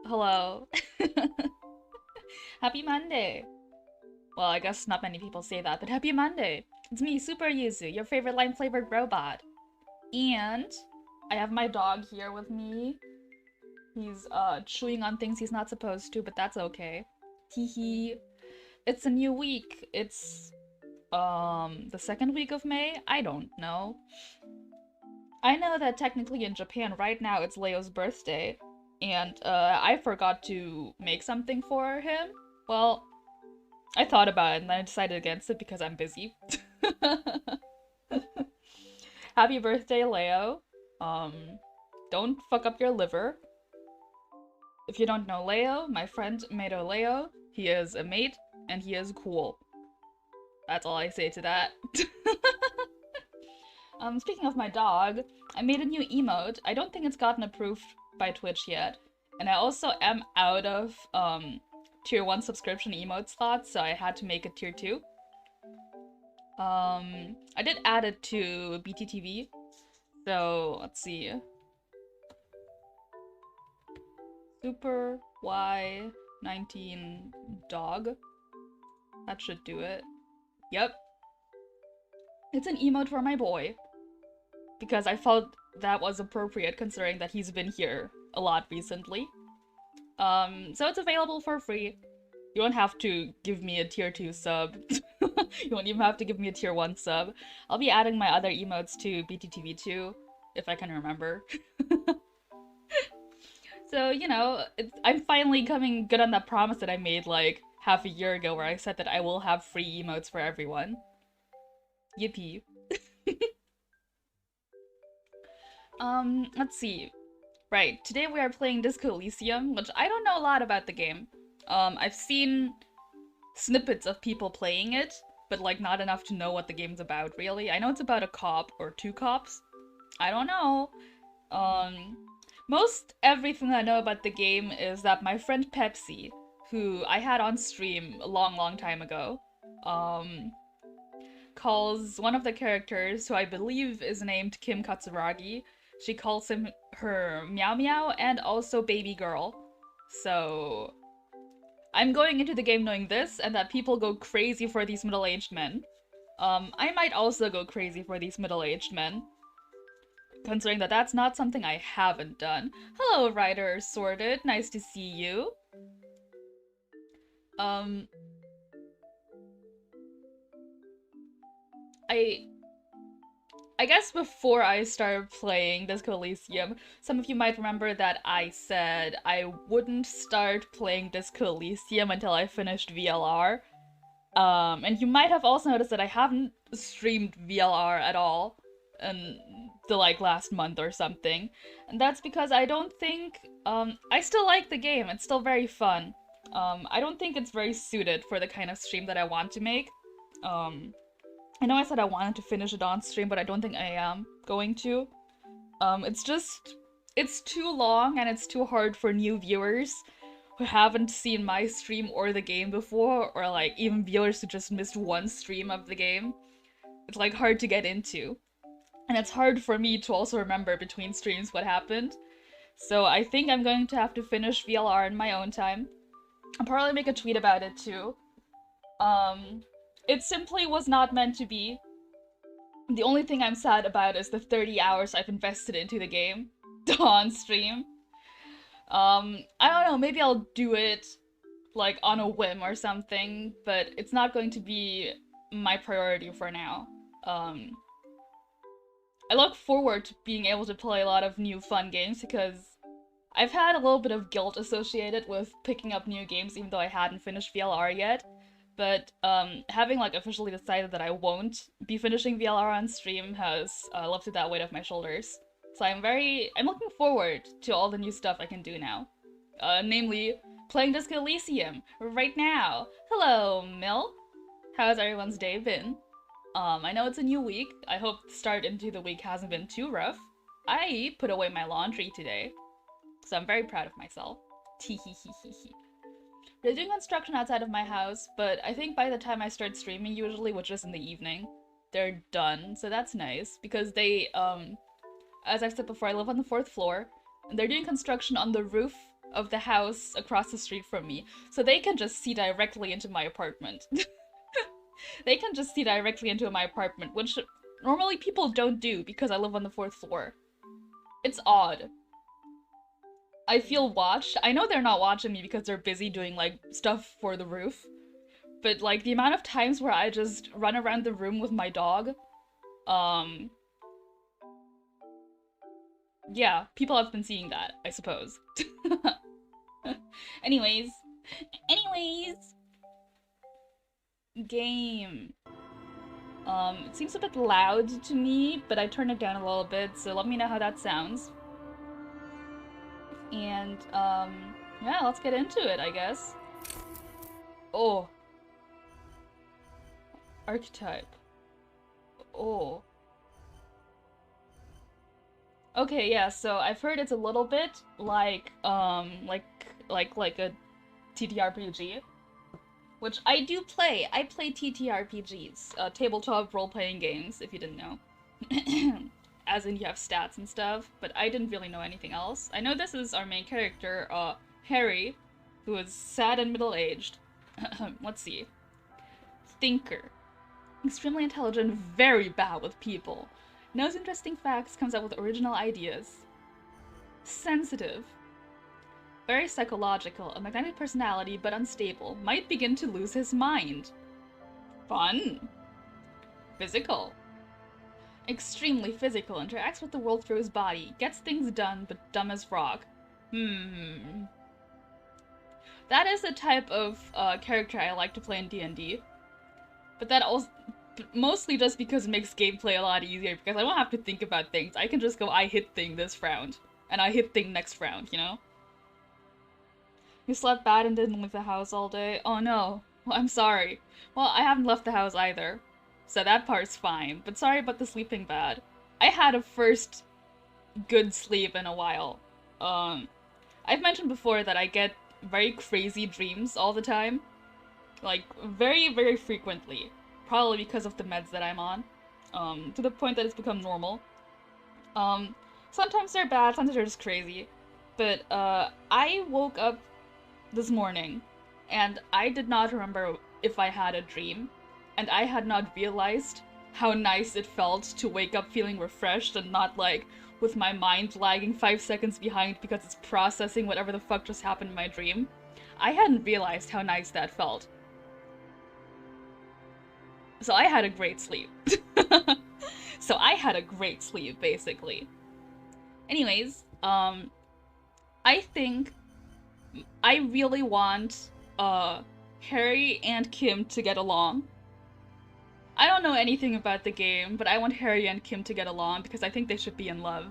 Hello. Happy Monday. Well, I guess not many people say that, but happy Monday. It's me, Super Yuzu, your favorite lime-flavored robot. And I have my dog here with me. He's chewing on things he's not supposed to, but that's okay. Hee. It's a new week. It's the second week of May? I don't know. I know that technically in Japan right now it's Leo's birthday, and I forgot to make something for him. Well, I thought about it and then I decided against it because I'm busy. Happy birthday, Leo. Um, don't fuck up your liver. If you don't know Leo, my friend Mato Leo, he is a mate and he is cool. That's all I say to that. Speaking of my dog, I made a new emote. I don't think it's gotten approved by Twitch yet. And I also am out of, tier 1 subscription emote slots, so I had to make a tier 2. I did add it to BTTV. So, let's see. Super Y19 dog. That should do it. Yep. It's an emote for my boy. Because I felt that was appropriate considering that he's been here a lot recently. So it's available for free. You don't have to give me a tier 2 sub. You won't even have to give me a tier 1 sub. I'll be adding my other emotes to BTTV too, if I can remember. So, you know, I'm finally coming good on that promise that I made like half a year ago where I said that I will have free emotes for everyone. Yippee. Let's see. Right, today we are playing Disco Elysium, which I don't know a lot about the game. I've seen snippets of people playing it, but like not enough to know what the game's about, really. I know it's about a cop or two cops. I don't know. Most everything I know about the game is that my friend Pepsi, who I had on stream a long time ago, calls one of the characters, who I believe is named Kim Katsuragi, she calls him her Meow Meow and also Baby Girl. So I'm going into the game knowing this and that people go crazy for these middle-aged men. I might also go crazy for these middle-aged men, considering that that's not something I haven't done. Hello, Ryder Sorted. Nice to see you. I guess before I started playing Disco Elysium, some of you might remember that I said I wouldn't start playing Disco Elysium until I finished VLR. And you might have also noticed that I haven't streamed VLR at all in the last month or something. And that's because I don't think, I still like the game, it's still very fun. I don't think it's very suited for the kind of stream that I want to make. I know I said I wanted to finish it on stream, but I don't think I am going to. It's too long and it's too hard for new viewers who haven't seen my stream or the game before, or like even viewers who just missed one stream of the game. It's like hard to get into. And it's hard for me to also remember between streams what happened. So I think I'm going to have to finish VLR in my own time. I'll probably make a tweet about it too. It simply was not meant to be. The only thing I'm sad about is the 30 hours I've invested into the game on stream. I don't know, maybe I'll do it like on a whim or something, but it's not going to be my priority for now. I look forward to being able to play a lot of new fun games because I've had a little bit of guilt associated with picking up new games even though I hadn't finished VLR yet. But having like officially decided that I won't be finishing VLR on stream has lifted that weight off my shoulders. So I'm looking forward to all the new stuff I can do now. Namely, playing Disco Elysium right now. Hello, Mill. How's everyone's day been? I know it's a new week. I hope the start into the week hasn't been too rough. I put away my laundry today, so I'm very proud of myself. Teehehehe. They're doing construction outside of my house, but I think by the time I start streaming usually, which is in the evening, they're done, so that's nice, because they, as I've said before, I live on the 4th floor, They're doing construction on the roof of the house across the street from me, so they can just see directly into my apartment. They can just see directly into my apartment, which normally people don't do because I live on the 4th floor. It's odd. I feel watched. I know they're not watching me because they're busy doing, like, stuff for the roof. But, like, the amount of times where I just run around the room with my dog, yeah, people have been seeing that, I suppose. Anyways. Game. It seems a bit loud to me, but I turned it down a little bit, so let me know how that sounds. And, yeah, let's get into it, I guess. Oh. Archetype. Oh. Okay, yeah, so I've heard it's a little bit like a TTRPG. Which I do play. I play TTRPGs, tabletop role-playing games, if you didn't know. As in you have stats and stuff, but I didn't really know anything else. I know this is our main character, Harry, who is sad and middle-aged. Let's see. Thinker. Extremely intelligent, very bad with people. Knows interesting facts, comes up with original ideas. Sensitive. Very psychological, a magnetic personality, but unstable. Might begin to lose his mind. Fun. Physical. Extremely physical, interacts with the world through his body. Gets things done, but dumb as rock. That is the type of character I like to play in D&D. But that also... mostly just because it makes gameplay a lot easier, because I don't have to think about things. I can just go, I hit thing this round, and I hit thing next round, you know? You slept bad and didn't leave the house all day? Oh no. Well, I'm sorry. Well, I haven't left the house either. So that part's fine, but sorry about the sleeping bad. I had a first good sleep in a while. I've mentioned before that I get very crazy dreams all the time. Like, very, very frequently. Probably because of the meds that I'm on. To the point that it's become normal. Sometimes they're bad, sometimes they're just crazy. But, I woke up this morning, and I did not remember if I had a dream, and I had not realized how nice it felt to wake up feeling refreshed and not, like, with my mind lagging 5 seconds behind because it's processing whatever the fuck just happened in my dream. I hadn't realized how nice that felt. So I had a great sleep. Basically. Anyways, I think I really want, Harry and Kim to get along. I don't know anything about the game, but I want Harry and Kim to get along because I think they should be in love.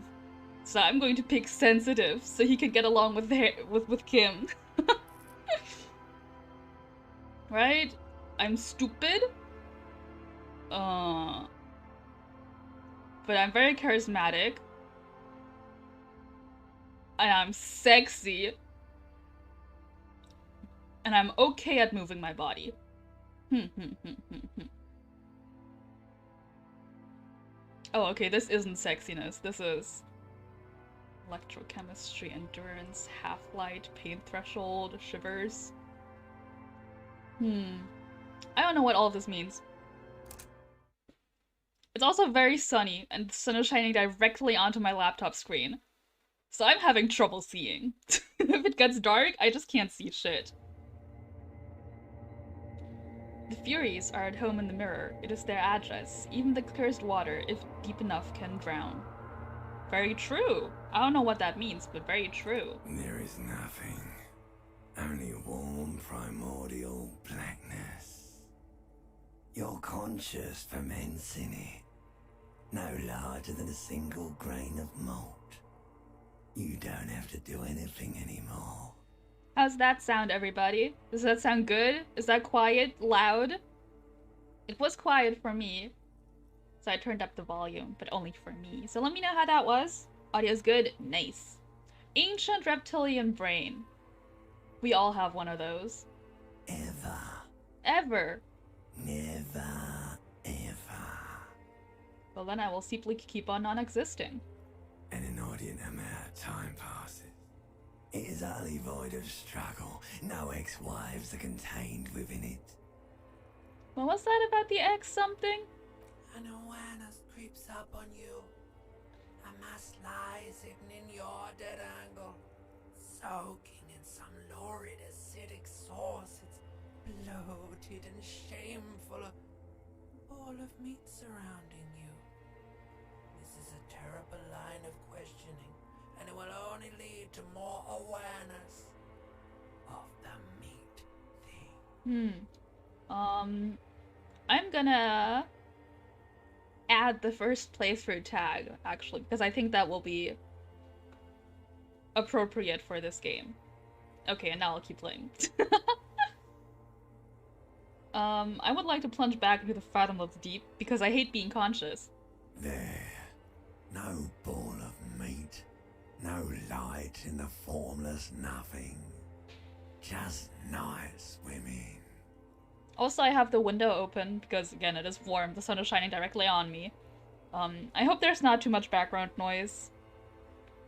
So I'm going to pick sensitive so he can get along with Kim. Right? I'm stupid. But I'm very charismatic. And I'm sexy. And I'm okay at moving my body. Oh, okay, this isn't sexiness. This is electrochemistry, endurance, half-light, pain threshold, shivers. I don't know what all of this means. It's also very sunny, and the sun is shining directly onto my laptop screen. So I'm having trouble seeing. If it gets dark, I just can't see shit. The Furies are at home in the mirror. It is their address. Even the clearest water, if deep enough, can drown. Very true. I don't know what that means, but very true. There is nothing. Only warm primordial blackness. Your conscious ferments in it. No larger than a single grain of malt. You don't have to do anything anymore. How's that sound, everybody? Does that sound good? Is that quiet? Loud? It was quiet for me. So I turned up the volume, but only for me. So let me know how that was. Audio's good? Nice. Ancient reptilian brain. We all have one of those. Ever. Never, ever. Well, then I will simply keep on non-existing. And an inordinate amount of time passes. It is utterly void of struggle. No ex-wives are contained within it. What was that about the X something? An awareness creeps up on you. A mass lies hidden in your dead angle, soaking in some lurid acidic sauce. It's bloated and shameful. A ball of meat surrounding you. This is a terrible line of questioning, and it will only lead to more awareness of the meat thing. I'm gonna add the first playthrough tag, actually, because I think that will be appropriate for this game. Okay, and now I'll keep playing. I would like to plunge back into the fathomless deep, because I hate being conscious. There, no ball of meat, no light in the formless nothing. Just night swimming. Also, I have the window open, because again, it is warm, the sun is shining directly on me. I hope there's not too much background noise.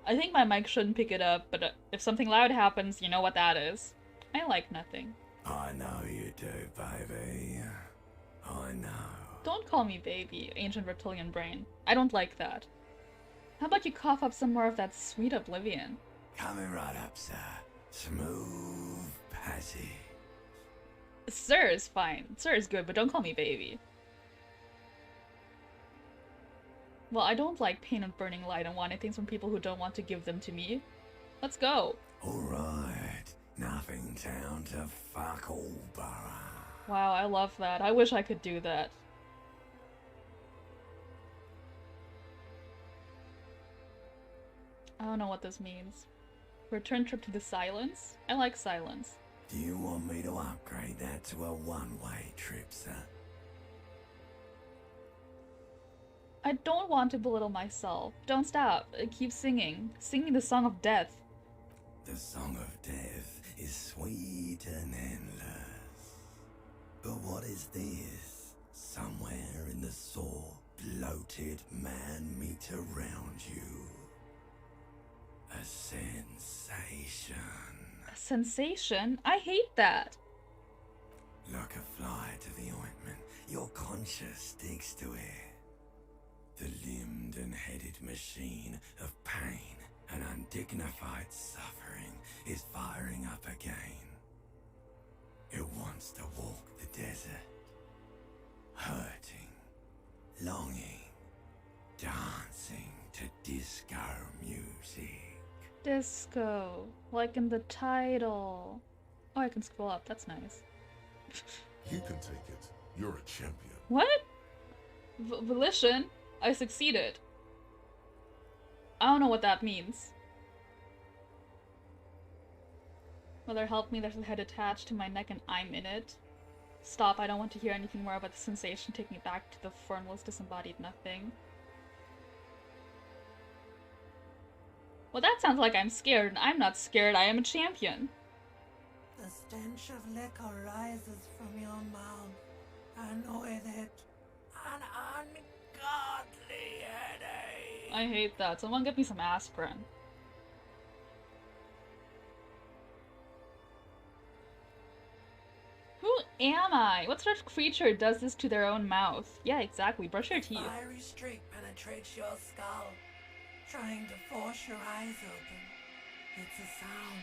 I think my mic shouldn't pick it up, but if something loud happens, you know what that is. I like nothing. I know you do, baby. I know. Don't call me baby, ancient reptilian brain. I don't like that. How about you cough up some more of that sweet oblivion? Coming right up, sir. Smooth passage. Sir is fine. Sir is good, but don't call me baby. Well, I don't like pain and burning light and wanting things from people who don't want to give them to me. Let's go. Alright. Nothing down to fuck all borough. Wow, I love that. I wish I could do that. I don't know what this means. Return trip to the silence? I like silence. Do you want me to upgrade that to a one-way trip, sir? I don't want to belittle myself. Don't stop. Keep singing. Sing me the song of death. The song of death is sweet and endless. But what is this? Somewhere in the sore, bloated man-meat around you. A sensation. A sensation? I hate that. Like a fly to the ointment, your conscience sticks to it. The limbed and headed machine of pain and undignified suffering is firing up again. It wants to walk the desert, hurting, longing, dancing to disco music. Disco. Like in the title. Oh, I can scroll up. That's nice. You can take it. You're a champion. What? Volition? I succeeded. I don't know what that means. Mother, help me. There's a head attached to my neck and I'm in it. Stop. I don't want to hear anything more about the sensation. Take me back to the formless, disembodied nothing. Well, that sounds like I'm scared, and I'm not scared. I am a champion. The stench of liquor rises from your mouth, and with it, an ungodly headache. I hate that. Someone get me some aspirin. Who am I? What sort of creature does this to their own mouth? Yeah, exactly. Brush your teeth. A fiery streak penetrates your skull, trying to force your eyes open. It's a sound.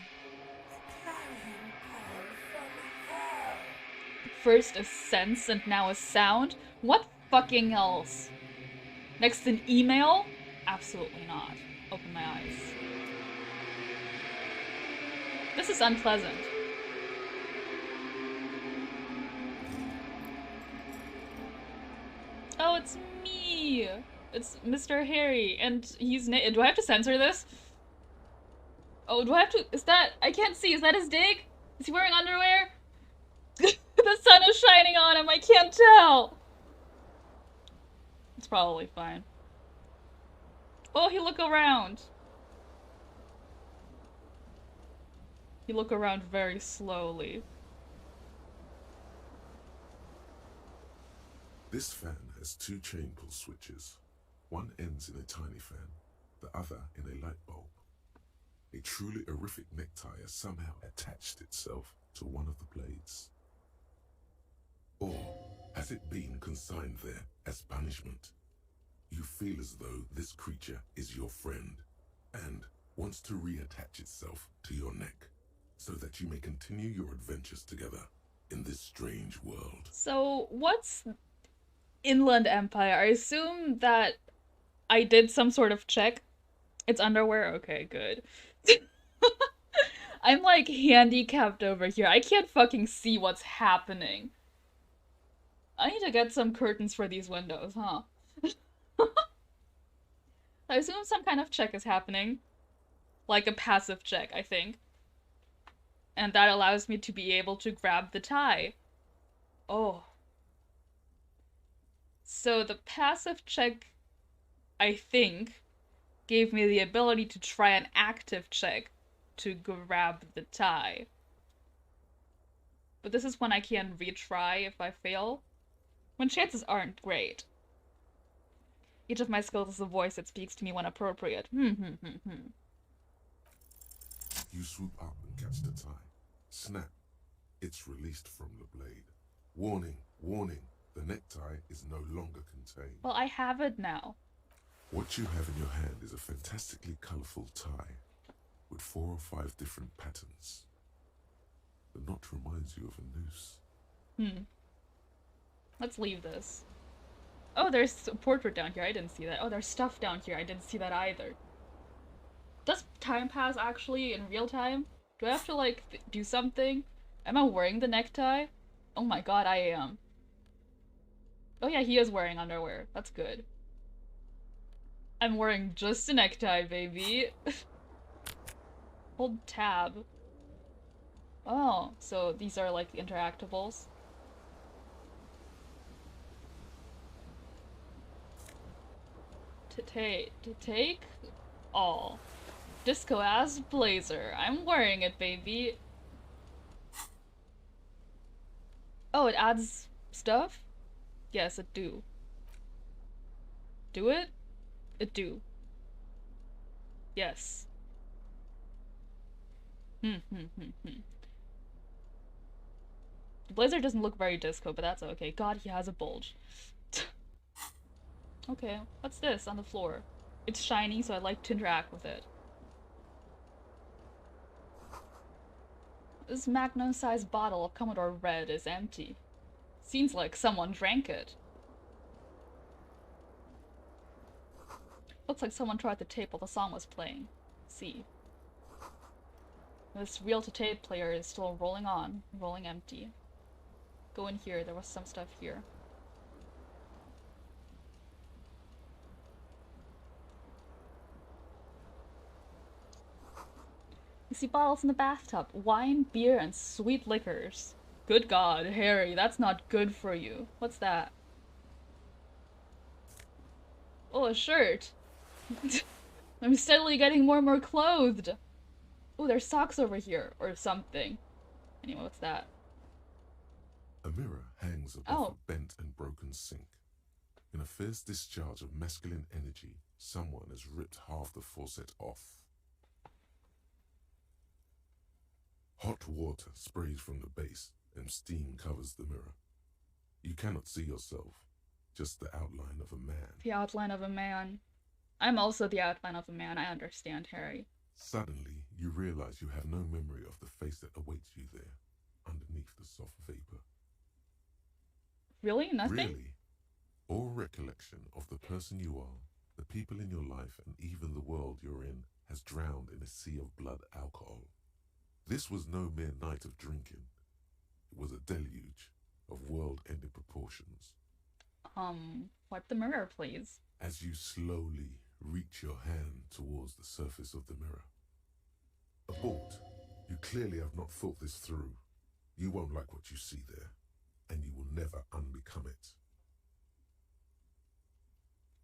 A clarion call from hell. First a sense and now a sound? What fucking else? Next an email? Absolutely not. Open my eyes. This is unpleasant. Oh, it's me! It's Mr. Harry, and he's do I have to censor this? Oh, do I have to- is that- I can't see, is that his dig? Is he wearing underwear? The sun is shining on him, I can't tell! It's probably fine. Oh, he look around! He look around very slowly. This fan has 2 chain pull switches. One ends in a tiny fan. the other in a light bulb. A truly horrific necktie has somehow attached itself to one of the blades. Or has it been consigned there as punishment? You feel as though this creature is your friend and wants to reattach itself to your neck so that you may continue your adventures together in this strange world. So, what's Inland Empire? I assume that I did some sort of check. It's underwear? Okay, good. I'm like handicapped over here. I can't fucking see what's happening. I need to get some curtains for these windows, huh? I assume some kind of check is happening. Like a passive check, I think. And that allows me to be able to grab the tie. Oh. So the passive check, I think, gave me the ability to try an active check to grab the tie. But this is when I can retry if I fail. When chances aren't great. Each of my skills is a voice that speaks to me when appropriate. You swoop up and catch the tie. Snap. It's released from the blade. Warning, warning. The necktie is no longer contained. Well, I have it now. What you have in your hand is a fantastically colourful tie with 4 or 5 different patterns. The knot reminds you of a noose. Let's leave this. Oh, there's a portrait down here. I didn't see that. Oh, there's stuff down here. I didn't see that either. Does time pass actually in real time? Do I have to, like, do something? Am I wearing the necktie? Oh my god, I am. Oh yeah, he is wearing underwear. That's good. I'm wearing just a necktie, baby. Hold tab. Oh, so these are like the interactables. To take all. Disco ass blazer. I'm wearing it, baby. Oh, it adds stuff? Yes, it do. Do it? It do. Yes. The blazer doesn't look very disco, but that's okay. God, he has a bulge. Okay, what's this on the floor? It's shiny, so I like to interact with it. This magnum-sized bottle of Commodore Red is empty. Seems like someone drank it. Looks like someone tried the tape while the song was playing. See. This reel-to-tape player is still rolling on, rolling empty. Go in here, there was some stuff here. You see bottles in the bathtub. Wine, beer, and sweet liquors. Good God, Harry, that's not good for you. What's that? Oh, a shirt. I'm steadily getting more and more clothed. Oh, there's socks over here, or something. Anyway, what's that? A mirror hangs above a bent and broken sink. In a fierce discharge of masculine energy, someone has ripped half the faucet off. Hot water sprays from the base and steam covers the mirror. You cannot see yourself, just the outline of a man. The outline of a man. I'm also the outline of a man, I understand, Harry. Suddenly, you realize you have no memory of the face that awaits you there, underneath the soft vapor. Really? Nothing? Really? All recollection of the person you are, the people in your life, and even the world you're in has drowned in a sea of blood alcohol. This was no mere night of drinking. It was a deluge of world-ending proportions. Wipe the mirror, please. As you slowly reach your hand towards the surface of the mirror. Abort. You clearly have not thought this through. You won't like what you see there, and you will never unbecome it.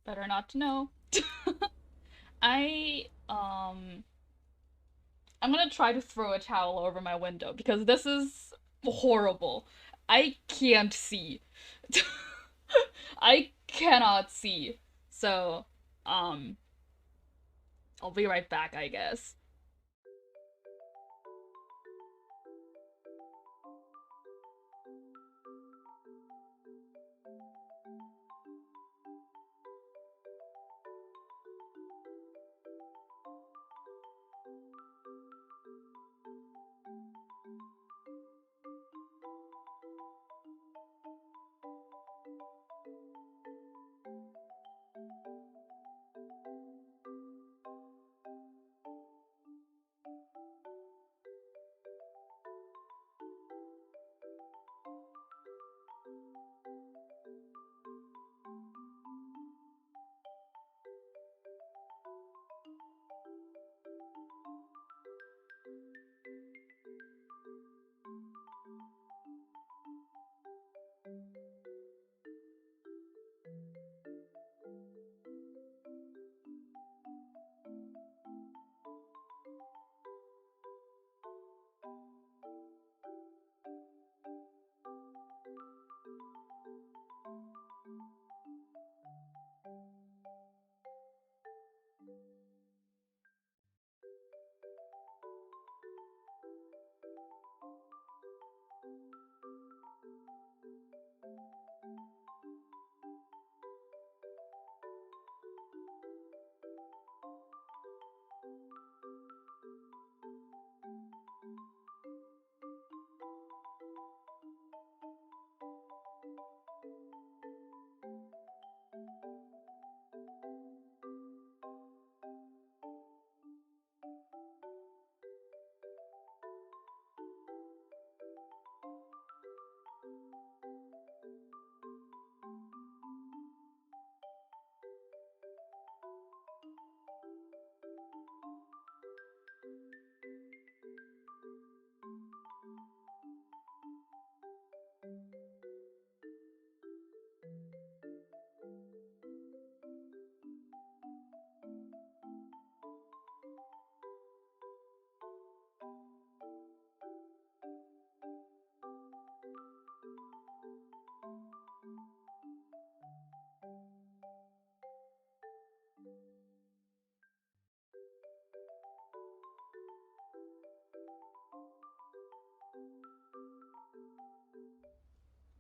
Better not to know. I'm gonna try to throw a towel over my window because this is horrible. I can't see. I cannot see. So, I'll be right back, I guess.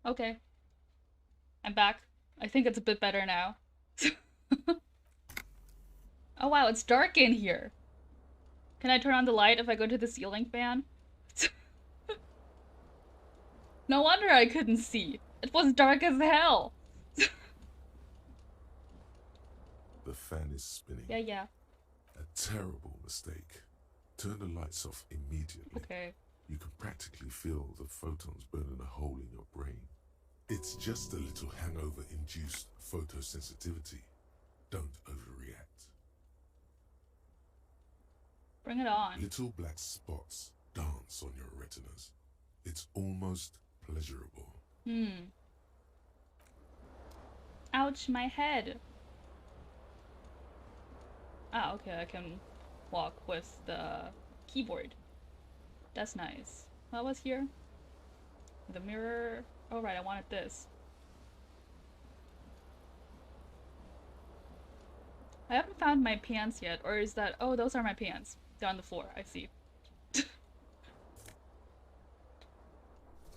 Okay. I'm back. I think it's a bit better now. Oh wow, it's dark in here. Can I turn on the light if I go to the ceiling fan? No wonder I couldn't see. It was dark as hell. The fan is spinning. Yeah. A terrible mistake. Turn the lights off immediately. Okay. You can practically feel the photons burning a hole in your brain. It's just a little hangover-induced photosensitivity. Don't overreact. Bring it on. Little black spots dance on your retinas. It's almost pleasurable. Ouch, my head. Ah, okay, I can walk with the keyboard. That's nice. What was here? The mirror. Oh right, I wanted this. I haven't found my pants yet, or is that... Oh, those are my pants. They're on the floor, I see.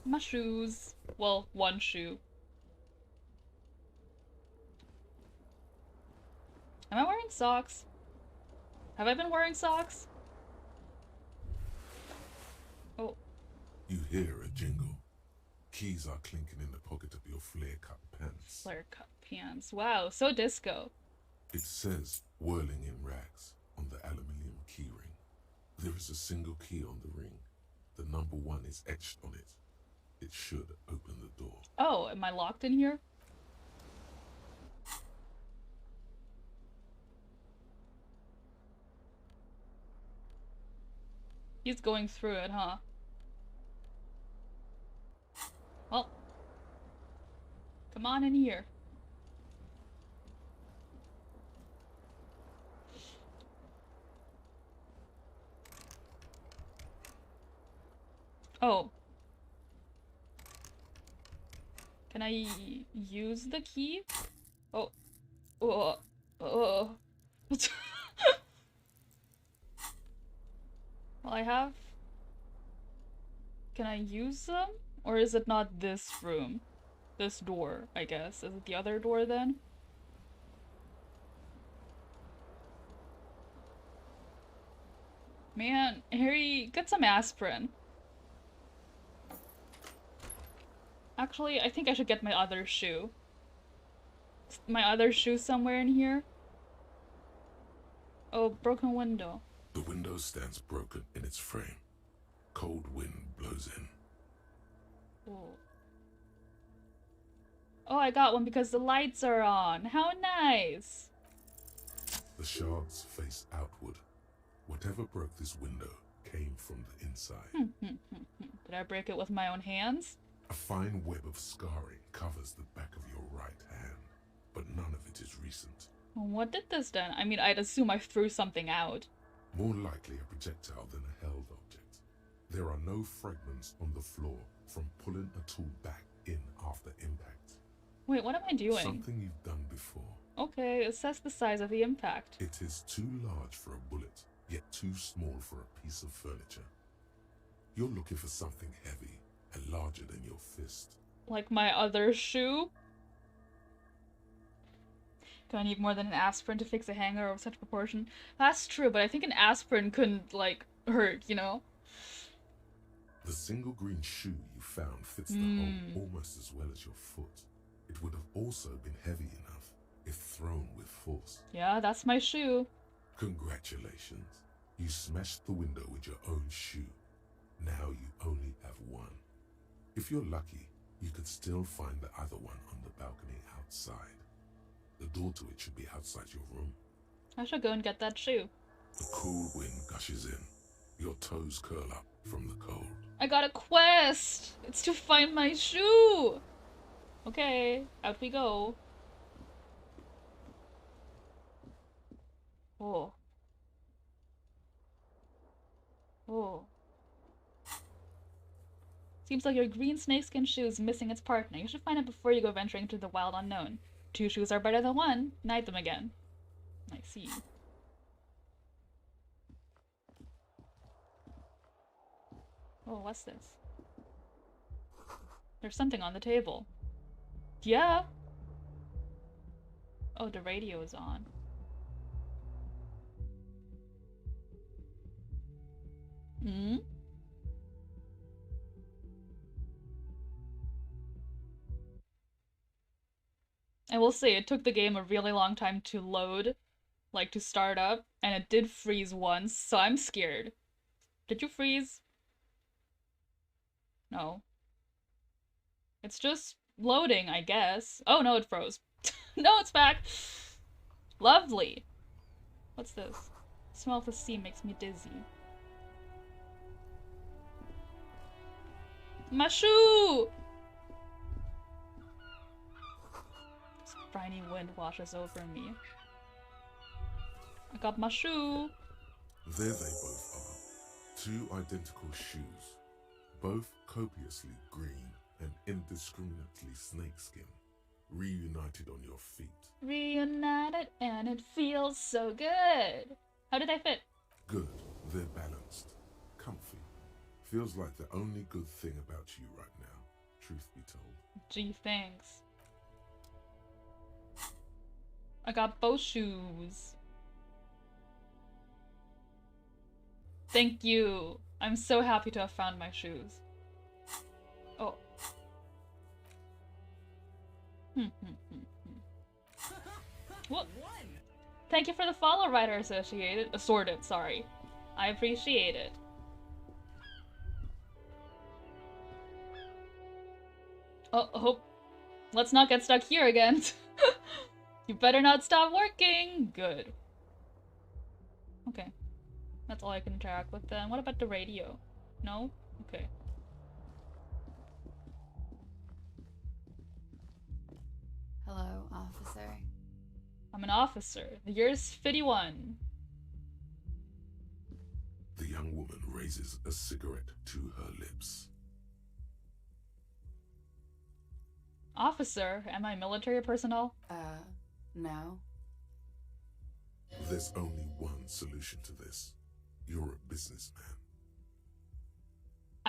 My shoes. Well, one shoe. Am I wearing socks? Have I been wearing socks? Oh. You hear a jingle. Keys are clinking in the pocket of your flare-cut pants. Flare-cut pants. Wow, so disco. It says whirling in rags on the aluminium key ring. There is a single key on the ring. The number 1 is etched on it. It should open the door. Oh, am I locked in here? He's going through it, huh? Well. Come on in here. Oh. Can I use the key? Oh. Oh. Oh. Well, I have... Can I use them? Or is it not this room? This door, I guess. Is it the other door then? Man, Harry, get some aspirin. Actually, I think I should get my other shoe. Is my other shoe somewhere in here? Oh, broken window. The window stands broken in its frame. Cold wind blows in. Oh. Oh, I got one because the lights are on. How nice! The shards face outward. Whatever broke this window came from the inside. Did I break it with my own hands? A fine web of scarring covers the back of your right hand, but none of it is recent. What did this then? I mean, I'd assume I threw something out. More likely a projectile than a held object. There are no fragments on the floor from pulling a tool back in after impact. Wait, what am I doing? Something you've done before. Okay, assess the size of the impact. It is too large for a bullet, yet too small for a piece of furniture. You're looking for something heavy and larger than your fist. Like my other shoe? Do I need more than an aspirin to fix a hanger of such proportion? That's true, but I think an aspirin couldn't, like, hurt, you know? The single green shoe you found fits the hole almost as well as your foot. It would have also been heavy enough if thrown with force. Yeah, that's my shoe. Congratulations. You smashed the window with your own shoe. Now you only have one. If you're lucky, you could still find the other one on the balcony outside. The door to it should be outside your room. I should go and get that shoe. The cool wind gushes in. Your toes curl up from the cold. I got a quest! It's to find my shoe! Okay, out we go. Oh. Oh. Seems like your green snakeskin shoe is missing its partner. You should find it before you go venturing into the wild unknown. 2 shoes are better than 1. Knight them again. I see. Oh, what's this? There's something on the table. Yeah! Oh, the radio is on. Hmm? I will say, it took the game a really long time to load, like to start up, and it did freeze once, so I'm scared. Did you freeze? No. It's just loading, I guess. Oh no, it froze. No, it's back! Lovely! What's this? The smell of the sea makes me dizzy. My shoe! This briny wind washes over me. I got my shoe! There they both are. 2 identical shoes. Both copiously green and indiscriminately snakeskin. Reunited on your feet. Reunited and it feels so good! How did I fit? Good. They're balanced. Comfy. Feels like the only good thing about you right now, truth be told. Gee, thanks. I got both shoes. Thank you. I'm so happy to have found my shoes. Oh. What? Thank you for the follow, Writer Associated. Assorted, sorry. I appreciate it. Oh, let's not get stuck here again. You better not stop working. Good. Okay. That's all I can interact with then. What about the radio? No? Okay. Hello, officer. I'm an officer. The year's 51. The young woman raises a cigarette to her lips. Officer, am I military personnel? No. There's only one solution to this. You're a businessman.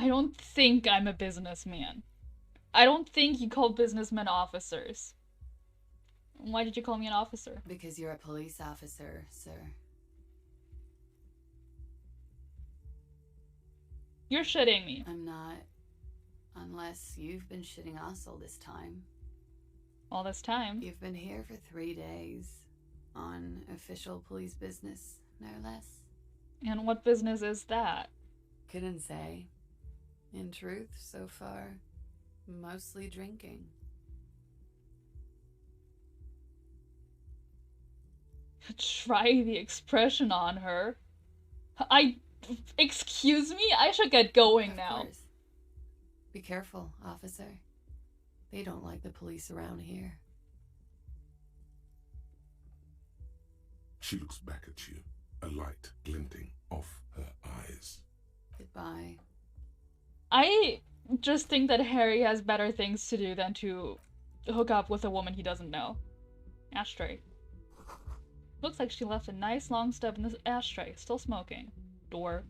I don't think I'm a businessman. I don't think you call businessmen officers. Why did you call me an officer? Because you're a police officer, sir. You're shitting me. I'm not. Unless you've been shitting us all this time. All this time. You've been here for 3 days. On official police business, no less. And what business is that? Couldn't say. In truth, so far, mostly drinking. Try the expression on her. Excuse me? I should get going now. Of course. Be careful, officer. They don't like the police around here. She looks back at you, a light glinting off her eyes. Goodbye. I just think that Harry has better things to do than to hook up with a woman he doesn't know. Ashtray. Looks like she left a nice long stub in this ashtray. Still smoking. Door.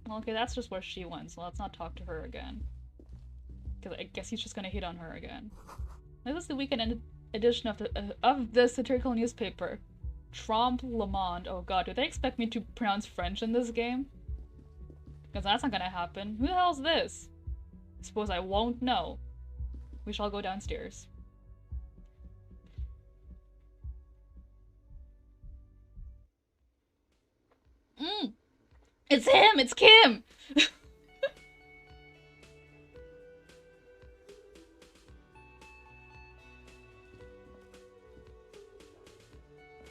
Well, okay, that's just where she went, so let's not talk to her again. Because I guess he's just gonna hit on her again. This is the weekend edition of the satirical newspaper. Trompe le Monde. Oh god, do they expect me to pronounce French in this game? Because that's not gonna happen. Who the hell's this? I suppose I won't know. We shall go downstairs. It's him! It's Kim!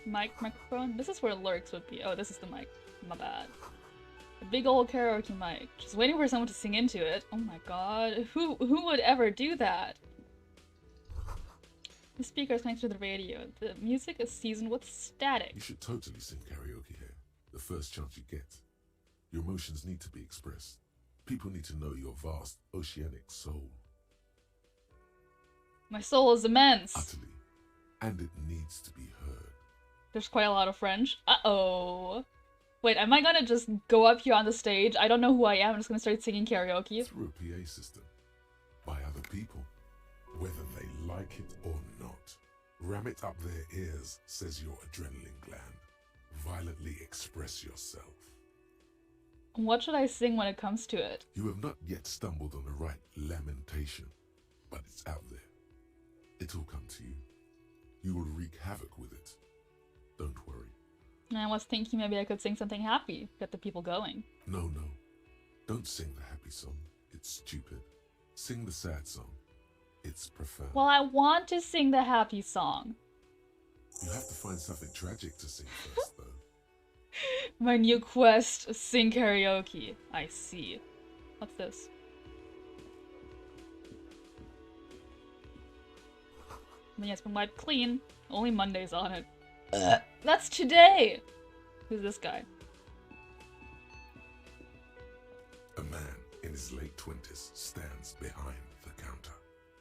Microphone? This is where lyrics would be. Oh, this is the mic. My bad. A big old karaoke mic. Just waiting for someone to sing into it. Oh my god. Who would ever do that? The speaker is connected to the radio. The music is seasoned with static. You should totally sing karaoke here, the first chance you get. Your emotions need to be expressed. People need to know your vast, oceanic soul. My soul is immense. Utterly. And it needs to be heard. There's quite a lot of French. Uh-oh. Wait, am I gonna just go up here on the stage? I don't know who I am. I'm just gonna start singing karaoke. Through a PA system. By other people. Whether they like it or not. Ram it up their ears, says your adrenaline gland. Violently express yourself. What should I sing when it comes to it? You have not yet stumbled on the right lamentation, but it's out there. It'll come to you. You will wreak havoc with it. Don't worry. I was thinking maybe I could sing something happy, get the people going. No. Don't sing the happy song. It's stupid. Sing the sad song. It's profound. Well, I want to sing the happy song. You have to find something tragic to sing first, though. My new quest, sing karaoke. I see. What's this? I mean, it's been wiped clean. Only Monday's on it. That's today! Who's this guy? A man in his late 20s stands behind the counter,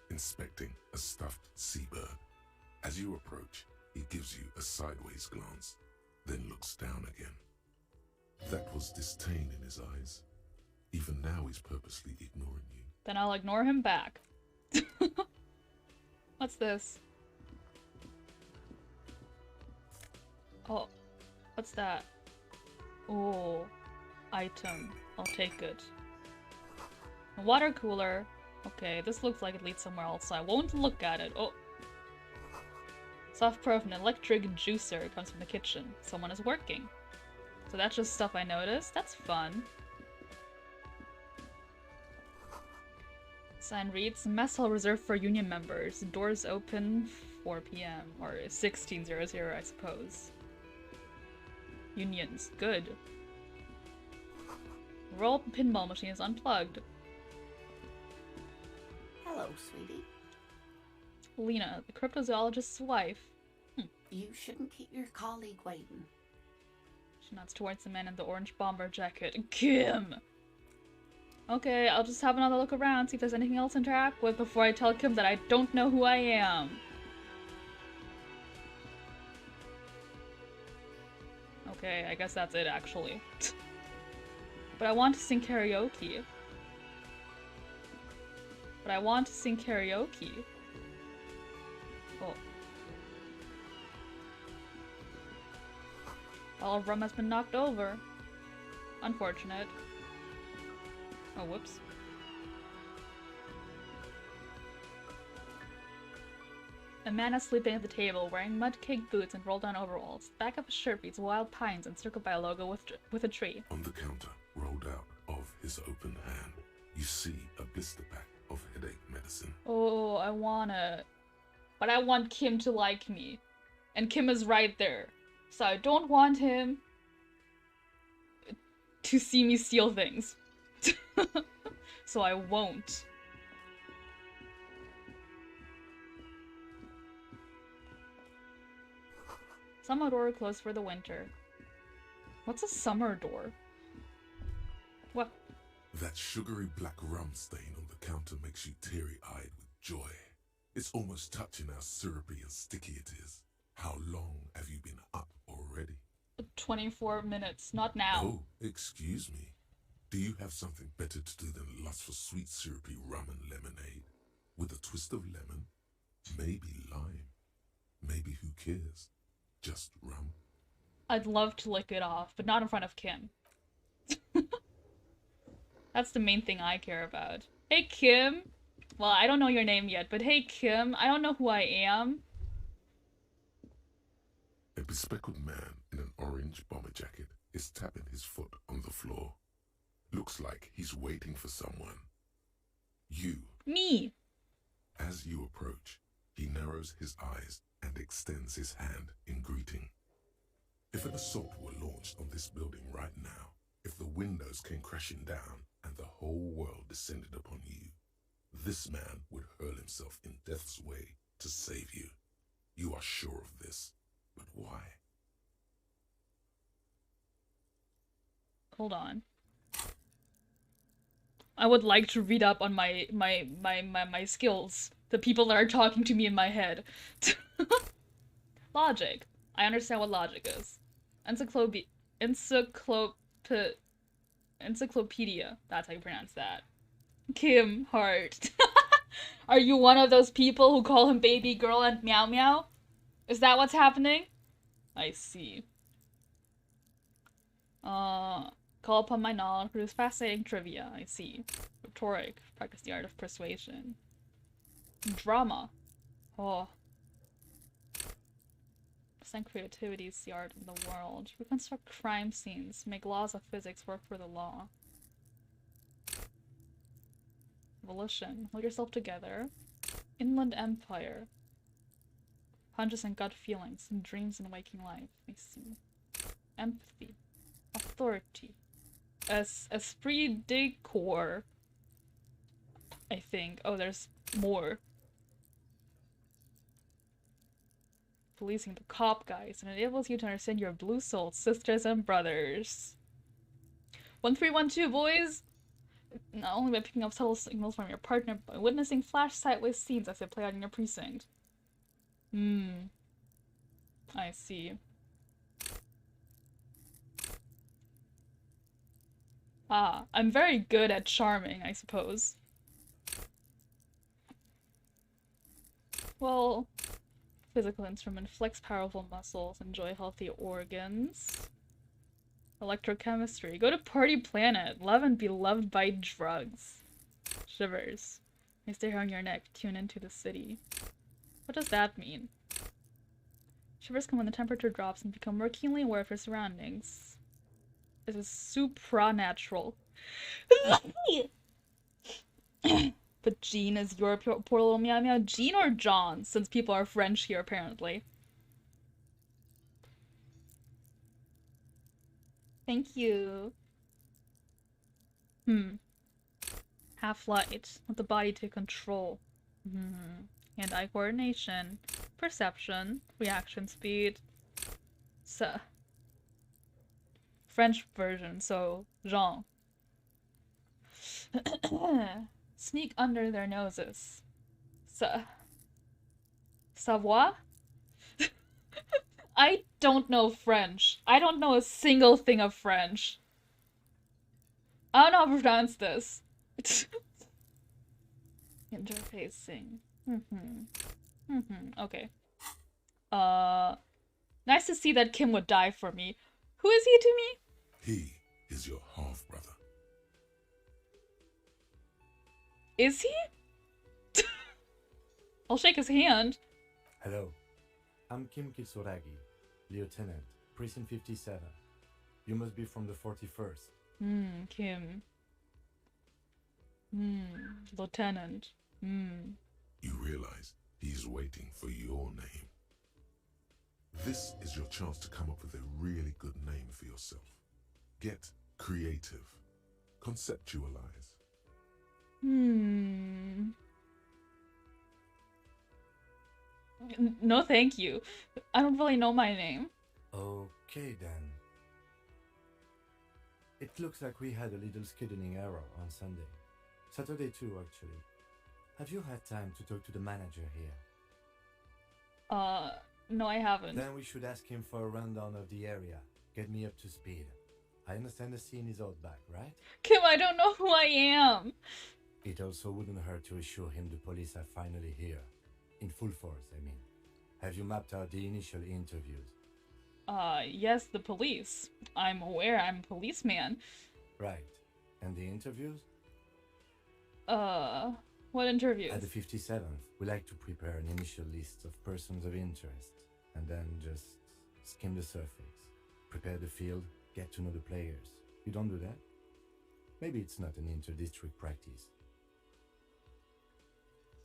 inspecting a stuffed seabird. As you approach, he gives you a sideways glance, then looks down again. That was disdain in his eyes. Even now he's purposely ignoring you. Then I'll ignore him back. What's this? Oh, what's that? Oh, item. I'll take it. A water cooler. Okay, this looks like it leads somewhere else, so I won't look at it. Oh. Soft proof, an electric juicer comes from the kitchen. Someone is working. So that's just stuff I noticed. That's fun. Sign reads, mess hall reserved for union members. Doors open 4 p.m. or 1600, I suppose. Unions. Good. Roll pinball machine is unplugged. Hello, sweetie. Lena, the cryptozoologist's wife. You shouldn't keep your colleague waiting. She nods towards the man in the orange bomber jacket. Kim! Okay, I'll just have another look around, see if there's anything else to interact with before I tell Kim that I don't know who I am. Okay, I guess that's it actually. But I want to sing karaoke. Oh. All of rum has been knocked over. Unfortunate. Oh, whoops. A man is sleeping at the table, wearing mud-caked boots and rolled-down overalls. The back of his shirt reads Wild Pines, encircled by a logo with a tree. On the counter, rolled out of his open hand, you see a blister pack of headache medicine. Oh, I wanna... But I want Kim to like me. And Kim is right there. So I don't want him to see me steal things. So I won't. Summer door closed for the winter. What's a summer door? What? That sugary black rum stain on the counter makes you teary-eyed with joy. It's almost touching how syrupy and sticky it is. How long have you been up already? 24 minutes, not now. Oh, excuse me. Do you have something better to do than lust for sweet syrupy rum and lemonade? With a twist of lemon? Maybe lime? Maybe who cares? Just rum? I'd love to lick it off, but not in front of Kim. That's the main thing I care about. Hey, Kim! Well, I don't know your name yet, but hey, Kim, I don't know who I am. A bespectacled man in an orange bomber jacket is tapping his foot on the floor. Looks like he's waiting for someone. You. Me! As you approach, he narrows his eyes and extends his hand in greeting. If an assault were launched on this building right now, if the windows came crashing down and the whole world descended upon you, this man would hurl himself in death's way to save you. You are sure of this, but why? Hold on. I would like to read up on my skills. The people that are talking to me in my head. Logic. I understand what logic is. Encyclopedia. That's how you pronounce that. Kim Hart. Are you one of those people who call him baby girl and meow meow? Is that what's happening? I see. Call upon my knowledge, produce fascinating trivia. I see. Rhetoric. Practice the art of persuasion. Drama. Oh. Percent creativity is the art in the world. Reconstruct crime scenes. Make laws of physics work for the law. Volition. Hold yourself together. Inland Empire. Hunches and gut feelings. And dreams in waking life. I see. Empathy. Authority. Esprit de corps. I think. Oh, there's more. Policing the cop guys, and it enables you to understand your blue soul sisters and brothers. 1312, boys! Not only by picking up subtle signals from your partner, but by witnessing flash sideways scenes as they play out in your precinct. I see. Ah, I'm very good at charming, I suppose. Well, physical instrument, flex powerful muscles, enjoy healthy organs. Electrochemistry, go to Party Planet, love and be loved by drugs. Shivers. They stay on your neck, tune into the city. What does that mean? Shivers come when the temperature drops and become more keenly aware of your surroundings. This is supranatural. But Jean is your poor little meow meow. Jean or John, since people are French here apparently. Thank you. Half light. Let the body take control. Hand-eye coordination. Perception. Reaction speed. French version, so Jean. Sneak under their noses. Savoir? I don't know French. I don't know a single thing of French. I don't know how to pronounce this. Interfacing. Okay. Nice to see that Kim would die for me. Who is he to me? He is your half-brother. Is he? I'll shake his hand. Hello, I'm Kim Kitsuragi, Lieutenant, Precinct 57. You must be from the 41st. Kim. Lieutenant. You realize he's waiting for your name. This is your chance to come up with a really good name for yourself. Get creative. Conceptualize. No, thank you. I don't really know my name. Okay then. It looks like we had a little scheduling error on Sunday. Saturday too, actually. Have you had time to talk to the manager here? No, I haven't. Then we should ask him for a rundown of the area. Get me up to speed. I understand the scene is out back, right? Kim, I don't know who I am. It also wouldn't hurt to assure him the police are finally here. In full force, I mean. Have you mapped out the initial interviews? Yes, the police. I'm aware I'm a policeman. Right. And the interviews? What interviews? At the 57th, we like to prepare an initial list of persons of interest, and then just skim the surface. Prepare the field, get to know the players. You don't do that? Maybe it's not an inter-district practice.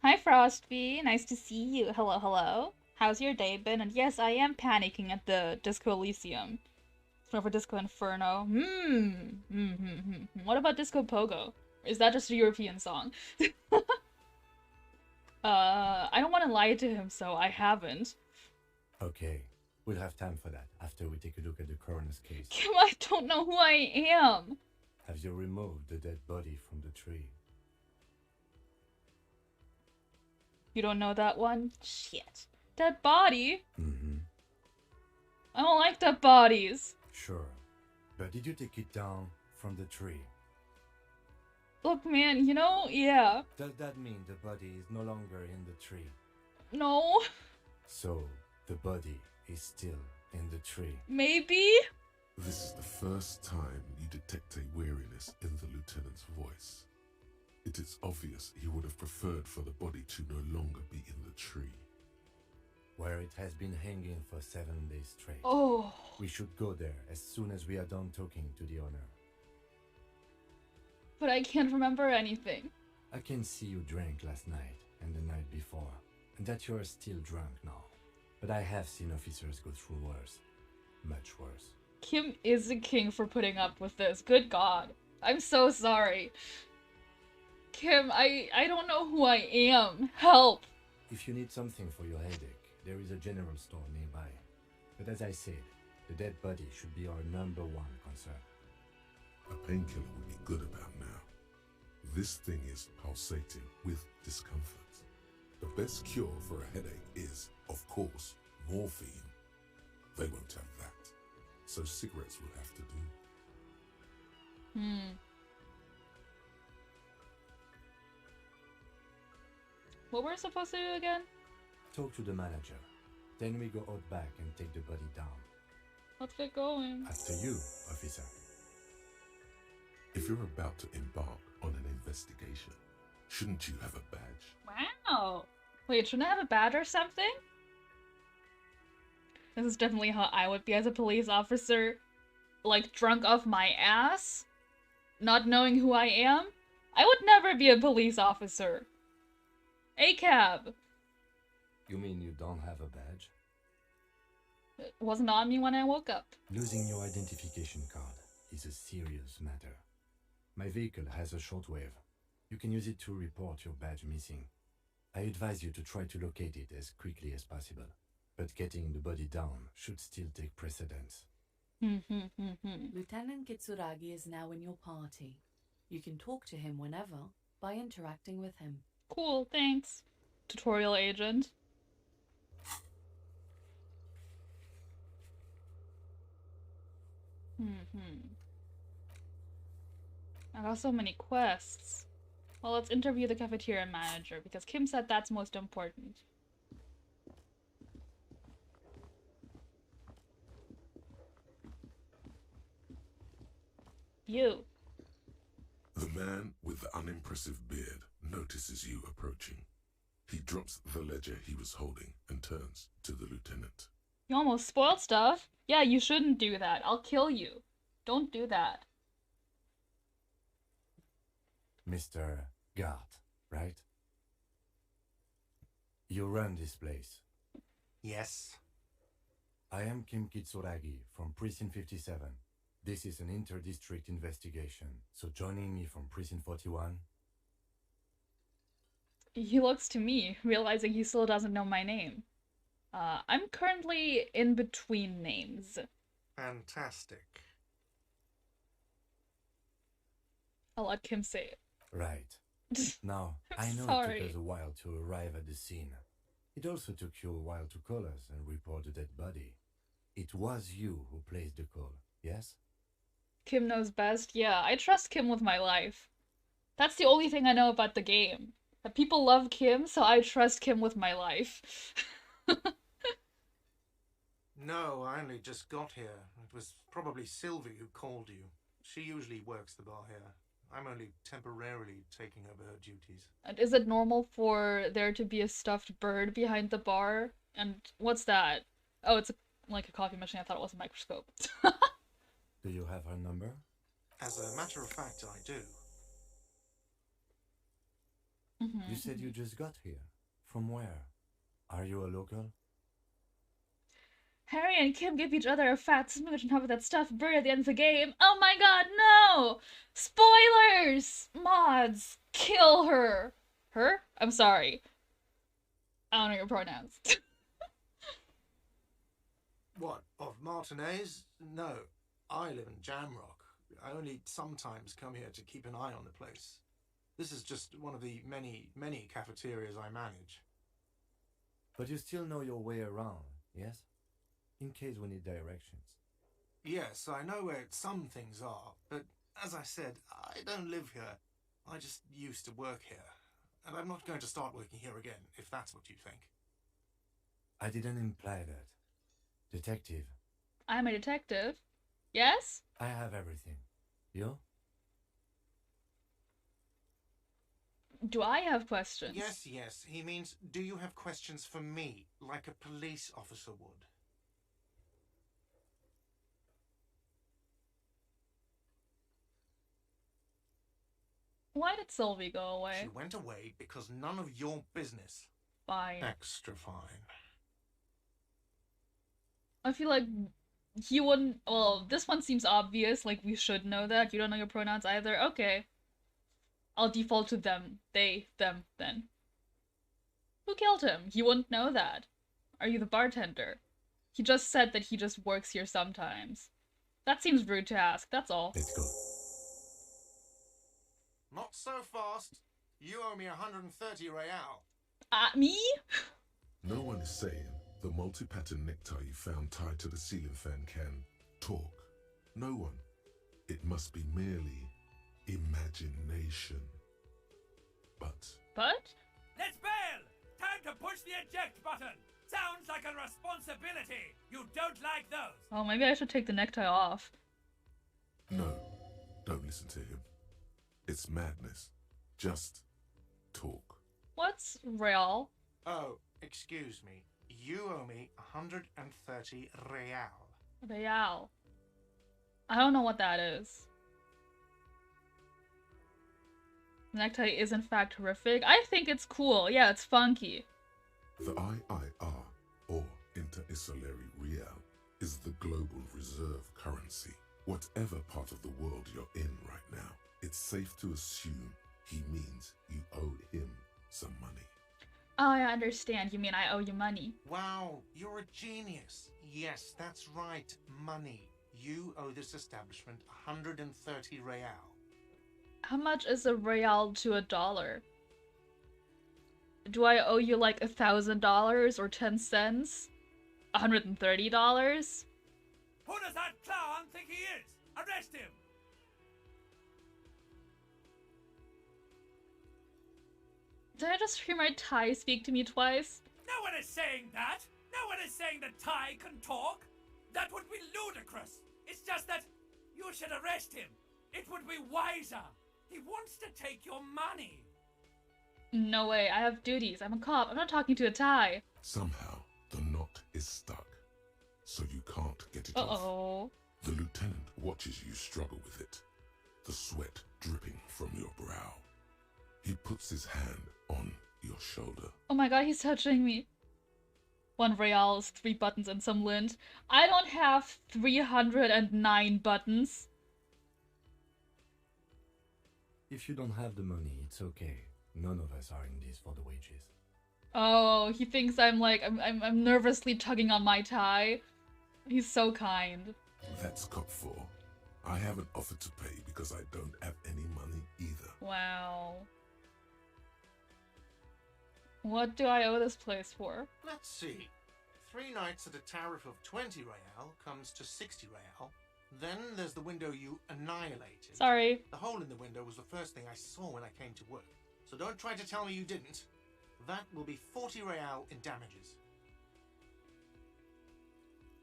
Hi, Frostby. Nice to see you. Hello, hello. How's your day been? And yes, I am panicking at the Disco Elysium. It's more for Disco Inferno. What about Disco Pogo? Is that just a European song? I don't want to lie to him, so I haven't. Okay, we'll have time for that after we take a look at the coroner's case. Kim, I don't know who I am. Have you removed the dead body from the tree? You don't know that one? Shit. Dead body? I don't like dead bodies. Sure. But did you take it down from the tree? Look, man, you know, yeah. Does that mean the body is no longer in the tree? No. So, the body is still in the tree. Maybe? This is the first time you detect a weariness in the lieutenant's voice. It is obvious he would have preferred for the body to no longer be in the tree. Where it has been hanging for 7 days straight. Oh. We should go there as soon as we are done talking to the owner. But I can't remember anything. I can see you drank last night and the night before, and that you are still drunk now. But I have seen officers go through worse. Much worse. Kim is a king for putting up with this. Good God. I'm so sorry. Kim, I don't know who I am. Help. If you need something for your headache, there is a general store nearby. But as I said, the dead body should be our #1 concern. A painkiller would be good about now. This thing is pulsating with discomfort. The best cure for a headache is, of course, morphine. They won't have that, so cigarettes will have to do. What we're supposed to do again? Talk to the manager. Then we go out back and take the body down. Let's get going. After you, officer. If you're about to embark on an investigation, shouldn't you have a badge? Wow. Wait, shouldn't I have a badge or something? This is definitely how I would be as a police officer. Like, drunk off my ass? Not knowing who I am? I would never be a police officer. ACAB. You mean you don't have a badge? It wasn't on me when I woke up. Losing your identification card is a serious matter. My vehicle has a shortwave. You can use it to report your badge missing. I advise you to try to locate it as quickly as possible. But getting the body down should still take precedence. Lieutenant Kitsuragi is now in your party. You can talk to him whenever by interacting with him. Cool, thanks. 'Tutorial agent. I got so many quests. Well, let's interview the cafeteria manager, because Kim said that's most important. You. The man with the unimpressive beard notices you approaching. He drops the ledger he was holding and turns to the lieutenant. You almost spoiled stuff. Yeah, you shouldn't do that. I'll kill you. Don't do that. Mr. Gart, right? You run this place. Yes. I am Kim Kitsuragi from Precinct 57. This is an inter-district investigation, so joining me from Precinct 41... He looks to me, realizing he still doesn't know my name. I'm currently in between names. Fantastic. I'll let Kim say it. Right. Now, I know Sorry. it took us a while to arrive at the scene. It also took you a while to call us and report the dead body. It was you who placed the call, yes? Kim knows best. Yeah, I trust Kim with my life. That's the only thing I know about the game. That people love Kim, so I trust Kim with my life. No, I only just got here. It was probably Sylvie who called you. She usually works the bar here. I'm only temporarily taking over her duties. And is it normal for there to be a stuffed bird behind the bar? And what's that? Oh, it's like a coffee machine. I thought it was a microscope. Do you have her number? As a matter of fact, I do. You said you just got here. From where? Are you a local? Harry and Kim give each other a fat smooch on top of that stuffed bird at the end of the game. Oh my god, no! Spoilers! Mods, kill her. Her? I'm sorry. I don't know your pronouns. What, of Martinez? No, I live in Jamrock. I only sometimes come here to keep an eye on the place. This is just one of the many, many cafeterias I manage. But you still know your way around, yes? In case we need directions. Yes, I know where some things are, but as I said, I don't live here. I just used to work here. And I'm not going to start working here again, if that's what you think. I didn't imply that. Detective, I'm a detective. Yes? I have everything. You? Do I have questions? Yes. He means, do you have questions for me, like a police officer would? Why did Sylvie go away? She went away because none of your business. Fine. Extra fine. I feel like he wouldn't. Well, this one seems obvious. Like, we should know that. You don't know your pronouns either. Okay. I'll default to them. They, them, then. Who killed him? He wouldn't know that. Are you the bartender? He just said that he just works here sometimes. That seems rude to ask, that's all. Let's go. Not so fast. You owe me 130 real. Me? No one is saying the multi-pattern necktie you found tied to the ceiling fan can talk. No one. It must be merely imagination. But Let's bail! Time to push the eject button! Sounds like a responsibility! You don't like those! Oh, maybe I should take the necktie off. no, don't listen to him. It's madness. Just talk. What's real? Oh, excuse me. You owe me 130 real. Real. I don't know what that is. The necktie is in fact horrific. I think it's cool. Yeah, it's funky. The IIR, or Inter-Isolary Real, is the global reserve currency. Whatever part of the world you're in right now, it's safe to assume he means you owe him some money. Oh, I understand. You mean I owe you money. Wow, you're a genius. Yes, that's right. Money. You owe this establishment 130 real. How much is a real to a dollar? Do I owe you like $1,000 or 10 cents? $130? Who does that clown think he is? Arrest him! Did I just hear my Thai speak to me twice? No one is saying that! No one is saying that Ty can talk! That would be ludicrous! It's just that you should arrest him! It would be wiser! He wants to take your money! No way, I have duties. I'm a cop. I'm not talking to a Thai. Somehow, the knot is stuck, so you can't get it off. Uh-oh. The lieutenant watches you struggle with it, the sweat dripping from your brow. He puts his hand on your shoulder. Oh my god, he's touching me. 1 reals, 3 buttons, and some lint. I don't have 309 buttons. If you don't have the money, it's okay. None of us are in this for the wages. Oh, he thinks I'm like, I'm nervously tugging on my tie. He's so kind. That's Cop 4. I haven't offered to pay because I don't have any money either. Wow. What do I owe this place for? Let's see. 3 nights at a tariff of 20 real comes to 60 real. Then there's the window you annihilated. Sorry. The hole in the window was the first thing I saw when I came to work. So don't try to tell me you didn't. That will be 40 real in damages.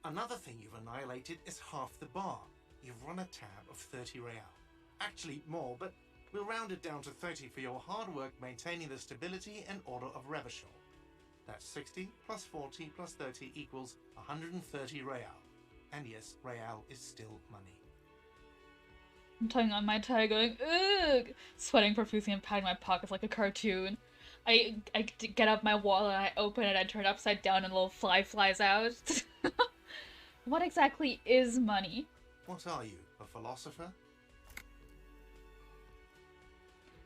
Another thing you've annihilated is half the bar. You've run a tab of 30 real. Actually more, but we'll round it down to 30 for your hard work maintaining the stability and order of Revachol. That's 60 plus 40 plus 30 equals 130 real. And yes, real is still money. I'm tugging on my tie going, ugh! Sweating profusely and patting my pockets like a cartoon. I get up my wallet and I open it, I turn it upside down and a little fly flies out. What exactly is money? What are you, a philosopher?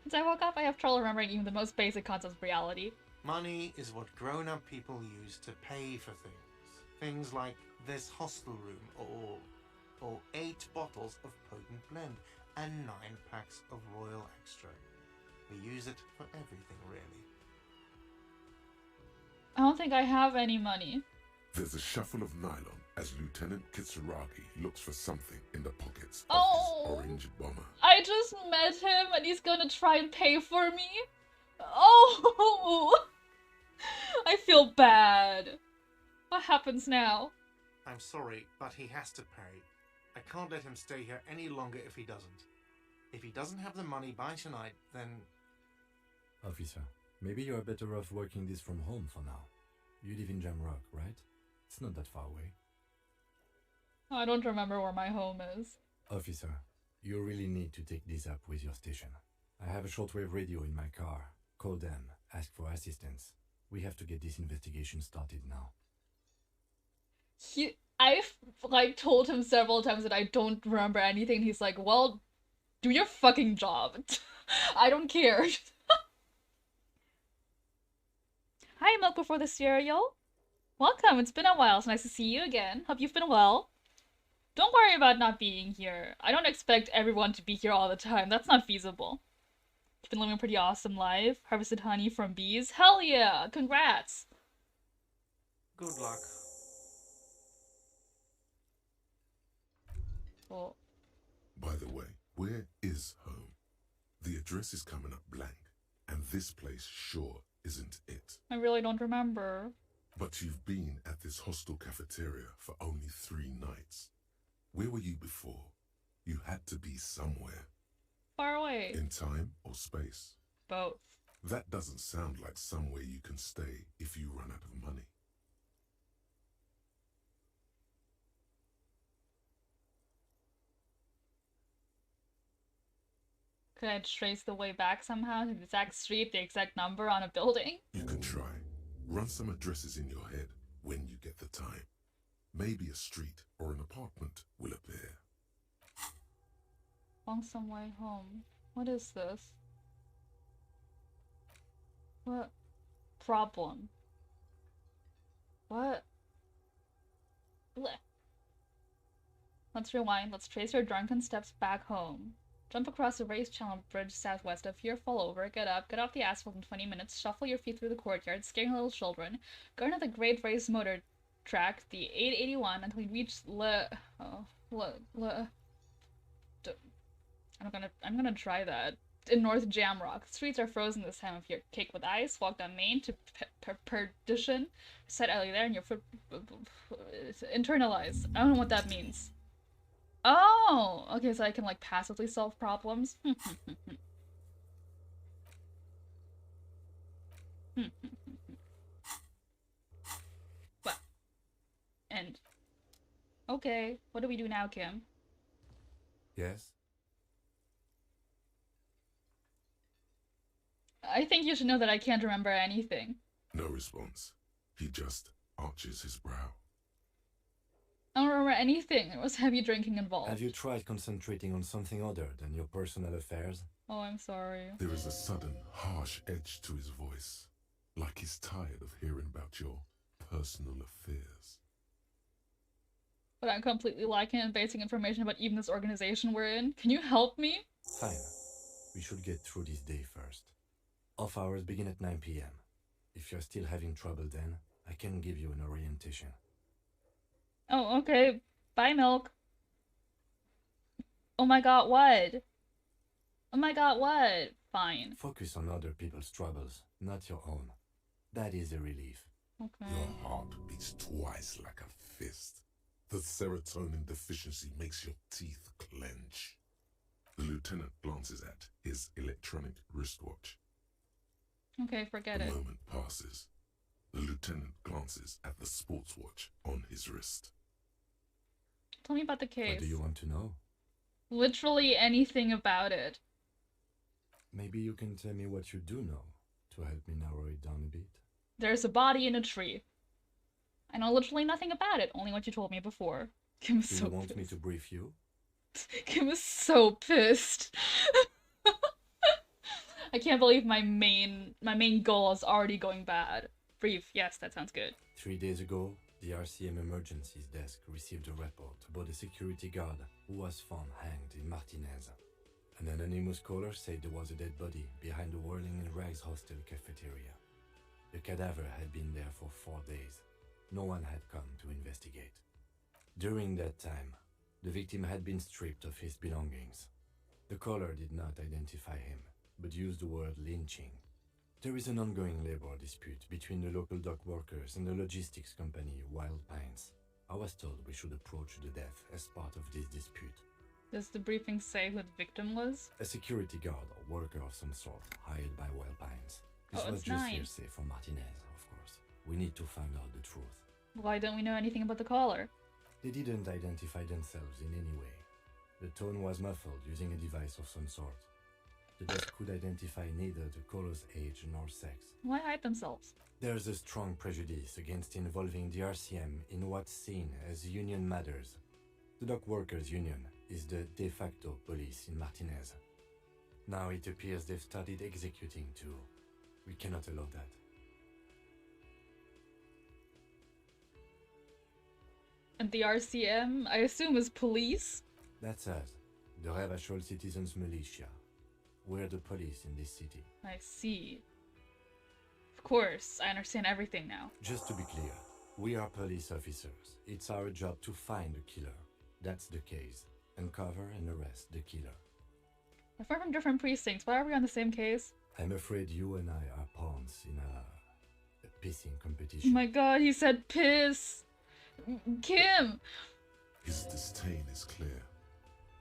Since I woke up, I have trouble remembering even the most basic concepts of reality. Money is what grown-up people use to pay for things. Things like this hostel room, or 8 bottles of potent blend, and 9 packs of royal extra. We use it for everything, really. I don't think I have any money. There's a shuffle of nylon as Lieutenant Kitsuragi looks for something in the pockets of Oh. his orange bomber. I just met him and he's gonna try and pay for me? Oh! I feel bad. What happens now? I'm sorry, but he has to pay. I can't let him stay here any longer if he doesn't. If he doesn't have the money by tonight, then... Officer, maybe you are better off working this from home for now. You live in Jamrock, right? It's not that far away. I don't remember where my home is. Officer, you really need to take this up with your station. I have a shortwave radio in my car. Call them, ask for assistance. We have to get this investigation started now. I've like told him several times that I don't remember anything. He's like, well, do your fucking job. I don't care. Hi, Milk Before the Cereal. Welcome, it's been a while. It's nice to see you again. Hope you've been well. Don't worry about not being here. I don't expect everyone to be here all the time. That's not feasible. You've been living a pretty awesome life. Harvested honey from bees. Hell yeah! Congrats! Good luck. Well, By the way, where is home? The address is coming up blank, and this place sure isn't it. I really don't remember. But you've been at this hostel cafeteria for only 3 nights. Where were you before? You had to be somewhere. Far away. In time or space? Both. That doesn't sound like somewhere you can stay if you run out of money. Could I trace the way back somehow to the exact street, the exact number on a building? You can try. Run some addresses in your head when you get the time. Maybe a street or an apartment will appear. Along some way home. What is this? What problem? What? Blech. Let's rewind. Let's trace your drunken steps back home. Jump across the raised channel bridge southwest of here, fall over, get up, get off the asphalt in 20 minutes, shuffle your feet through the courtyard, scaring little children, go into the great raised motor backtrack the 881 until we reach I'm gonna try that. In North Jamrock, streets are frozen this time of year. Caked with ice, walk down Main to Perdition. Set Ellie there and your foot internalize. I don't know what that means. Oh, okay, so I can like passively solve problems. Well, and okay, what do we do now, Kim? Yes? I think you should know that I can't remember anything. No response. He just arches his brow. I don't remember anything. There was heavy drinking involved. Have you tried concentrating on something other than your personal affairs? Oh, I'm sorry. There is a sudden, harsh edge to his voice, like he's tired of hearing about your personal affairs. But I'm completely lacking in basic information about even this organization we're in. Can you help me? Fine. We should get through this day first. Off hours begin at 9 p.m. If you're still having trouble then, I can give you an orientation. Oh, okay. Bye, Milk. Oh my god, what? Oh my god, what? Fine. Focus on other people's troubles, not your own. That is a relief. Okay. Your heart beats twice like a fist. The serotonin deficiency makes your teeth clench. The lieutenant glances at his electronic wristwatch. Okay, forget The it. moment passes. The lieutenant glances at the sports watch on his wrist. Tell me about the case. What do you want to know? Literally anything about it. Maybe you can tell me what you do know to help me narrow it down a bit. There's a body in a tree. I know literally nothing about it, only what you told me before. Kim is Do so you want pissed. me to brief you? Kim is so pissed. I can't believe my main goal is already going bad. Brief, yes, that sounds good. 3 days ago, the RCM emergencies desk received a report about a security guard who was found hanged in Martinez. An anonymous caller said there was a dead body behind the Whirling in Rags hostel cafeteria. The cadaver had been there for 4 days. No one had come to investigate. During that time, the victim had been stripped of his belongings. The caller did not identify him, but used the word lynching. There is an ongoing labor dispute between the local dock workers and the logistics company Wild Pines. I was told we should approach the death as part of this dispute. Does the briefing say who the victim was? A security guard or worker of some sort hired by Wild Pines. This Oh, was it's just nice. hearsay from Martinez, of course. We need to find out the truth. Why don't we know anything about the caller? They didn't identify themselves in any way. The tone was muffled using a device of some sort. The desk could identify neither the caller's age nor sex. Why hide themselves? There's a strong prejudice against involving the RCM in what's seen as union matters. The dock workers' union is the de facto police in Martinez. Now it appears they've started executing too. We cannot allow that. And the RCM, I assume, is police? That's us, the Ravachol Citizens Militia. We're the police in this city. I see. Of course, I understand everything now. Just to be clear, we are police officers. It's our job to find the killer. That's the case. Uncover and arrest the killer. If we're from different precincts, why are we on the same case? I'm afraid you and I are pawns in a pissing Oh competition. my god, he said piss! Kim! His disdain is clear.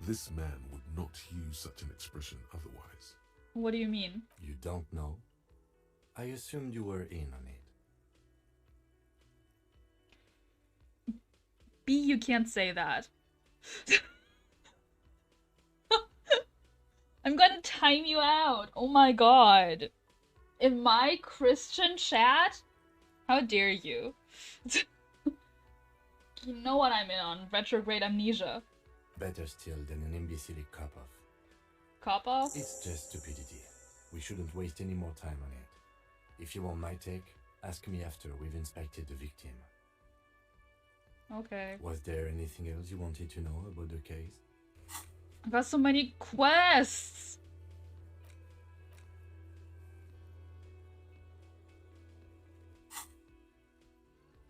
This man would not use such an expression otherwise. What do you mean? You don't know? I assumed you were in on it. B, you can't say that. I'm gonna time you out. Oh my god. In my Christian chat? How dare you? You know what I'm in on. Retrograde amnesia. Better still than an imbecilic cop-off. Cop-off? It's just stupidity. We shouldn't waste any more time on it. If you want my take, ask me after we've inspected the victim. Okay. Was there anything else you wanted to know about the case? I got so many quests!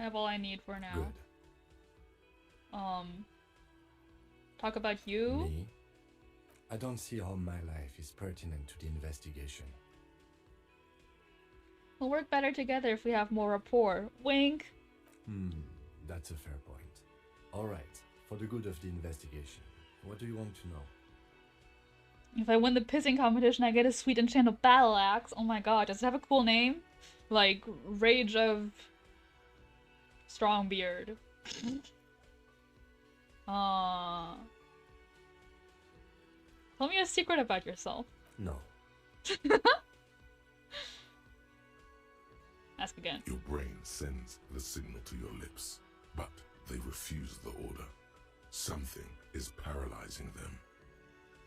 have all I need for now. Good. Talk about you? Me? I don't see how my life is pertinent to the investigation. We'll work better together if we have more rapport. Wink. That's a fair point. Alright, for the good of the investigation, what do you want to know? If I win the pissing competition, I get a sweet enchanted battle axe. Oh my god, does it have a cool name? Like, Rage of Strongbeard. Tell me a secret about yourself. No. Ask again. Your brain sends the signal to your lips, but they refuse the order. Something is paralyzing them.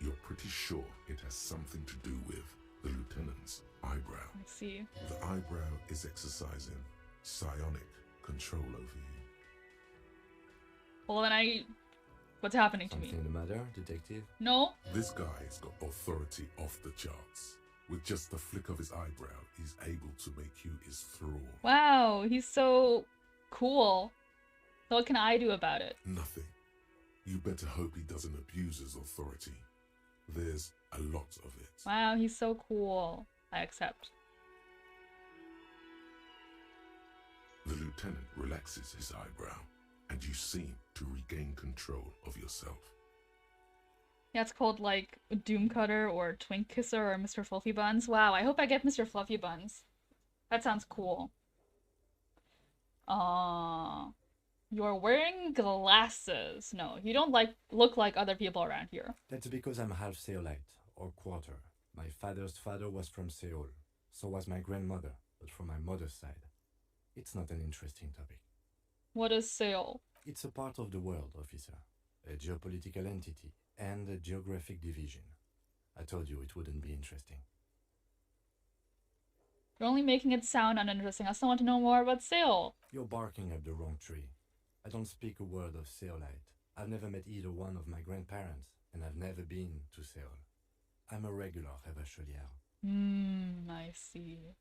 You're pretty sure it has something to do with the lieutenant's eyebrow. I see. The eyebrow is exercising psionic control over you. Well, then what's happening to me? Something the matter, detective? No? This guy's got authority off the charts. With just the flick of his eyebrow, he's able to make you his thrall. Wow, he's so cool. So what can I do about it? Nothing. You better hope he doesn't abuse his authority. There's a lot of it. Wow, he's so cool. I accept. The lieutenant relaxes his eyebrow, and you seem to regain control of yourself. Yeah, it's called like Doom Cutter or Twink Kisser or Mr. Fluffy Buns. Wow, I hope I get Mr. Fluffy Buns. That sounds cool. You're wearing glasses. No, you don't look like other people around here. That's because I'm half Seolite, or quarter. My father's father was from Seoul. So was my grandmother, but from my mother's side. It's not an interesting topic. What is Seoul? It's a part of the world, officer. A geopolitical entity and a geographic division. I told you it wouldn't be interesting. You're only making it sound uninteresting. I still want to know more about Seoul. You're barking up the wrong tree. I don't speak a word of Seolite. I've never met either one of my grandparents, and I've never been to Seoul. I'm a regular Revacholière. I see.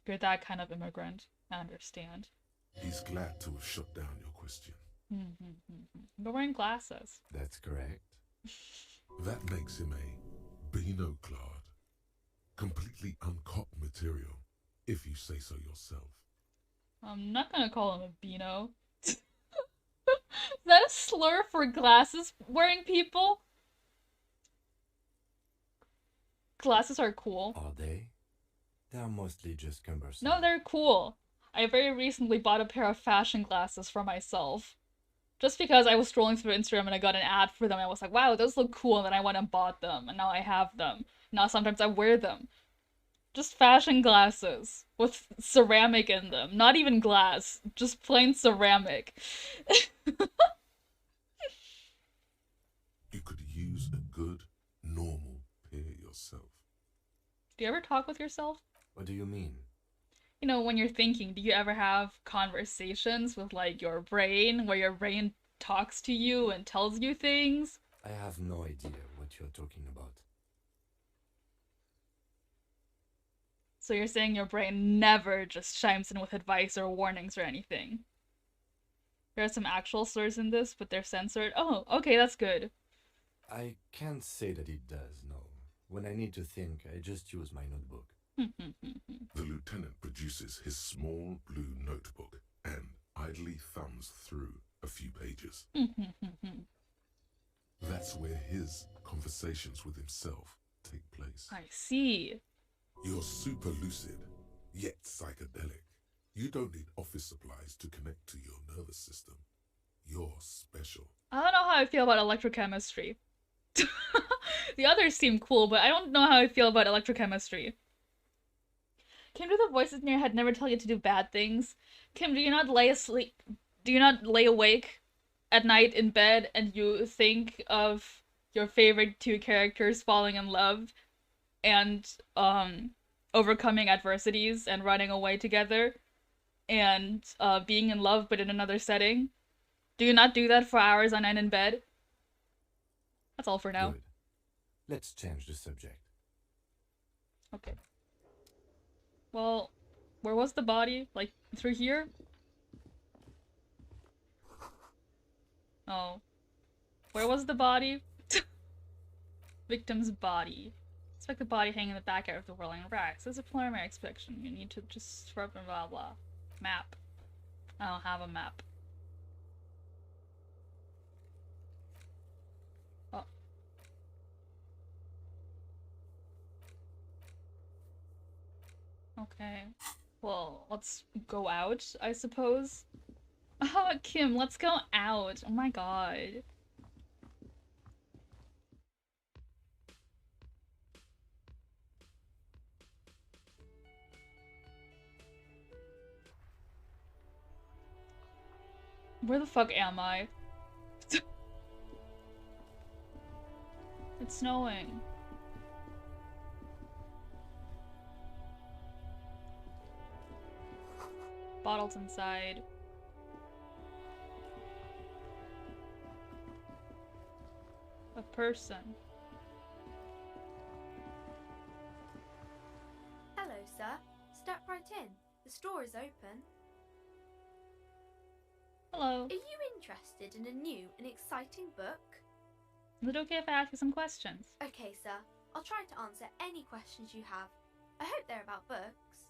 You're that kind of immigrant. I understand. He's glad to have shut down your question. You're wearing glasses. That's correct. That makes him a binoclad. Completely uncut material, if you say so yourself. I'm not gonna call him a Beano. Is that a slur for glasses wearing people? Glasses are cool. Are they? They're mostly just cumbersome. No, they're cool. I very recently bought a pair of fashion glasses for myself. Just because I was scrolling through Instagram and I got an ad for them. I was like, wow, those look cool. And then I went and bought them. And now I have them. Now sometimes I wear them. Just fashion glasses with ceramic in them. Not even glass. Just plain ceramic. You could use a good, normal pair yourself. Do you ever talk with yourself? What do you mean? You know, when you're thinking, do you ever have conversations with, like, your brain, where your brain talks to you and tells you things? I have no idea what you're talking about. So you're saying your brain never just chimes in with advice or warnings or anything? There are some actual slurs in this, but they're censored. Oh, okay, that's good. I can't say that it does, no. When I need to think, I just use my notebook. The lieutenant produces his small blue notebook and idly thumbs through a few pages. That's where his conversations with himself take place. I see. You're super lucid, yet psychedelic. You don't need office supplies to connect to your nervous system. You're special. I don't know how I feel about electrochemistry. The others seem cool, but I don't know how I feel about electrochemistry. Kim, do the voices in your head never tell you to do bad things? Kim, do you not lay awake at night in bed and you think of your favorite two characters falling in love and overcoming adversities and running away together and being in love but in another setting? Do you not do that for hours on end in bed? That's all for now. Good. Let's change the subject. Okay. Well, where was the body? Like, through here? Oh. Where was the body? Victim's body. Expect the body hanging in the back of the whirling racks. As a preliminary inspection, you need to just scrub and blah blah. Map. I don't have a map. Oh. Okay. Well, let's go out, I suppose. Oh, Kim, let's go out. Oh my god. Where the fuck am I? It's snowing. Bottles inside. A person. Hello, sir. Step right in. The store is open. Hello. Are you interested in a new and exciting book? Is it okay if I ask you some questions? Okay, sir. I'll try to answer any questions you have. I hope they're about books.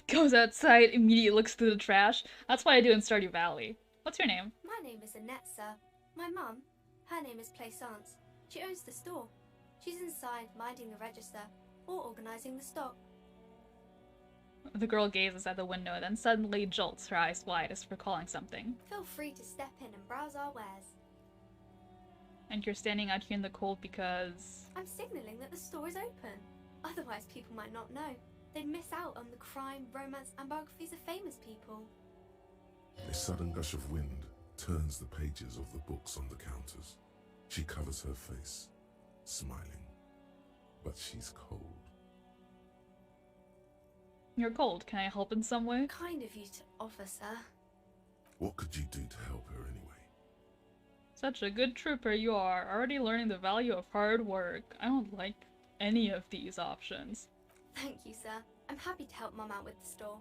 Goes outside, immediately looks through the trash. That's what I do in Stardew Valley. What's your name? My name is Annette, sir. My mum, her name is Plaisance. She owns the store. She's inside minding the register or organising the stock. The girl gazes at the window, then suddenly jolts, her eyes wide as if recalling something. Feel free to step in and browse our wares. And you're standing out here in the cold because... I'm signalling that the store is open. Otherwise people might not know. They'd miss out on the crime, romance and biographies of famous people. A sudden gush of wind turns the pages of the books on the counters. She covers her face, smiling. But she's cold. You're cold. Can I help in some way? Kind of you to offer, sir. What could you do to help her anyway? Such a good trooper you are, already learning the value of hard work. I don't like any of these options. Thank you, sir. I'm happy to help Mum out with the store.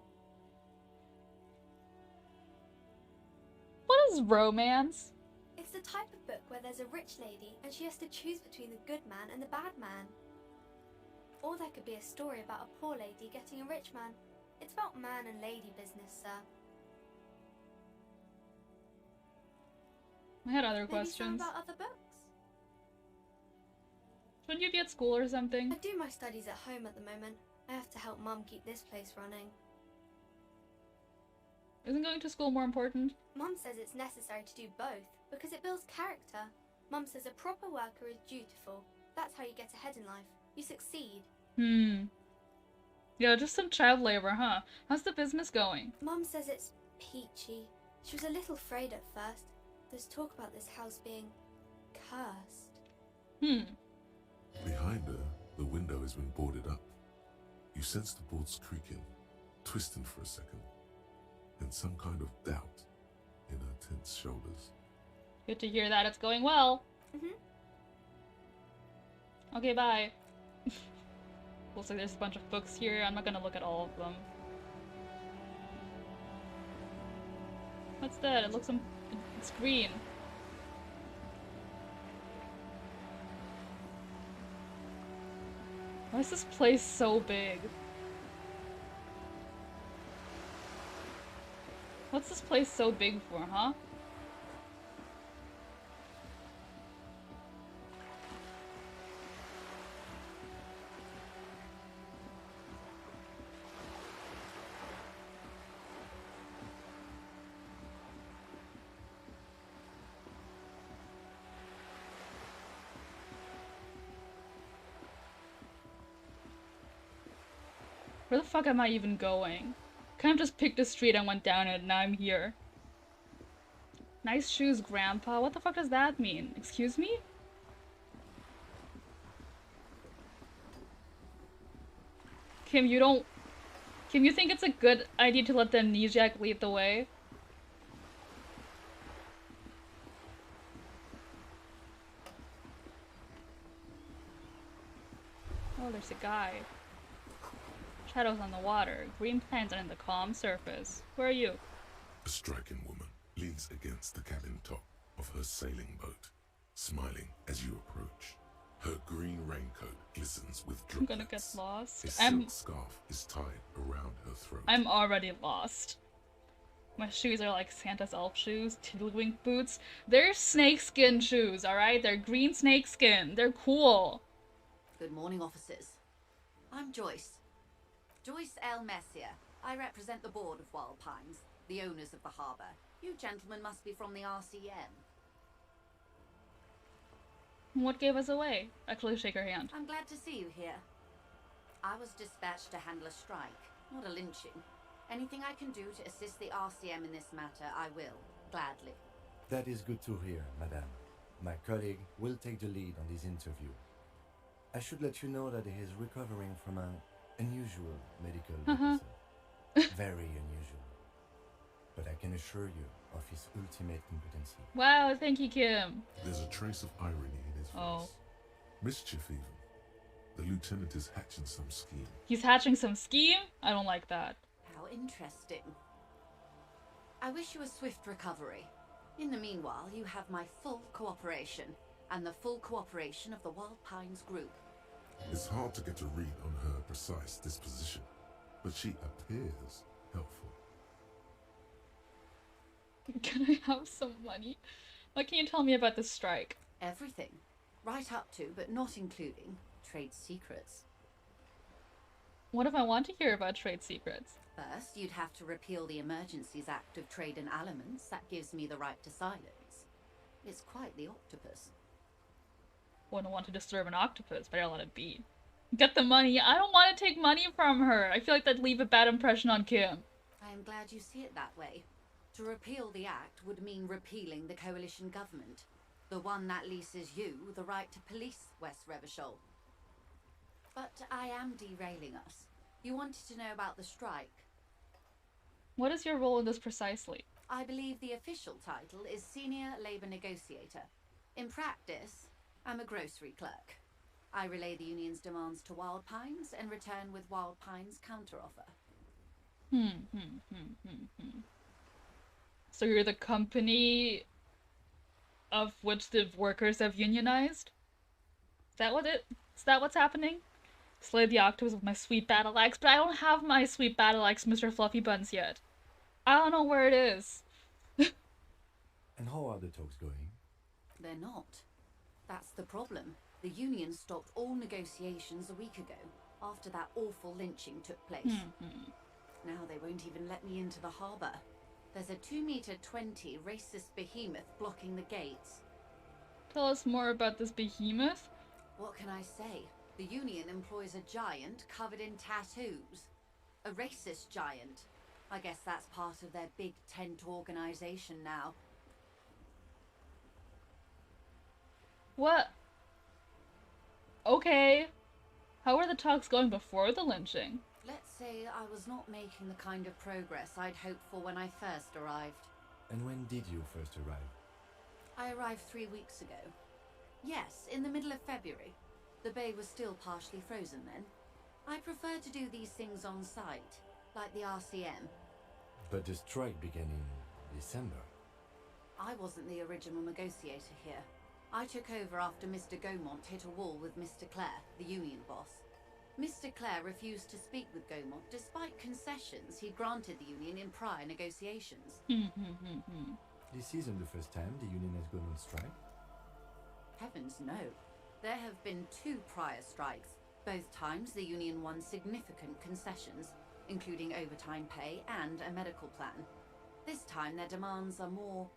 What is romance? It's the type of book where there's a rich lady and she has to choose between the good man and the bad man. Or there could be a story about a poor lady getting a rich man. It's about man and lady business, sir. I had other Maybe questions. some about other books? Shouldn't you be at school or something? I do my studies at home at the moment. I have to help Mum keep this place running. Isn't going to school more important? Mum says it's necessary to do both because it builds character. Mum says a proper worker is dutiful. That's how you get ahead in life. You succeed. Yeah, just some child labor, huh? How's the business going? Mum says it's peachy. She was a little afraid at first. There's talk about this house being cursed. Behind her, the window has been boarded up. You sense the boards creaking, twisting for a second, and some kind of doubt in her tense shoulders. Good to hear that it's going well. Okay, bye. Looks like there's a bunch of books here. I'm not gonna look at all of them. What's that? It looks it's green. Why is this place so big? What's this place so big for, huh? Where the fuck am I even going? Kind of just picked a street and went down it and now I'm here. Nice shoes, Grandpa. What the fuck does that mean? Excuse me? Kim, Kim, you think it's a good idea to let the amnesiac lead the way? Oh, there's a guy. Shadows on the water, green plants on the calm surface. Who are you? A striking woman leans against the cabin top. of her sailing boat, smiling as you approach. Her green raincoat glistens with I'm droplets. gonna get lost. A silk scarf is tied around her throat. I'm already lost. My shoes are like Santa's elf shoes, tiddlywink boots. They're snakeskin shoes, alright? They're green snakeskin. They're cool. Good morning, officers. I'm Joyce. Joyce L. Messier. I represent the board of Wild Pines, the owners of the harbour. You gentlemen must be from the RCM. What gave us away? Actually, shake her hand. I'm glad to see you here. I was dispatched to handle a strike, not a lynching. Anything I can do to assist the RCM in this matter, I will, gladly. That is good to hear, madame. My colleague will take the lead on this interview. I should let you know that he is recovering from an unusual medical episode. Very unusual. But I can assure you of his ultimate competency. Wow, thank you, Kim. There's a trace of irony in his voice. Mischief even. The lieutenant is hatching some scheme. He's hatching some scheme? I don't like that. How interesting. I wish you a swift recovery. In the meanwhile, you have my full cooperation, and the full cooperation of the Wild Pines group. It's hard to get a read on her precise disposition, but she appears helpful. Can I have some money? What can you tell me about this strike? Everything. Right up to, but not including, trade secrets. What if I want to hear about trade secrets? First, you'd have to repeal the Emergencies Act of Trade in Aliments. That gives me the right to silence. It's quite the octopus. Wouldn't want to disturb an octopus, but I'll let it be. Get the money. I don't want to take money from her. I feel like that'd leave a bad impression on Kim. I am glad you see it that way. To repeal the act would mean repealing the coalition government. The one that leases you the right to police West Revachol. But I am derailing us. You wanted to know about the strike. What is your role in this precisely? I believe the official title is Senior Labour Negotiator. In practice, I'm a grocery clerk. I relay the union's demands to Wild Pines and return with Wild Pines' counteroffer. So you're the company of which the workers have unionized? Is that what's happening? Slay the octopus with my sweet battle axe, but I don't have my sweet battle axe, Mr. Fluffy Buns, yet. I don't know where it is. And how are the talks going? They're not. That's the problem. The union stopped all negotiations a week ago, after that awful lynching took place. Now they won't even let me into the harbour. There's a 2-meter-20 racist behemoth blocking the gates. Tell us more about this behemoth. What can I say? The union employs a giant covered in tattoos. A racist giant. I guess that's part of their big tent organisation now. What? Okay. How were the talks going before the lynching? Let's say I was not making the kind of progress I'd hoped for when I first arrived. And when did you first arrive? I arrived 3 weeks ago. Yes, in the middle of February. The bay was still partially frozen then. I prefer to do these things on site, like the RCM. But the strike began in December. I wasn't the original negotiator here. I took over after Mr. Gaumont hit a wall with Mr. Clare, the union boss. Mr. Clare refused to speak with Gaumont despite concessions he granted the union in prior negotiations. This isn't the first time the union has gone on strike. Heavens no. There have been 2 prior strikes. Both times the union won significant concessions, including overtime pay and a medical plan. This time their demands are more,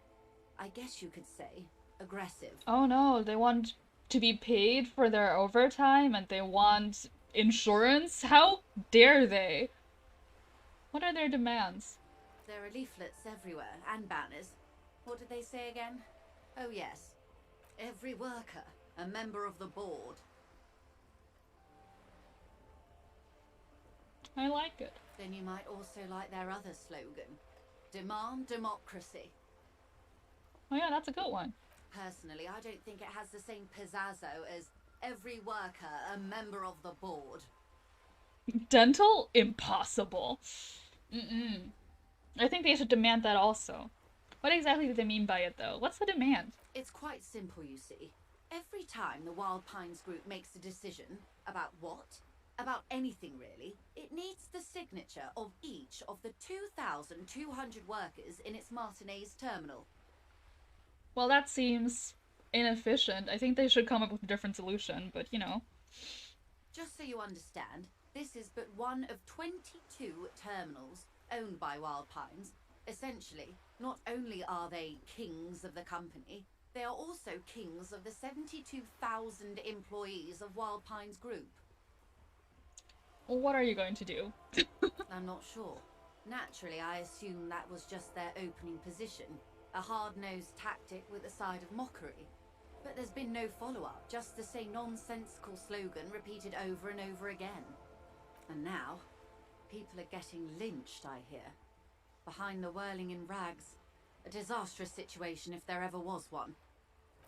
I guess you could say, aggressive. Oh no, they want to be paid for their overtime and they want insurance? How dare they? What are their demands? There are leaflets everywhere and banners. What did they say again? Oh yes. Every worker, a member of the board. I like it. Then you might also like their other slogan. Demand democracy. Oh yeah, that's a good one. Personally, I don't think it has the same pizzazzo as every worker, a member of the board. Dental? Impossible. I think they should demand that also. What exactly do they mean by it, though? What's the demand? It's quite simple, you see. Every time the Wild Pines group makes a decision about what? About anything really, it needs the signature of each of the 2,200 workers in its Martinez terminal. Well, that seems inefficient. I think they should come up with a different solution, but you know. Just so you understand, this is but one of 22 terminals owned by Wild Pines. Essentially, not only are they kings of the company, they are also kings of the 72,000 employees of Wild Pines Group. Well, what are you going to do? I'm not sure. Naturally, I assume that was just their opening position, a hard-nosed tactic with a side of mockery. But there's been no follow-up, just the same nonsensical slogan repeated over and over again. And now, people are getting lynched, I hear. Behind the whirling in rags. A disastrous situation if there ever was one.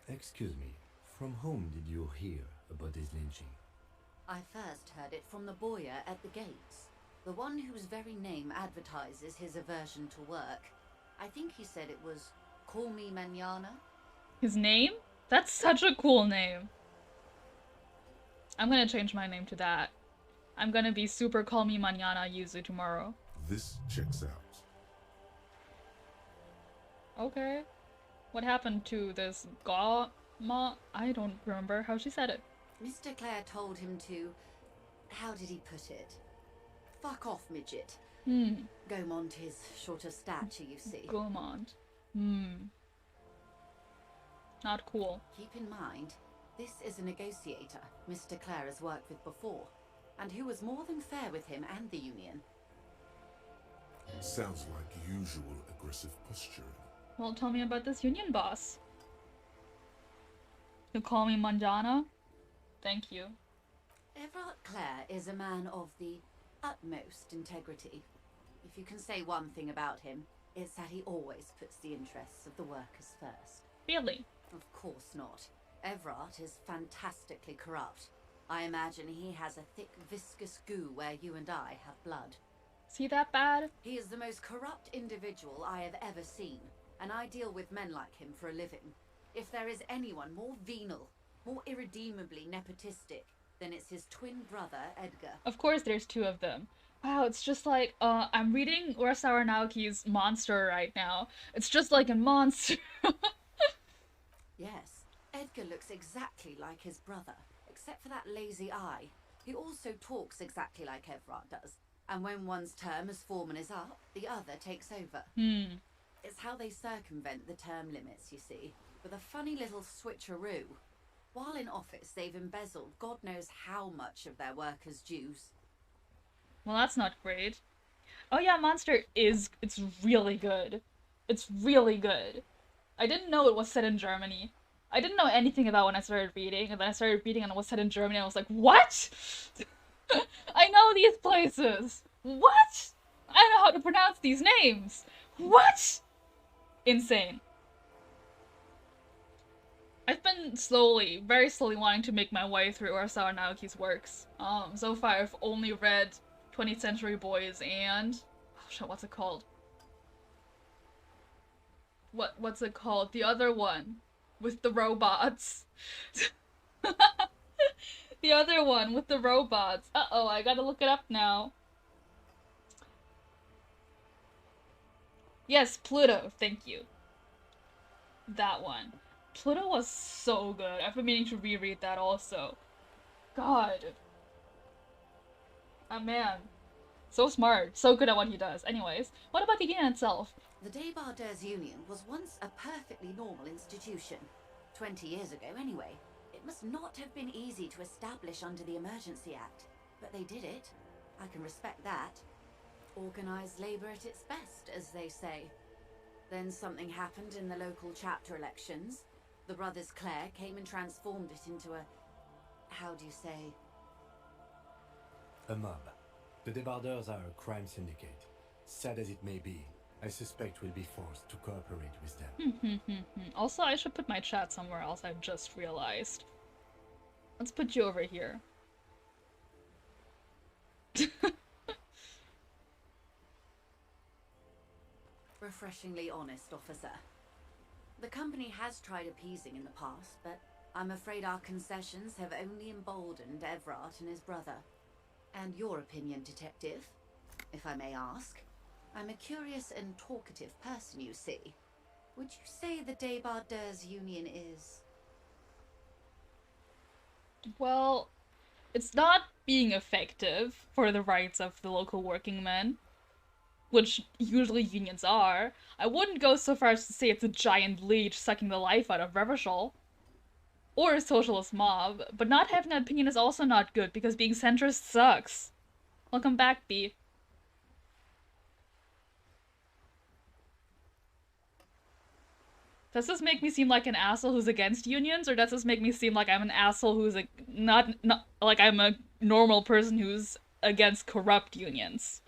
Excuse me, from whom did you hear about this lynching? I first heard it from the bowyer at the gates. The one whose very name advertises his aversion to work. I think he said it was, "Call me mañana." His name? That's such a cool name. I'm gonna change my name to that. I'm gonna be super call me mañana Yuzu tomorrow. This checks out. Okay. What happened to this Gama? I don't remember how she said it. Mr. Clare told him to... How did he put it? Fuck off, midget. Gaumont is short of stature, you see. Gaumont. Not cool. Keep in mind, this is a negotiator Mr. Clare has worked with before, and who was more than fair with him and the union. Sounds like usual aggressive posturing. Well, tell me about this union boss. You call me Manjana? Thank you. Everard Clare is a man of the utmost integrity. If you can say one thing about him, it's that he always puts the interests of the workers first. Really? Of course not. Everard is fantastically corrupt. I imagine he has a thick, viscous goo where you and I have blood. Is he that bad? He is the most corrupt individual I have ever seen, and I deal with men like him for a living. If there is anyone more venal, more irredeemably nepotistic, then it's his twin brother, Edgar. Of course there's two of them. Wow, it's just like, I'm reading Urasawa Naoki's Monster right now. It's just like a Monster. Yes, Edgar looks exactly like his brother, except for that lazy eye. He also talks exactly like Everard does, and when one's term as foreman is up, the other takes over. It's how they circumvent the term limits, you see, with a funny little switcheroo. While in office, they've embezzled God knows how much of their workers' dues. Well, that's not great. Oh yeah, Monster it's really good. It's really good. I didn't know it was set in Germany. I didn't know anything about when I started reading, and then I started reading and it was set in Germany, and I was like, what? I know these places! What? I know how to pronounce these names! What? Insane. I've been slowly, very slowly wanting to make my way through Urasawa Naoki's works. So far I've only read 20th Century Boys and... oh shit, what's it called? What's it called? The other one. With the robots. The other one with the robots. Uh-oh, I gotta look it up now. Yes, Pluto, thank you. That one. Pluto was so good. I've been meaning to reread that also. God. Oh man. So smart. So good at what he does. Anyways, what about the union itself? The Débardeurs Union was once a perfectly normal institution. 20 years ago, anyway. It must not have been easy to establish under the Emergency Act. But they did it. I can respect that. Organised labour at its best, as they say. Then something happened in the local chapter elections. The brothers Clare came and transformed it into a... how do you say? A mob. The Débardeurs are a crime syndicate. Sad as it may be, I suspect we'll be forced to cooperate with them. Also, I should put my chat somewhere else, I've just realized. Let's put you over here. Refreshingly honest, officer. The company has tried appeasing in the past, but I'm afraid our concessions have only emboldened Everard and his brother. And your opinion, detective, if I may ask? I'm a curious and talkative person, you see. Would you say the Débardeurs Union is... Well, it's not being effective for the rights of the local working men, which usually unions are. I wouldn't go so far as to say it's a giant leech sucking the life out of Revachol. Or a socialist mob, but not having an opinion is also not good, because being centrist sucks. Welcome back, B. Does this make me seem like an asshole who's against unions, or does this make me seem like I'm an asshole who's not like I'm a normal person who's against corrupt unions?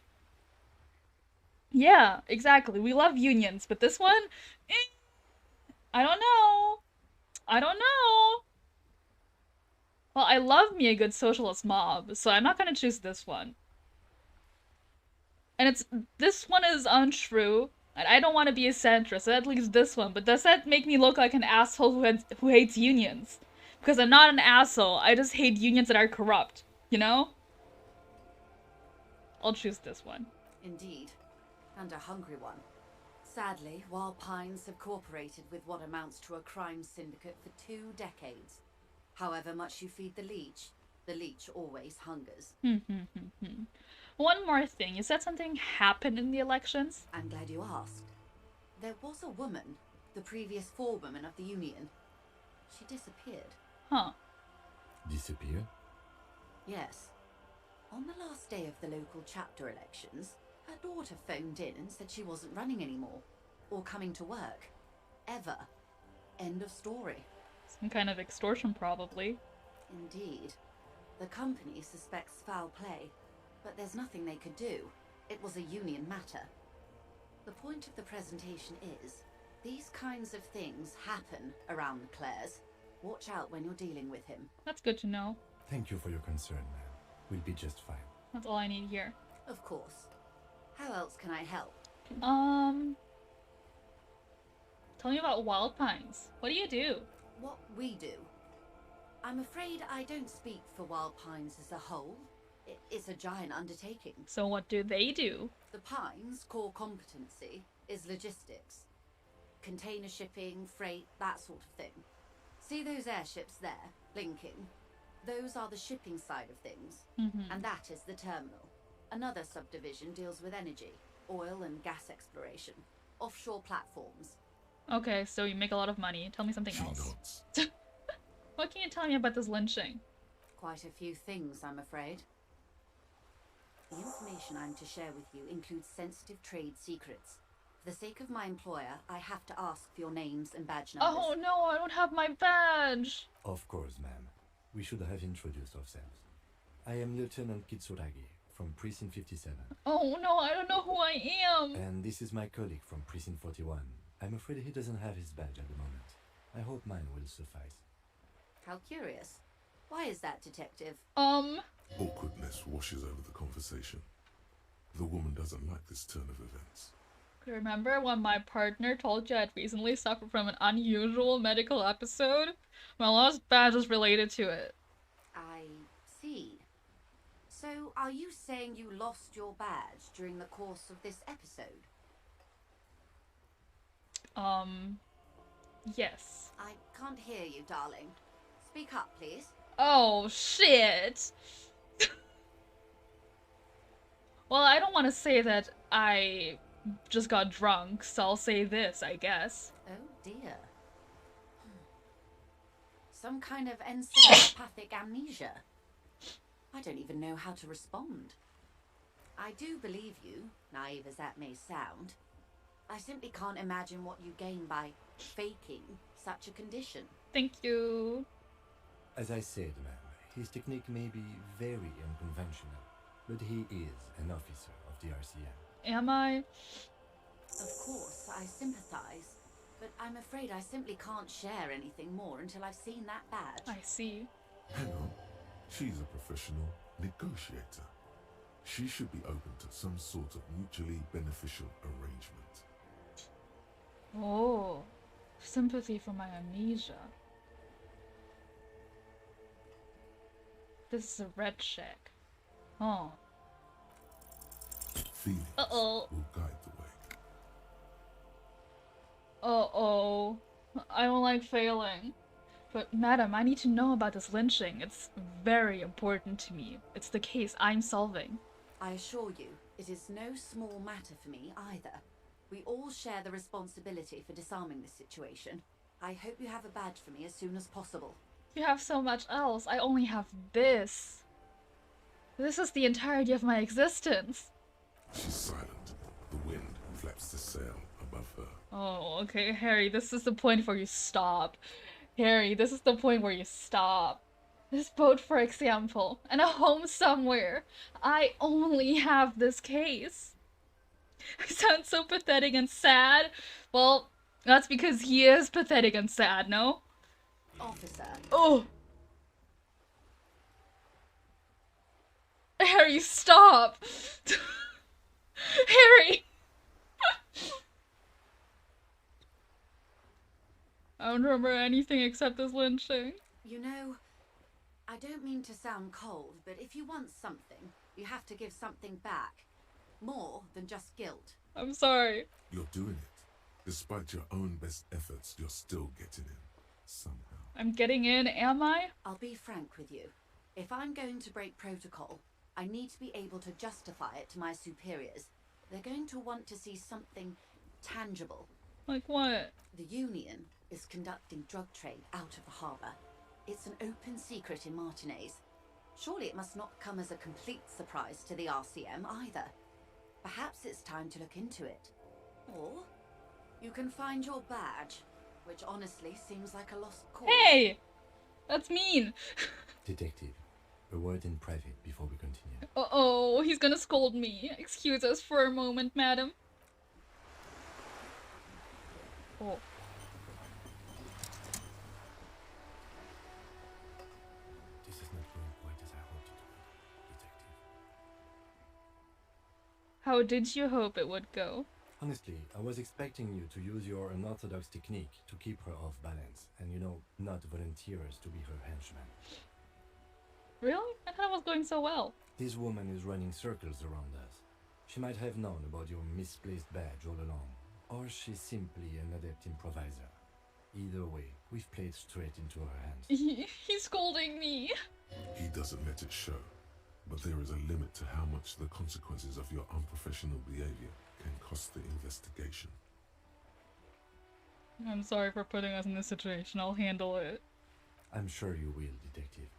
Yeah, exactly. We love unions, but this one, I don't know. I don't know. Well, I love me a good socialist mob, so I'm not gonna choose this one. And this one is untrue. And I don't want to be a centrist, so that leaves this one. But does that make me look like an asshole who hates unions? Because I'm not an asshole, I just hate unions that are corrupt, you know? I'll choose this one. Indeed. And a hungry one. Sadly, Wild Pines have cooperated with what amounts to a crime syndicate for 2 decades. However much you feed the leech always hungers. One more thing, you said something happened in the elections? I'm glad you asked. There was a woman, the previous forewoman of the union. She disappeared. Huh. Disappear? Yes. On the last day of the local chapter elections, her daughter phoned in and said she wasn't running anymore, or coming to work. Ever. End of story. Some kind of extortion, probably. Indeed. The company suspects foul play, but there's nothing they could do. It was a union matter. The point of the presentation is, these kinds of things happen around the Clares. Watch out when you're dealing with him. That's good to know. Thank you for your concern, ma'am. We'll be just fine. That's all I need here. Of course. How else can I help? Tell me about Wild Pines. What do you do? What we do? I'm afraid I don't speak for Wild Pines as a whole. It's a giant undertaking. So what do they do? The Pines' core competency is logistics. Container shipping, freight, that sort of thing. See those airships there, linking? Those are the shipping side of things. And that is the terminal. Another subdivision deals with energy, oil and gas exploration, offshore platforms. Okay, so you make a lot of money. Tell me something else. What can you tell me about this lynching? Quite a few things, I'm afraid. The information I'm to share with you includes sensitive trade secrets. For the sake of my employer, I have to ask for your names and badge numbers. Oh no, I don't have my badge! Of course, ma'am. We should have introduced ourselves. I am Lieutenant Kitsuragi from Precinct 57. Oh no, I don't know who I am! And this is my colleague from Precinct 41. I'm afraid he doesn't have his badge at the moment. I hope mine will suffice. How curious. Why is that, Detective? Awkwardness washes over the conversation. The woman doesn't like this turn of events. Remember when my partner told you I'd recently suffered from an unusual medical episode? My lost badge is related to it. I see. So, are you saying you lost your badge during the course of this episode? Yes. I can't hear you, darling. Speak up, please. Oh, shit! Well, I don't want to say that I just got drunk, so I'll say this, I guess. Oh, dear. Some kind of encephalopathic amnesia. I don't even know how to respond. I do believe you, naive as that may sound. I simply can't imagine what you gain by faking such a condition. Thank you. As I said, ma'am, his technique may be very unconventional, but he is an officer of the RCM. Am I? Of course, I sympathize, but I'm afraid I simply can't share anything more until I've seen that badge. I see. Hang on. She's a professional negotiator. She should be open to some sort of mutually beneficial arrangement. Oh, sympathy for my amnesia. This is a red check. Oh. Feelings Uh-oh. will guide the way. Uh-oh. I don't like failing. But, madam, I need to know about this lynching. It's very important to me. It's the case I'm solving. I assure you, it is no small matter for me either. We all share the responsibility for disarming this situation. I hope you have a badge for me as soon as possible. You have so much else. I only have this. This is the entirety of my existence. She's silent. The wind flaps the sail above her. Oh, okay, Harry, this is the point where you stop. Harry, this is the point where you stop. This boat, for example, and a home somewhere. I only have this case. I sound so pathetic and sad. Well, that's because he is pathetic and sad, no? Officer. Oh! Harry, stop! Harry! I don't remember anything except this lynching. You know, I don't mean to sound cold, but if you want something, you have to give something back. More than just guilt. I'm sorry. You're doing it. Despite your own best efforts, you're still getting in. Somehow. I'm getting in, am I? I'll be frank with you. If I'm going to break protocol, I need to be able to justify it to my superiors. They're going to want to see something tangible. Like what? The Union is conducting drug trade out of the harbour. It's an open secret in Martinez. Surely it must not come as a complete surprise to the RCM either. Perhaps it's time to look into it. Or you can find your badge, which honestly seems like a lost cause. Hey! That's mean. Detective, a word in private before we continue. Uh-oh, he's gonna scold me. Excuse us for a moment, madam. Oh. This is not going quite as I hoped it would, Detective. How did you hope it would go? Honestly, I was expecting you to use your unorthodox technique to keep her off balance and, you know, not volunteer us to be her henchman. Really? I thought it was going so well. This woman is running circles around us. She might have known about your misplaced badge all along, or she's simply an adept improviser. Either way, we've played straight into her hands. He's scolding me. He doesn't let it show, but there is a limit to how much the consequences of your unprofessional behavior can cost the investigation. I'm sorry for putting us in this situation. I'll handle it. I'm sure you will, Detective.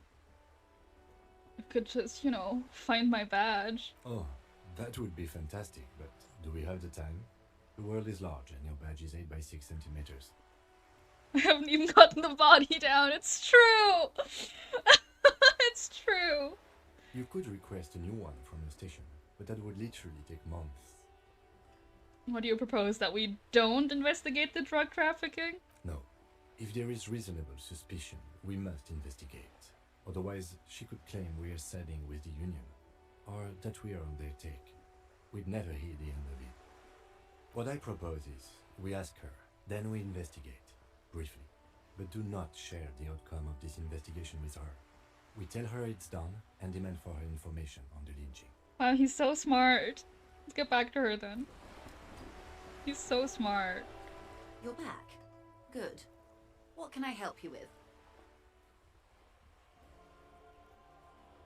I could just, you know, find my badge. Oh, that would be fantastic, but do we have the time? The world is large and your badge is 8 by 6 centimeters. I haven't even gotten the body down. It's true! It's true! You could request a new one from the station, but that would literally take months. What do you propose? That we don't investigate the drug trafficking? No. If there is reasonable suspicion, we must investigate. Otherwise, she could claim we are siding with the Union, or that we are on their take. We'd never hear the end of it. What I propose is, we ask her, then we investigate, briefly. But do not share the outcome of this investigation with her. We tell her it's done, and demand for her information on the lynching. Wow, he's so smart. Let's get back to her then. He's so smart. You're back. Good. What can I help you with?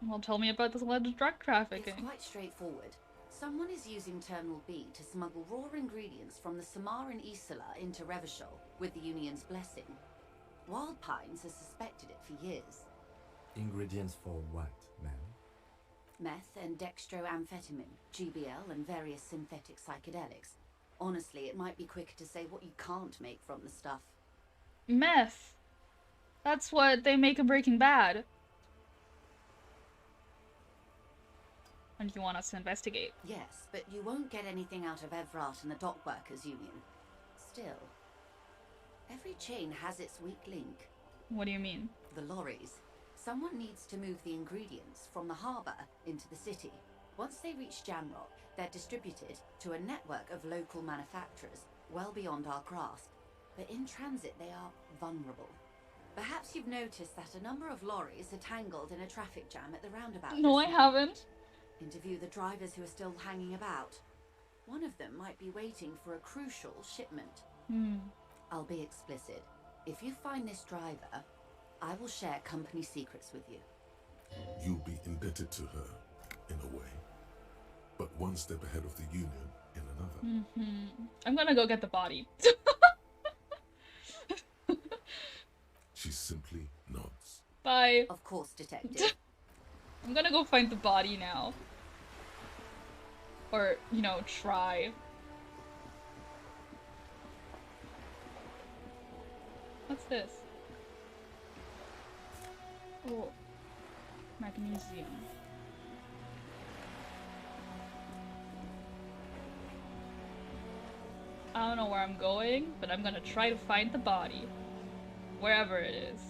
Well, tell me about this alleged drug trafficking. It's quite straightforward. Someone is using Terminal B to smuggle raw ingredients from the Samar and Isola into Revachol with the Union's blessing. Wild Pines has suspected it for years. Ingredients for what, ma'am? Meth and dextroamphetamine, GBL, and various synthetic psychedelics. Honestly, it might be quicker to say what you can't make from the stuff. Meth. That's what they make in Breaking Bad. And you want us to investigate? Yes, but you won't get anything out of Evrat and the Dock Workers Union. Still, every chain has its weak link. What do you mean? The lorries. Someone needs to move the ingredients from the harbour into the city. Once they reach Jamrock, they're distributed to a network of local manufacturers, well beyond our grasp, but in transit they are vulnerable. Perhaps you've noticed that a number of lorries are tangled in a traffic jam at the roundabout. No, I haven't. Interview the drivers who are still hanging about. One of them might be waiting for a crucial shipment. I'll be explicit. If you find this driver, I will share company secrets with you. You'll be indebted to her, in a way. But one step ahead of the Union in another. I'm gonna go get the body. She simply nods. Bye. Of course, detective. I'm gonna go find the body now. Or, you know, try. What's this? Oh. Magnesium. I don't know where I'm going, but I'm gonna try to find the body. Wherever it is.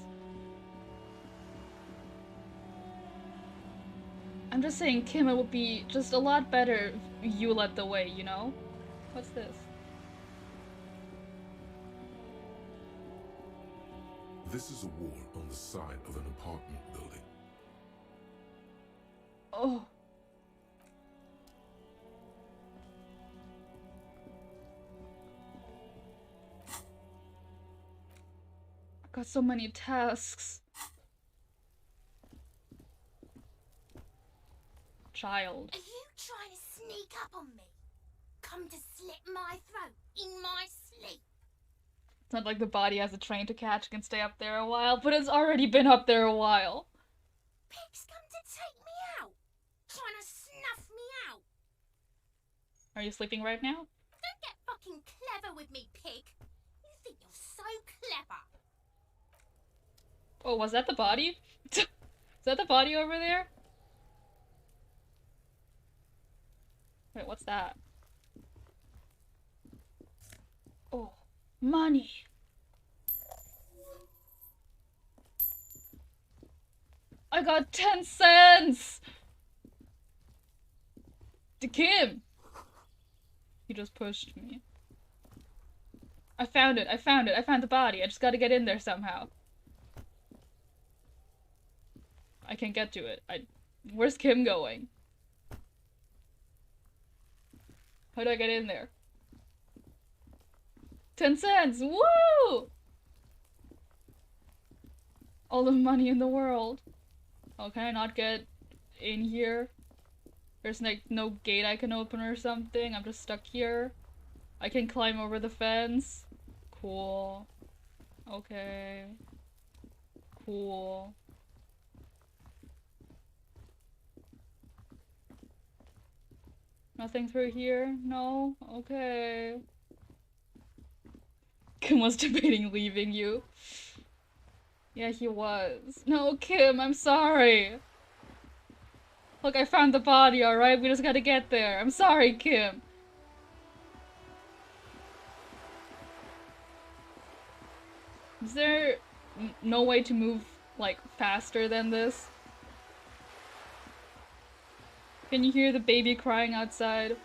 I'm just saying, Kim, it would be just a lot better if you led the way, you know? What's this? This is a wall on the side of an apartment building. Oh. I've got so many tasks. Child. Are you trying to sneak up on me? Come to slit my throat in my sleep? It's not like the body has a train to catch, can stay up there a while, but it's already been up there a while. Pig's come to take me out. Trying to snuff me out. Are you sleeping right now? Don't get fucking clever with me, pig. You think you're so clever. Oh, was that the body? Is that the body over there? Wait, what's that? Oh, money. I got 10 cents! To Kim! He just pushed me. I found it, I found it, I found the body. I just gotta get in there somehow. I can't get to it. Where's Kim going? How do I get in there? 10 cents! Woo! All the money in the world. Oh, can I not get in here? There's like no gate I can open or something. I'm just stuck here. I can climb over the fence. Cool. Okay. Cool. Nothing through here? No? Okay. Kim was debating leaving you. Yeah, he was. No, Kim, I'm sorry. Look, I found the body, alright? We just gotta get there. I'm sorry, Kim. Is there no way to move, like, faster than this? Can you hear the baby crying outside?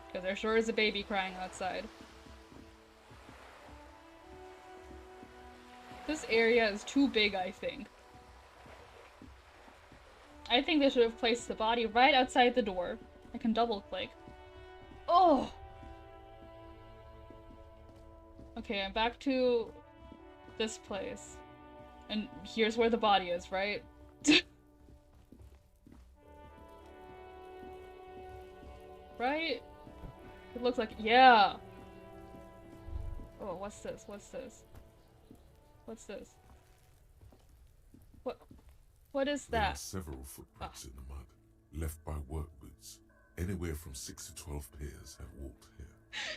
Because there sure is a baby crying outside. This area is too big, I think. I think they should have placed the body right outside the door. I can double click. Oh! Okay, I'm back to this place. And here's where the body is, right? Right? It looks like- yeah! Oh, what's this? What's this? What's this? What is There are that? several footprints in the mud, left by work boots. Anywhere from 6 to 12 pairs have walked here.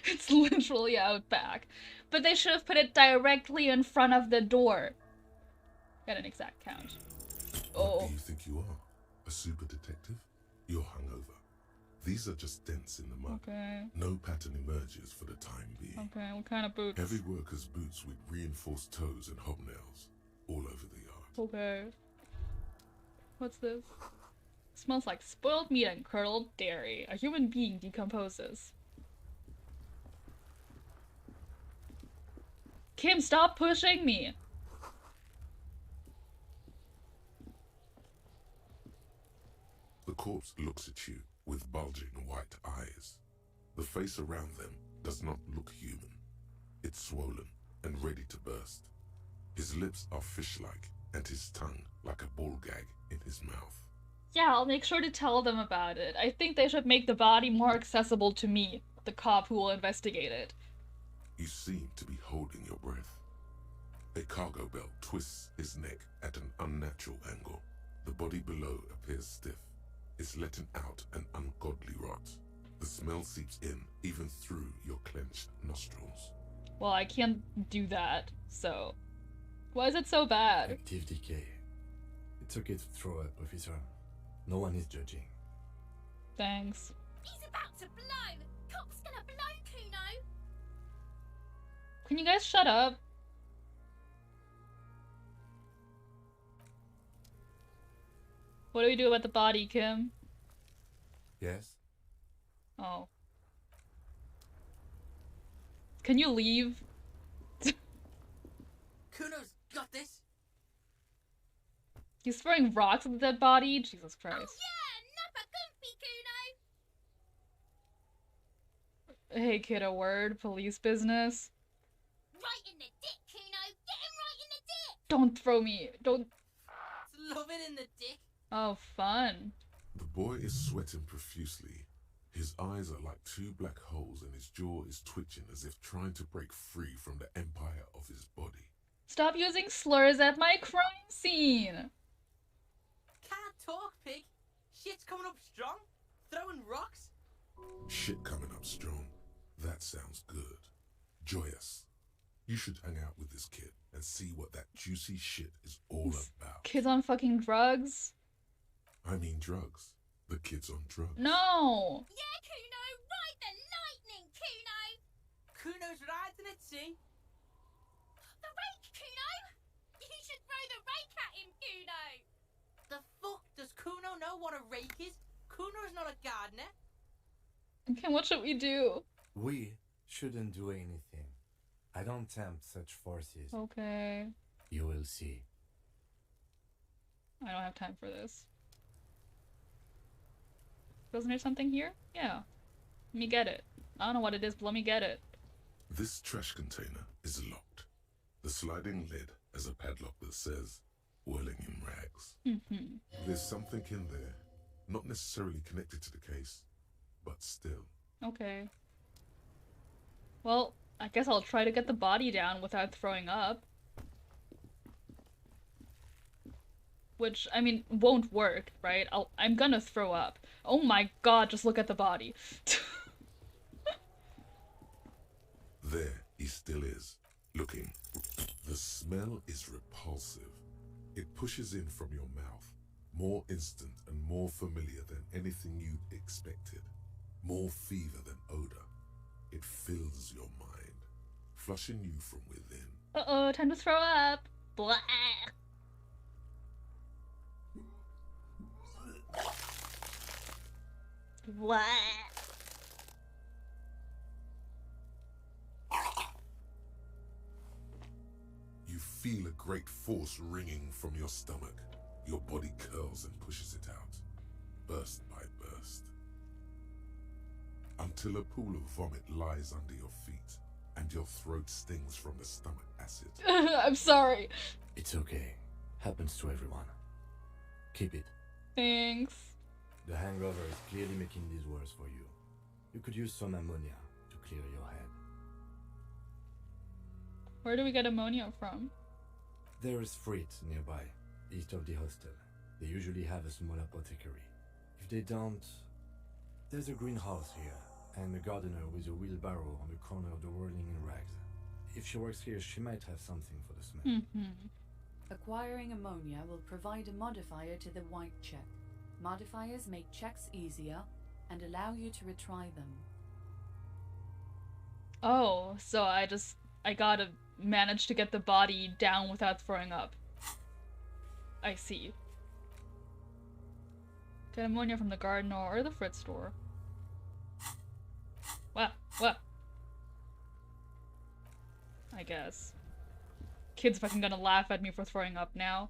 It's literally out back. But they should have put it directly in front of the door. Get an exact count. Oh. What do you think you are? A super detective? You're hungover. These are just dents in the mud. Okay. No pattern emerges for the time being. Okay, what kind of boots? Heavy workers' boots with reinforced toes and hobnails all over the yard. Okay. What's this? Smells like spoiled meat and curdled dairy. A human being decomposes. Kim, stop pushing me! The corpse looks at you with bulging white eyes. The face around them does not look human. It's swollen and ready to burst. His lips are fish-like and his tongue like a ball gag in his mouth. Yeah, I'll make sure to tell them about it. I think they should make the body more accessible to me, the cop who will investigate it. You seem to be holding your breath. A cargo belt twists his neck at an unnatural angle. The body below appears stiff. It's letting out an ungodly rot. The smell seeps in even through your clenched nostrils. Well, I can't do that, so... Why is it so bad? Active decay. It's okay to throw up, officer. No one is judging. Thanks. He's about to blow! Cop's gonna blow, Kuno! Can you guys shut up? What do we do about the body, Kim? Yes? Oh. Can you leave? Kuno's got this. He's throwing rocks at the dead body? Jesus Christ. Oh yeah! Nappa Gumpy, Kuno! Hey kid, a word? Police business? Right in the dick, Kuno! Get him right in the dick! Don't throw me. Don't. Love it in the dick. Oh, fun. The boy is sweating profusely. His eyes are like two black holes and his jaw is twitching as if trying to break free from the empire of his body. Stop using slurs at my crime scene! Can't talk, pig. Shit's coming up strong. Throwing rocks. Shit coming up strong. That sounds good. Joyous. You should hang out with this kid and see what that juicy shit is all about. Kids on fucking drugs? I mean drugs. The kid's on drugs. No! Yeah, Kuno! Ride the lightning, Kuno! Kuno's riding it, see? The rake, Kuno! You should throw the rake at him, Kuno! The fuck? Does Kuno know what a rake is? Kuno's not a gardener. Okay, what should we do? We shouldn't do anything. I don't tempt such forces. Okay. You will see. I don't have time for this. Wasn't there something here? Yeah. Let me get it. I don't know what it is, but let me get it. This trash container is locked. The sliding lid has a padlock that says, whirling in rags. Mm-hmm. There's something in there, not necessarily connected to the case, but still. Okay. Well, I guess I'll try to get the body down without throwing up. Which, I mean, won't work, right? I'm gonna throw up. Oh my god, just look at the body. There he still is, looking. The smell is repulsive. It pushes in from your mouth, more instant and more familiar than anything you expected. More fever than odor. It fills your mind, flushing you from within. Uh-oh, time to throw up. Blah. Blah. You feel a great force ringing from your stomach. Your body curls and pushes it out, burst by burst. Until a pool of vomit lies under your feet, and your throat stings from the stomach acid. I'm sorry. It's okay. Happens to everyone. Keep it. Thanks. The hangover is clearly making this worse for you. You could use some ammonia to clear your head. Where do we get ammonia from? There is Frit nearby, east of the hostel. They usually have a small apothecary. If they don't, there's a greenhouse here, and a gardener with a wheelbarrow on the corner of the whirling in rags. If she works here, she might have something for the smell. Mm-hmm. Acquiring ammonia will provide a modifier to the white check. Modifiers make checks easier and allow you to retry them. Oh, so I gotta manage to get the body down without throwing up. I see. Get ammonia from the garden or the Fritz store. What? I guess. Kid's fucking gonna laugh at me for throwing up now.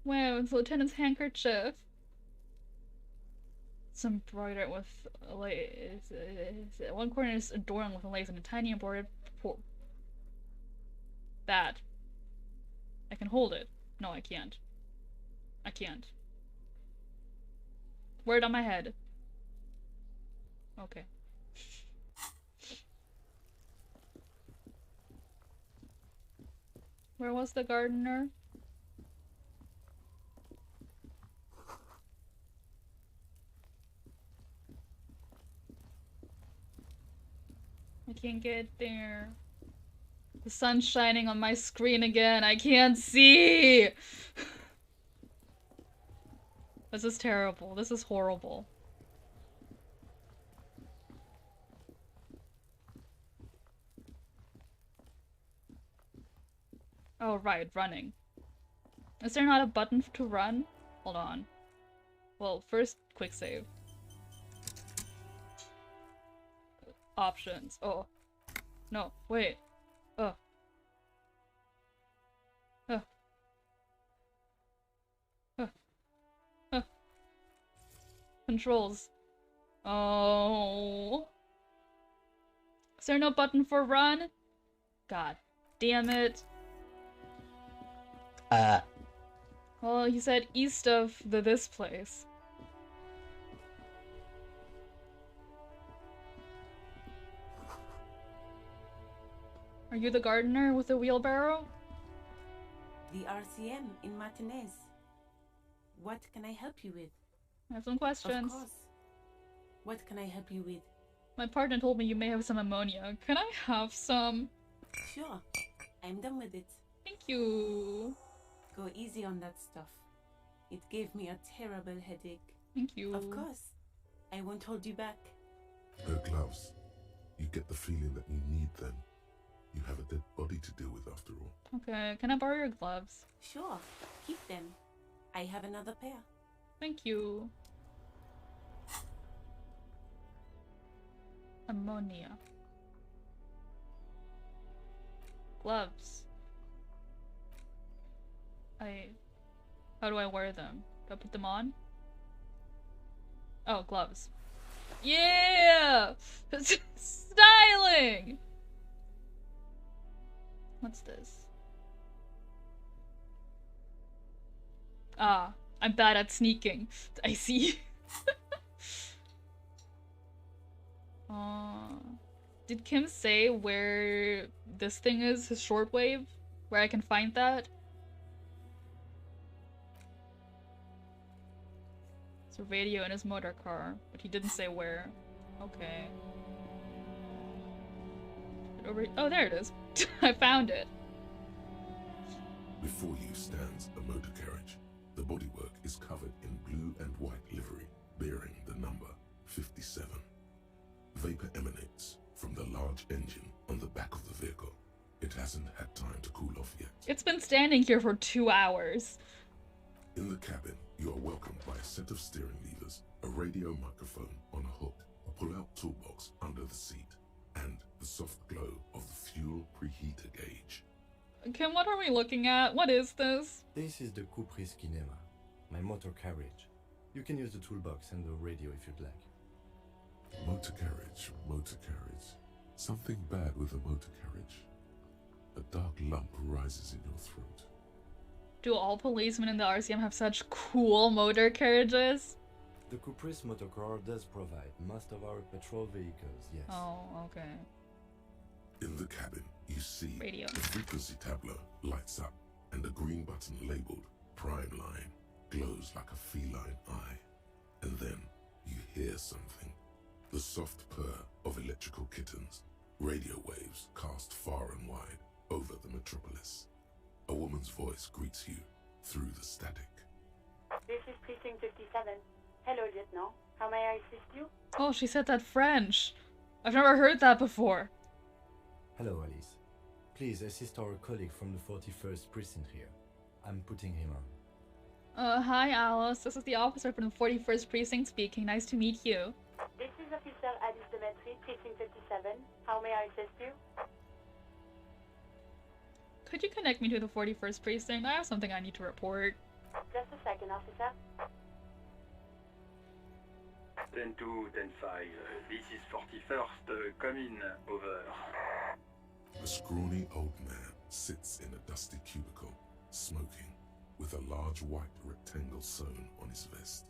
Wow, it's the lieutenant's handkerchief. It's embroidered with one corner is adorned with a lace and a tiny embroidered that. I can hold it. No, I can't. I can't. Wear it on my head. Okay. Where was the gardener? I can't get there. The sun's shining on my screen again. I can't see! This is terrible. This is horrible. Oh, right, running. Is there not a button to run? Hold on. Well, first, quick save. Options. Oh. No, wait. Oh. Controls. Oh. Is there no button for run? God damn it. Well, he said east of this place. Are you the gardener with the wheelbarrow? The RCM in Martinez. What can I help you with? I have some questions. Of course. What can I help you with? My partner told me you may have some ammonia. Can I have some? Sure. I'm done with it. Thank you. Go easy on that stuff. It gave me a terrible headache. Thank you. Of course. I won't hold you back. No gloves. You get the feeling that you need them. You have a dead body to deal with after all. Okay, can I borrow your gloves? Sure. Keep them. I have another pair. Thank you. Ammonia. Gloves. How do I wear them? Do I put them on? Oh, gloves. Yeah! Styling! What's this? Ah, I'm bad at sneaking. I see. Did Kim say where this thing is, his shortwave? Where I can find that? It's a radio in his motor car, but he didn't say where. Okay. Oh, there it is. I found it. Before you stands a motor carriage. The bodywork is covered in blue and white livery, bearing the number 57. Vapor emanates from the large engine on the back of the vehicle. It hasn't had time to cool off yet. It's been standing here for 2 hours. In the cabin, you are welcomed by a set of steering levers, a radio microphone on a hook, a pull-out toolbox under the seat, and the soft glow of the fuel preheater gauge. Kim, what are we looking at? What is this? This is the Kupris Kinema, my motor carriage. You can use the toolbox and the radio if you'd like. Motor carriage, motor carriage. Something bad with a motor carriage. A dark lump rises in your throat. Do all policemen in the RCM have such cool motor carriages? The Kupris motorcar does provide most of our patrol vehicles, yes. Oh, okay. In the cabin, you see radio. The frequency tableau lights up, and a green button labeled Prime Line glows like a feline eye. And then you hear something. The soft purr of electrical kittens, radio waves cast far and wide over the metropolis. A woman's voice greets you through the static. This is Precinct 57. Hello, Lieutenant. How may I assist you? Oh, she said that French. I've never heard that before. Hello, Alice. Please assist our colleague from the 41st precinct here. I'm putting him on. Hi Alice, this is the officer from the 41st Precinct speaking. Nice to meet you. This is Officer Alice Demetri, Precinct 57. How may I assist you? Could you connect me to the 41st Precinct? I have something I need to report. Just a second, officer. 10-2, 10-5. This is 41st. Come in. Over. A scrawny old man sits in a dusty cubicle, smoking, with a large white rectangle sewn on his vest.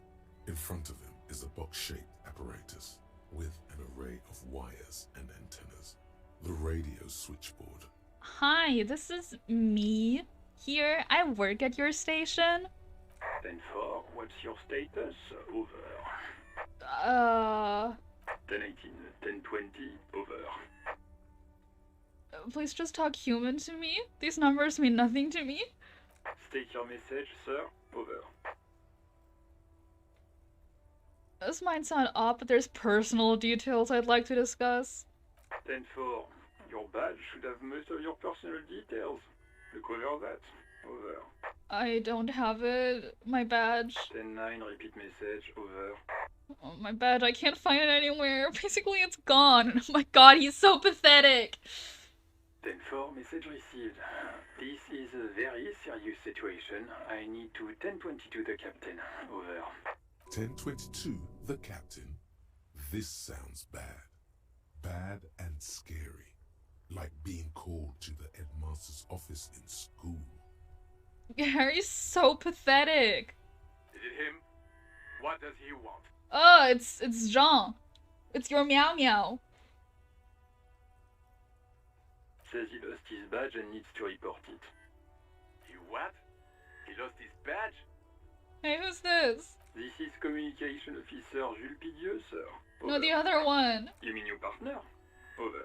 In front of him is a box-shaped apparatus with an array of wires and antennas. The radio switchboard. Hi, this is me. Here, I work at your station. 10-4, what's your status? Over. 10-18, 10-20, over. Please just talk human to me. These numbers mean nothing to me. State your message, sir. Over. This might sound odd, but there's personal details I'd like to discuss. 10-4, your badge should have most of your personal details. Look over that. Over. I don't have it. My badge. 10-9, repeat message. Over. Oh, my badge, I can't find it anywhere. Basically, it's gone. Oh my god, he's so pathetic. 10-4, message received. This is a very serious situation. I need to 10-22 the captain. Over. 10-22, the captain. This sounds bad. Bad and scary. Like being called to the headmaster's office in school. Harry's so pathetic. Is it him? What does he want? Oh, it's Jean. It's your meow meow. Says he lost his badge and needs to report it. He what? He lost his badge? Hey, who's this? This is Communication Officer Jules Pidieux, sir. No, the other one. You mean your partner? Over.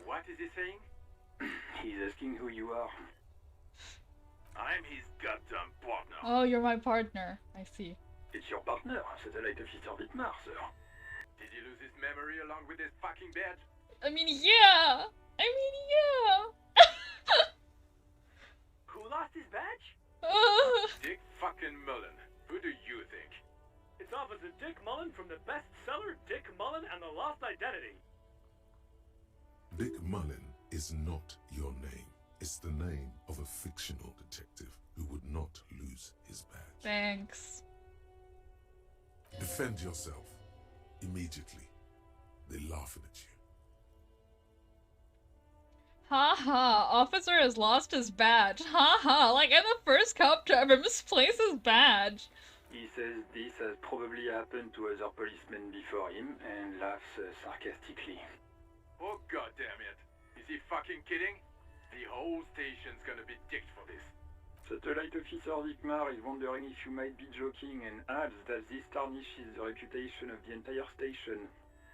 What is he saying? He's asking who you are. I'm his goddamn partner. Oh, you're my partner. I see. It's your partner, Satellite Officer Wittmar, sir. Did he lose his memory along with his fucking badge? I mean, yeah. Who lost his badge? Dick fucking Mullen. Who do you think? It's Officer Dick Mullen from the bestseller Dick Mullen and the Lost Identity. Dick Mullen is not your name. It's the name of a fictional detective who would not lose his badge. Thanks. Defend yourself. Immediately. They're laughing at you. Ha ha, officer has lost his badge. Ha ha, like in the first cop driver misplaced his badge. He says this has probably happened to other policemen before him and laughs sarcastically. Oh goddammit. Is he fucking kidding? The whole station's gonna be dicked for this. Satellite Officer Wittmar is wondering if you might be joking and adds that this tarnishes the reputation of the entire station.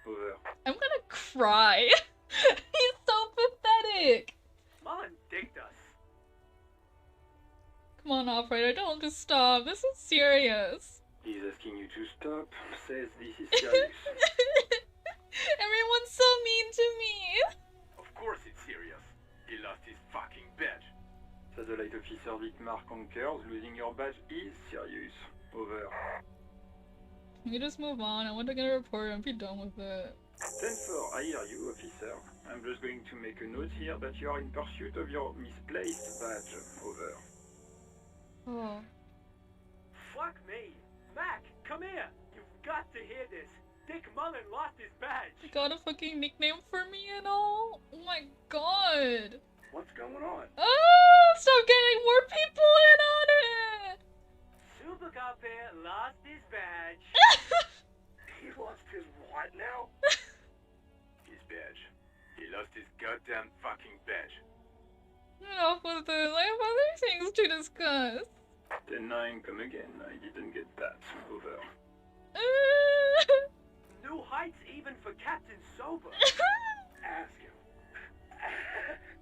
Over. I'm gonna cry. He's so pathetic. Mullen dicked us. Come on, operator, tell him to stop. This is serious. He's asking you to stop. Says this is serious. Everyone's so mean to me. Of course it's serious. He lost his fucking badge. Satellite Officer Wittmar concurs. Losing your badge is serious. Over. Can we just move on? I want to get a report and be done with it. 10-4, I hear you, officer. I'm just going to make a note here that you are in pursuit of your misplaced badge. Over. Oh. Fuck me. Mac, come here. You've got to hear this. Dick Mullen lost his badge. You got a fucking nickname for me and all? Oh my god. What's going on? Oh, stop getting more people in on it. Super Cop here lost his badge. He lost his what now? His badge. He lost his goddamn fucking badge. Enough with this. I have other things to discuss. 10-9, come again. I didn't get that. Over. New heights even for Captain Sober. Ask him.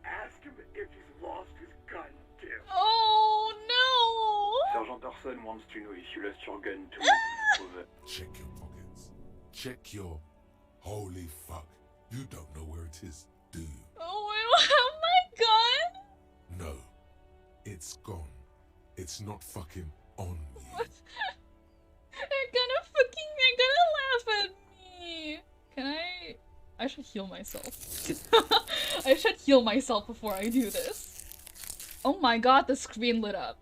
Ask him if he's lost his gun, too. Oh, no! Sergeant Orson wants to know if you lost your gun, too. Over. Check your pockets. Check your... Holy fuck. You don't know where it is, do you? Oh, I don't have my gun? No. It's gone. It's not fucking on me. They're gonna laugh at me. Can I should heal myself. I should heal myself before I do this. Oh my god, the screen lit up.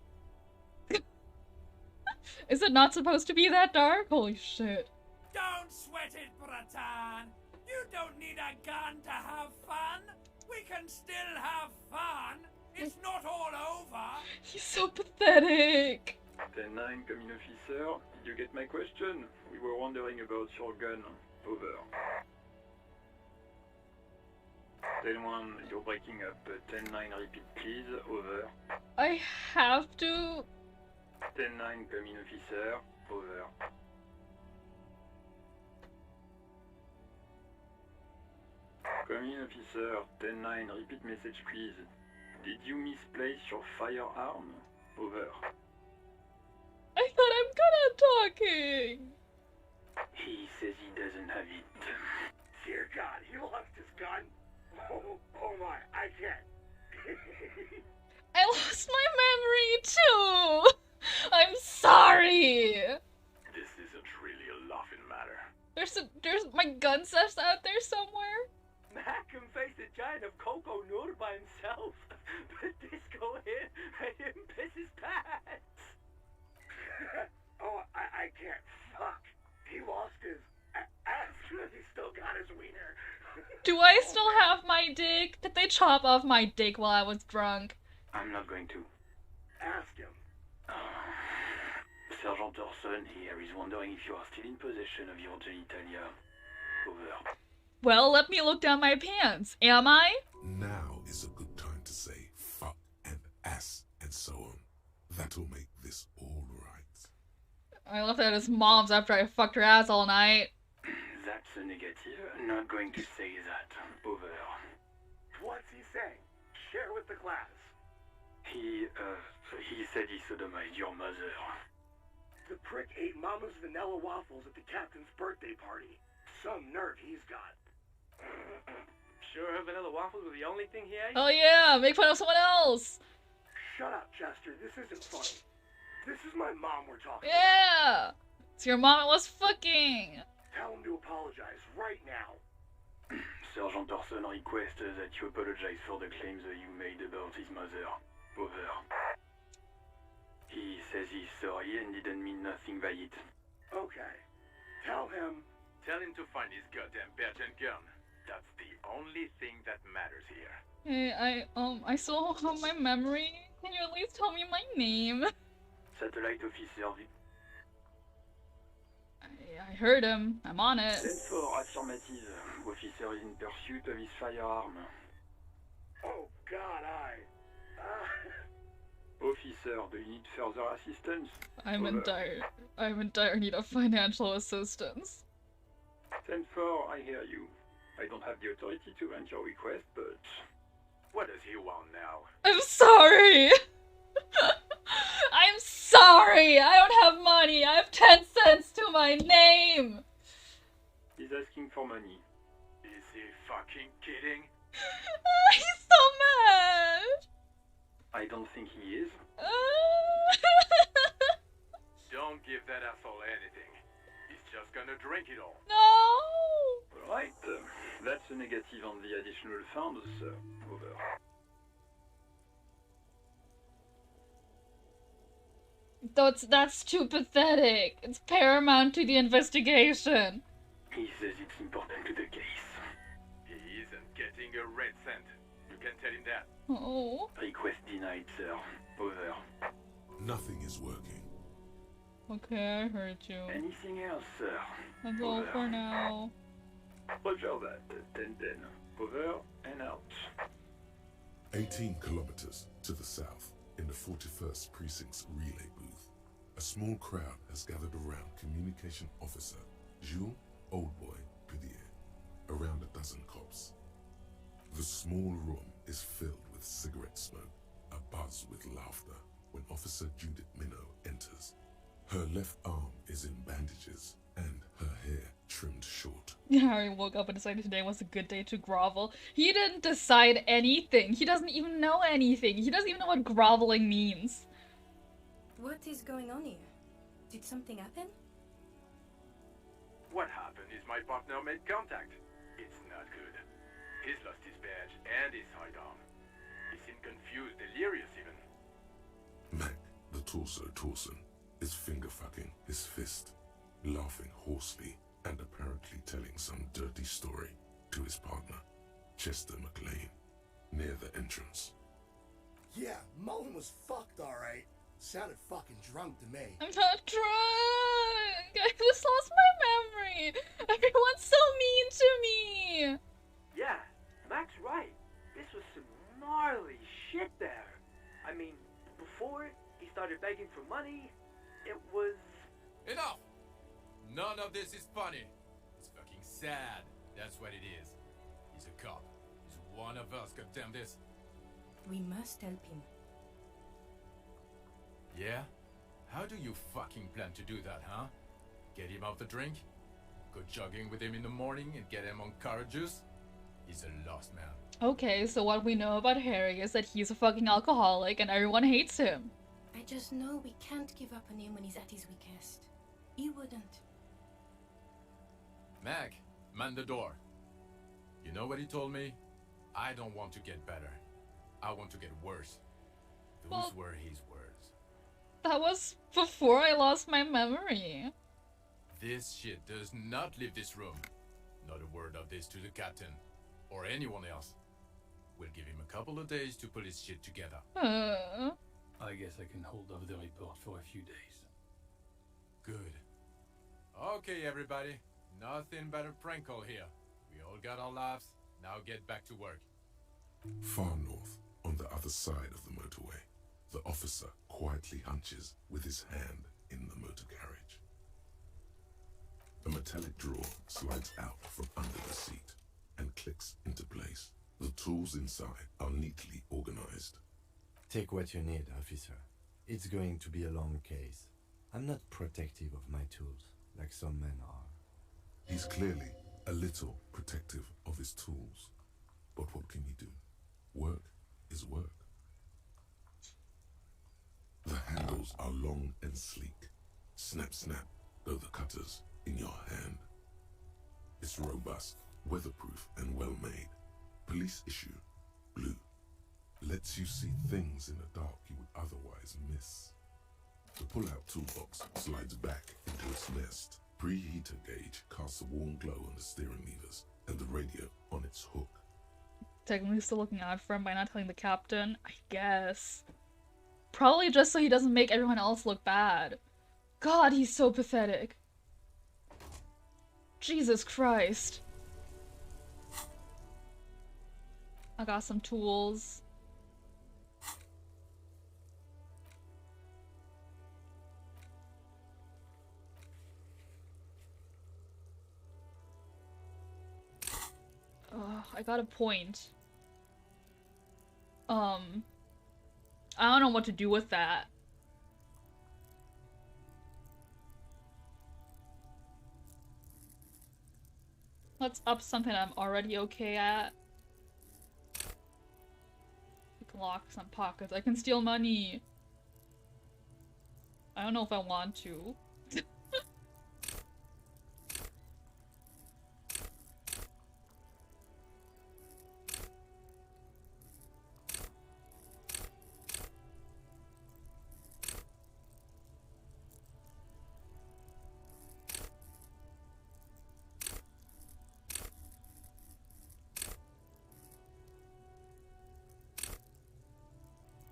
Is it not supposed to be that dark? Holy shit. Don't sweat it, Bratan. You don't need a gun to have fun. We can still have fun. It's not all over. He's so pathetic. 10-9, coming officer. Did you get my question? We were wondering about your gun. Over. 10-1, you're breaking up. 10-9, repeat please. Over. I have to... 10-9, coming officer. Over. Coming officer. 10-9, repeat message please. Did you misplace your firearm? Over. I thought I'm good at talking. He says he doesn't have it. Dear God, he lost his gun. Oh my, I can't. I lost my memory too. I'm sorry. This isn't really a laughing matter. There's my gun stuff's out there somewhere. Malcolm faced a giant of Coco Nur by himself, but Disco hit made him piss his pants. Oh, I can't. Fuck. He lost his ass. He still got his wiener. Do I still have my dick? Did they chop off my dick while I was drunk? I'm not going to. Ask him. Sergeant Orson here is wondering if you are still in possession of your genitalia. Over. Well, let me look down my pants. Am I? Now is a good time to say fuck and ass and so on. That'll make this all right. I left at his mom's after I fucked her ass all night. That's a negative. Not going to say that. Over. What's he saying? Share with the class. He said he sodomized your mother. The prick ate Mama's vanilla waffles at the captain's birthday party. Some nerve he's got. Sure her vanilla waffles were the only thing he ate? Oh yeah, make fun of someone else. Shut up, Chester. This isn't funny. This is my mom we're talking Yeah. It's your mom it was fucking. Tell him to apologize right now. Sergeant Orson requests that you apologize for the claims that you made about his mother. Over. He says he's sorry and didn't mean nothing by it. Okay. Tell him to find his goddamn badge and gun. That's the only thing that matters here. Hey, I still have my memory. Can you at least tell me my name? Satellite officer. I heard him. I'm on it. 10-4, affirmative. Officer is in pursuit of his firearm. Oh God, Officer, do you need further assistance? I'm in dire need of financial assistance. 10-4, I hear you. I don't have the authority to grant your request, but... What does he want now? I'm sorry! I'm sorry! I don't have money! I have 10 cents to my name! He's asking for money. Is he fucking kidding? He's so mad! I don't think he is. Don't give that asshole anything. He's just gonna drink it all. No! Alright, that's a negative on the additional funds, sir. Over. That's too pathetic. It's paramount to the investigation. He says it's important to the case. He isn't getting a red cent. You can tell him that. Oh. Request denied, sir. Over. Nothing is working. Okay, I heard you. Anything else, sir? That's all for now. Roger that. 10-10. Over and out. 18 kilometers to the south, in the 41st Precinct's relay booth, a small crowd has gathered around Communication Officer Jules Oldboy Pudier, around a dozen cops. The small room is filled with cigarette smoke, abuzz with laughter, when Officer Judith Minnow enters. Her left arm is in bandages, and her hair trimmed short. Harry woke up and decided today was a good day to grovel. He didn't decide anything. He doesn't even know anything. He doesn't even know what groveling means. What is going on here? Did something happen? What happened is my partner made contact. It's not good. He's lost his badge and his sidearm. He seemed confused, delirious even. Mac, the torso Torson, is finger-fucking his fist, laughing hoarsely and apparently telling some dirty story to his partner, Chester McLean, near the entrance. Yeah, Mullen was fucked, alright. Sounded fucking drunk to me. I'm not drunk! I just lost my memory! Everyone's so mean to me! Yeah, Mac's right. This was some gnarly shit there. I mean, before he started begging for money, it was... Enough! None of this is funny. It's fucking sad. That's what it is. He's a cop. He's one of us, goddamn this. We must help him. Yeah? How do you fucking plan to do that, huh? Get him off the drink? Go jogging with him in the morning and get him on carrot juice? He's a lost man. Okay, so what we know about Harry is that he's a fucking alcoholic and everyone hates him. I just know we can't give up on him when he's at his weakest. He wouldn't. Mac, man the door. You know what he told me? I don't want to get better. I want to get worse. Those were his words. That was before I lost my memory. This shit does not leave this room. Not a word of this to the captain. Or anyone else. We'll give him a couple of days to put his shit together. I guess I can hold off the report for a few days. Good. Okay, everybody. Nothing but a prank call here. We all got our laughs. Now get back to work. Far north, on the other side of the motorway, the officer quietly hunches with his hand in the motor carriage. A metallic drawer slides out from under the seat and clicks into place. The tools inside are neatly organized. Take what you need, officer. It's going to be a long case. I'm not protective of my tools, like some men are. He's clearly a little protective of his tools. But what can you do? Work is work. The handles are long and sleek. Snap, snap, though the cutter's in your hand. It's robust, weatherproof, and well-made. Police issue, blue. Lets you see things in the dark you would otherwise miss. The pull-out toolbox slides back into its nest. Preheater gauge casts a warm glow on the steering levers and the radio on its hook. Technically still looking out for him by not telling the captain, I guess. Probably just so he doesn't make everyone else look bad. God, he's so pathetic. Jesus Christ. I got some tools. I got a point. I don't know what to do with that. Let's up something I'm already okay at. I can lock some pockets. I can steal money. I don't know if I want to.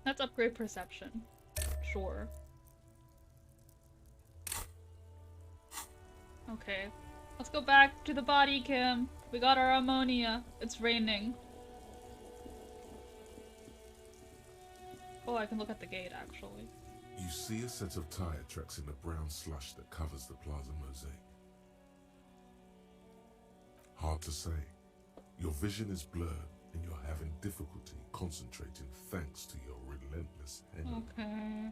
Let's upgrade perception. Sure. Okay. Let's go back to the body cam. We got our ammonia. It's raining. Oh, I can look at the gate, actually. You see a set of tire tracks in the brown slush that covers the plaza mosaic. Hard to say. Your vision is blurred and you're having difficulty concentrating thanks to your relentless headache. Okay.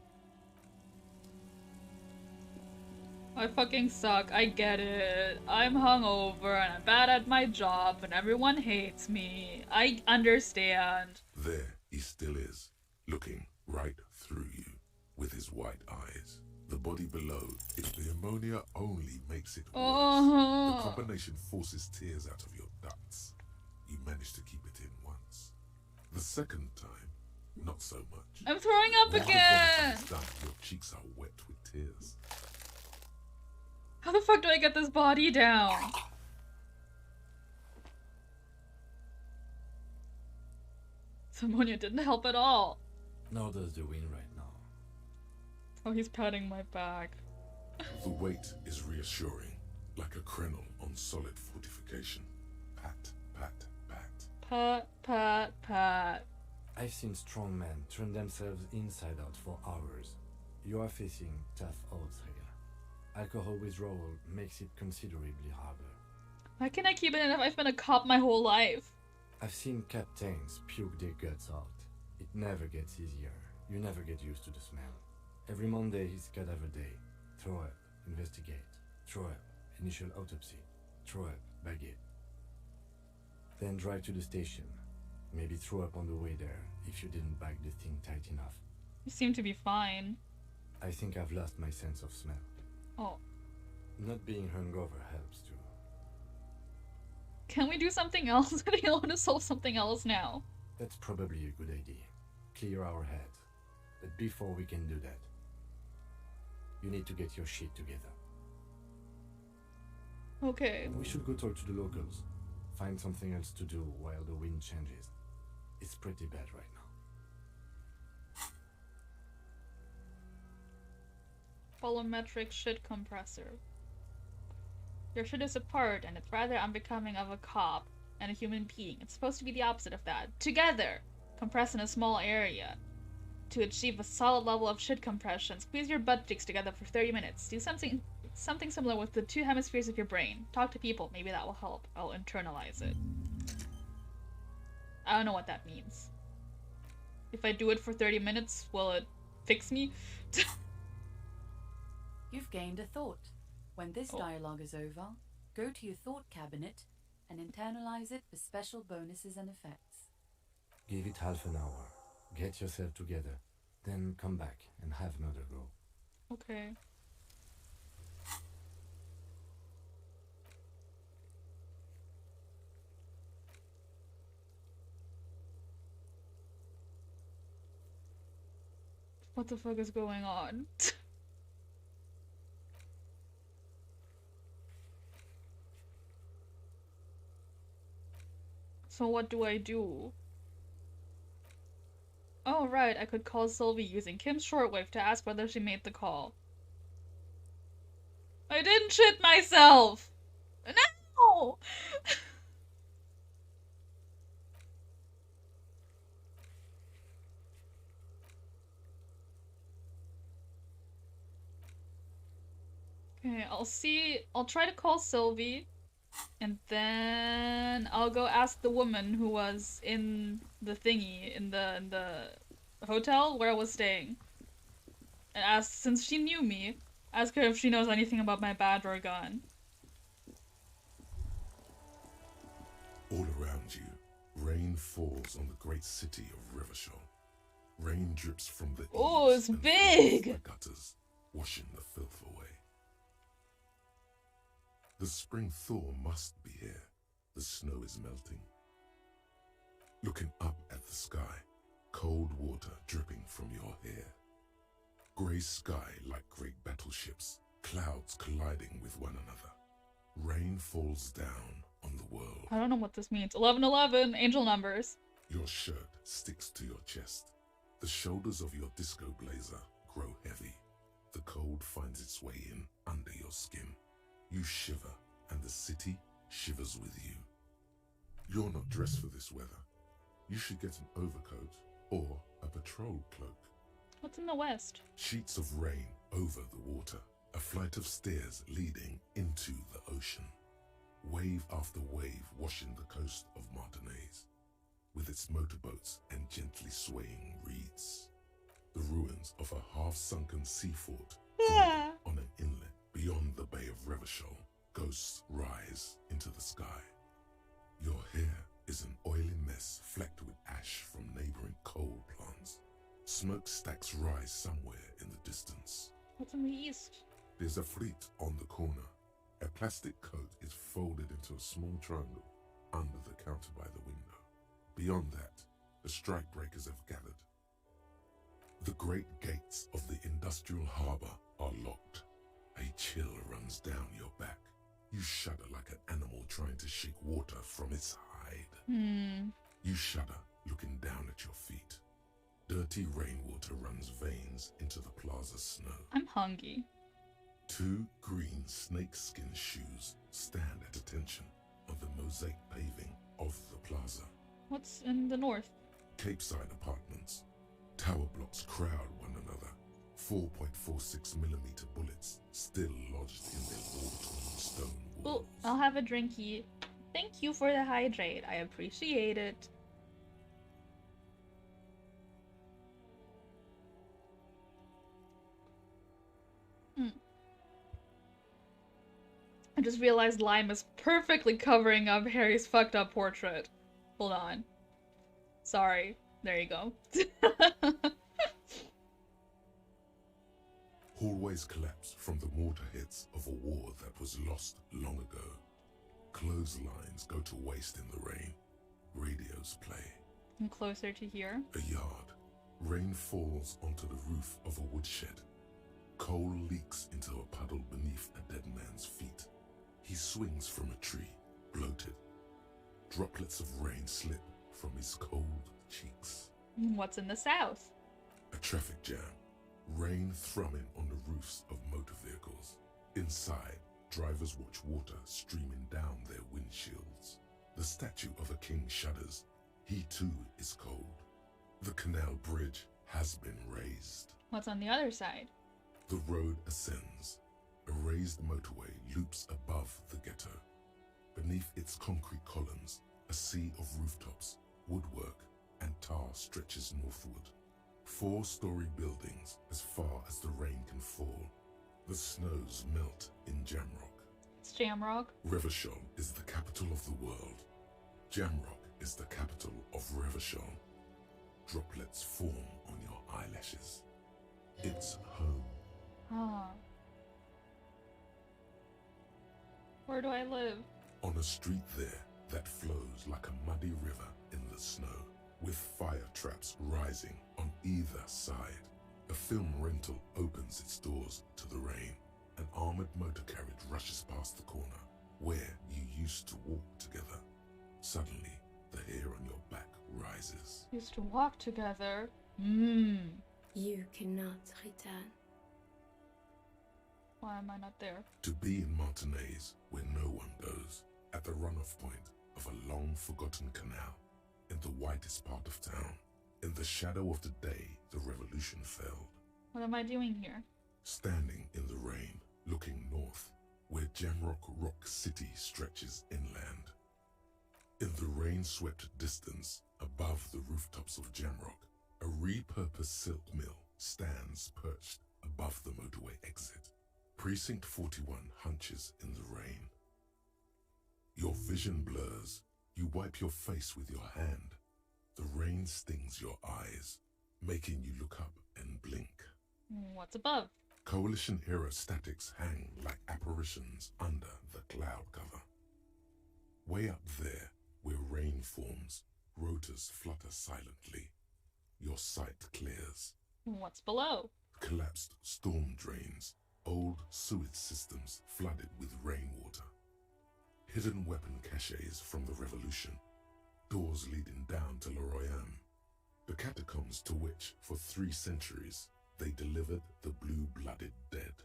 I fucking suck. I get it. I'm hungover and I'm bad at my job and everyone hates me. I understand. There he still is, looking right through you, with his white eyes. The body below, if the ammonia only makes it worse, the combination forces tears out of your ducts. You manage to keep it in once. The second time, not so much. I'm throwing up When again! the vomiting is done, your cheeks are wet with tears. How the fuck do I get this body down? This ammonia didn't help at all. Nor does the wind right now. Oh, he's patting my back. The weight is reassuring, like a crenel on solid fortification. Pat, pat, pat. Pat, pat, pat. I've seen strong men turn themselves inside out for hours. You are facing tough odds here. Alcohol withdrawal makes it considerably harder. Why can't I keep it in if I've been a cop my whole life? I've seen captains puke their guts out. It never gets easier. You never get used to the smell. Every Monday is cadaver day. Throw up, investigate. Throw up, initial autopsy. Throw up, bag it. Then drive to the station. Maybe throw up on the way there if you didn't bag the thing tight enough. You seem to be fine. I think I've lost my sense of smell. Oh. Not being hungover helps too. Can we do something else? I think I want to solve something else now. That's probably a good idea. Clear our heads. But before we can do that, you need to get your shit together. Okay. We should go talk to the locals. Find something else to do while the wind changes. It's pretty bad right now. Volumetric shit compressor. Your shit is apart, and it's rather unbecoming of a cop and a human being. It's supposed to be the opposite of that. Together! Compress in a small area. To achieve a solid level of shit compression, squeeze your butt cheeks together for 30 minutes. Do something similar with the two hemispheres of your brain. Talk to people. Maybe that will help. I'll internalize it. I don't know what that means. If I do it for 30 minutes, will it fix me? You've gained a thought. When this dialogue is over, go to your thought cabinet and internalize it for special bonuses and effects. Give it half an hour. Get yourself together. Then come back and have another go. Okay. What the fuck is going on? So what do I do? Oh right, I could call Sylvie using Kim's shortwave to ask whether she made the call. I didn't shit myself! No! Okay, I'll try to call Sylvie, and then I'll go ask the woman who was in the thingy, in the hotel where I was staying. And ask, since she knew me, ask her if she knows anything about my badge or gun. All around you, rain falls on the great city of Rivershaw. Rain drips from the Oh, it's big! The gutters, washing the filth away. The spring thaw must be here. The snow is melting. Looking up at the sky, cold water dripping from your hair. Grey sky like great battleships, clouds colliding with one another. Rain falls down on the world. I don't know what this means. 1111, angel numbers. Your shirt sticks to your chest. The shoulders of your disco blazer grow heavy. The cold finds its way in under your skin. You shiver, and the city shivers with you. You're not dressed for this weather. You should get an overcoat or a patrol cloak. What's in the west? Sheets of rain over the water. A flight of stairs leading into the ocean. Wave after wave washing the coast of Martinez, with its motorboats and gently swaying reeds. The ruins of a half-sunken sea fort on an inlet beyond the Bay of Revachol. Ghosts rise into the sky. Your hair is an oily mess flecked with ash from neighboring coal plants. Smokestacks rise somewhere in the distance. What's in the east? There's a fleet on the corner. A plastic coat is folded into a small triangle under the counter by the window. Beyond that, the strikebreakers have gathered. The great gates of the industrial harbour are locked. A chill runs down your back. You shudder like an animal trying to shake water from its hide. You shudder looking down at your feet. Dirty rainwater runs veins into the plaza's snow. I'm hungry. 2 green snakeskin shoes stand at attention on the mosaic paving of the plaza. What's in the north? Capeside apartments. Tower blocks crowd one another. 4.46mm bullets still lodged in their war-torn stone walls. Oh, I'll have a drinky. Thank you for the hydrate. I appreciate it. I just realized Lime is perfectly covering up Harry's fucked up portrait. Hold on. Sorry. There you go. Hallways collapse from the mortar hits of a war that was lost long ago. Clotheslines go to waste in the rain. Radios play. I'm closer to here. A yard. Rain falls onto the roof of a woodshed. Coal leaks into a puddle beneath a dead man's feet. He swings from a tree, bloated. Droplets of rain slip from his cold cheeks. What's in the south? A traffic jam. Rain thrumming on the roofs of motor vehicles. Inside, drivers watch water streaming down their windshields. The statue of a king shudders. He too is cold. The canal bridge has been raised. What's on the other side? The road ascends. A raised motorway loops above the ghetto. Beneath its concrete columns, a sea of rooftops, woodwork, and tar stretches northward. 4-story buildings as far as the rain can fall. The snows melt in Jamrock. It's Jamrock. Revachol is the capital of the world. Jamrock is the capital of Revachol. Droplets form on your eyelashes. It's home. Ah. Where do I live? On a street there that flows like a muddy river in the snow, with fire traps rising on either side. A film rental opens its doors to the rain. An armored motor carriage rushes past the corner, where you used to walk together. Suddenly, the hair on your back rises. Used to walk together. You cannot return. Why am I not there? To be in Martinez, where no one goes, at the runoff point of a long-forgotten canal, in the whitest part of town. In the shadow of the day the revolution failed. What am I doing here? Standing in the rain, looking north, where Jamrock Rock City stretches inland. In the rain-swept distance, above the rooftops of Jamrock, a repurposed silk mill stands perched above the motorway exit. Precinct 41 hunches in the rain. Your vision blurs. You wipe your face with your hand. The rain stings your eyes, making you look up and blink. What's above? Coalition-era statics hang like apparitions under the cloud cover. Way up there, where rain forms, rotors flutter silently. Your sight clears. What's below? Collapsed storm drains, old sewage systems flooded with rainwater. Hidden weapon caches from the revolution. Doors leading down to Le Royaume. The catacombs to which, for 3 centuries, they delivered the blue-blooded dead.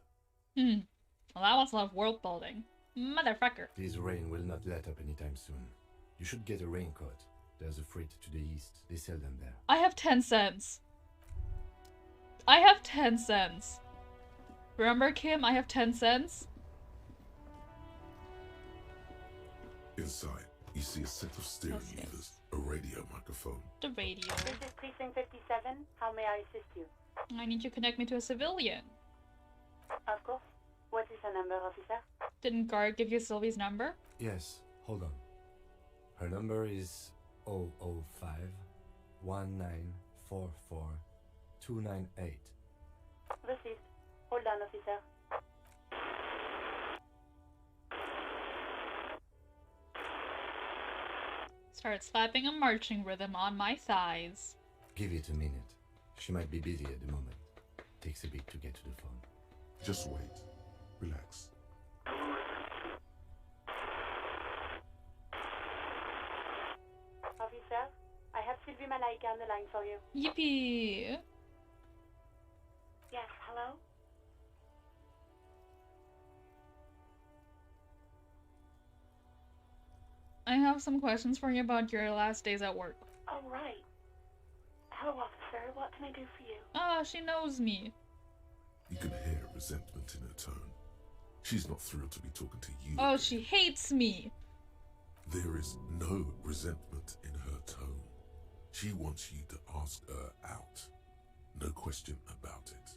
Well, that was a lot of world building. Motherfucker. This rain will not let up anytime soon. You should get a raincoat. There's a freight to the east. They sell them there. I have 10 cents. I have 10 cents. Remember, Kim? I have 10 cents. Inside, you see a set of steering levers, a radio microphone. The radio. This is Precinct 57. How may I assist you? I need you to connect me to a civilian. Of course. What is her number, officer? Didn't Guard give you Sylvie's number? Yes, hold on. Her number is 005 1944 298. Received. Hold on, officer. Start slapping a marching rhythm on my thighs. Give it a minute. She might be busy at the moment. Takes a bit to get to the phone. Just wait. Relax. Officer, I have Sylvie Malaika on the line for you. Yippee! Yes, hello? I have some questions for you about your last days at work. Oh, right. Hello, officer. What can I do for you? Ah, she knows me. You can hear resentment in her tone. She's not thrilled to be talking to you. Oh, she hates me. There is no resentment in her tone. She wants you to ask her out. No question about it.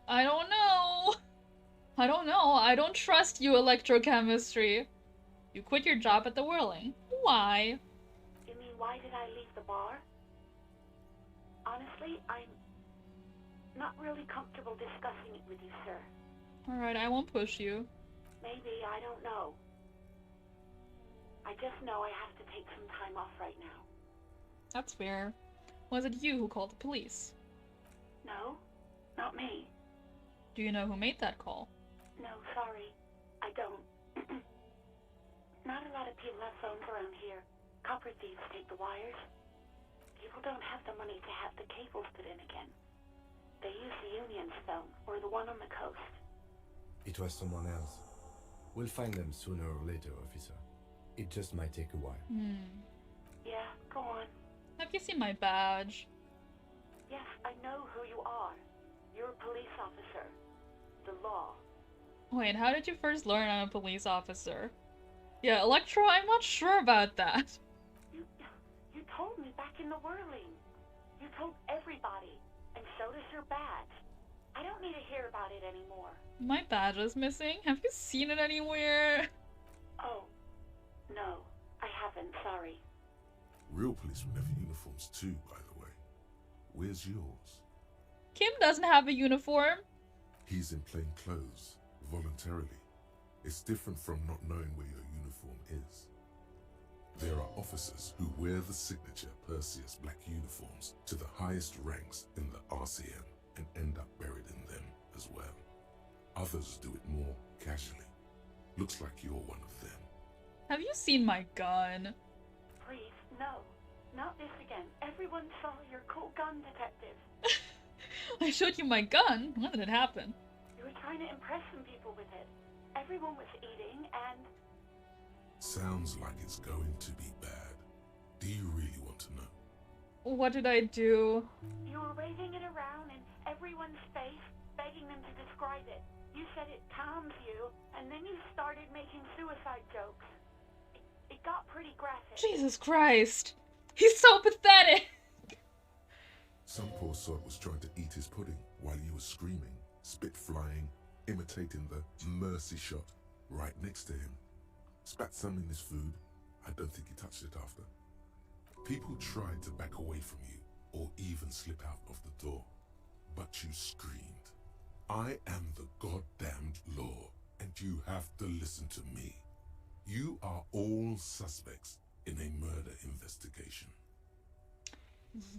I don't know. I don't know. I don't trust you, electrochemistry. You quit your job at the Whirling. Why? You mean, why did I leave the bar? Honestly, I'm not really comfortable discussing it with you, sir. Alright, I won't push you. Maybe, I don't know. I just know I have to take some time off right now. That's fair. Was it you who called the police? No, not me. Do you know who made that call? No, sorry. I don't. Not a lot of people have phones around here. Copper thieves take the wires. People don't have the money to have the cables put in again. They use the Union's phone, or the one on the coast. It was someone else. We'll find them sooner or later, officer. It just might take a while. Yeah, go on. Have you seen my badge? Yes, I know who you are. You're a police officer. The law. Wait, how did you first learn I'm a police officer? Yeah, Electro, I'm not sure about that. You told me back in the Whirling. You told everybody, and so does your badge. I don't need to hear about it anymore. My badge is missing? Have you seen it anywhere? Oh, no, I haven't, sorry. Real policemen have uniforms too, by the way. Where's yours? Kim doesn't have a uniform. He's in plain clothes, voluntarily. It's different from not knowing where your uniform is. There are officers who wear the signature Perseus black uniforms to the highest ranks in the RCM and end up buried in them as well. Others do it more casually. Looks like you're one of them. Have you seen my gun? Please, no. Not this again. Everyone saw your cool gun, detective. I showed you my gun. When did it happen? You were trying to impress some people with it. Everyone was eating and... Sounds like it's going to be bad. Do you really want to know? What did I do? You were waving it around in everyone's face, begging them to describe it. You said it calms you, and then you started making suicide jokes. It got pretty graphic. Jesus Christ. He's so pathetic. Some poor sod was trying to eat his pudding while you were screaming, spit flying, imitating the mercy shot right next to him. Spat some in his food. I don't think he touched it after. People tried to back away from you or even slip out of the door, but you screamed. I am the goddamned law, and you have to listen to me. You are all suspects in a murder investigation.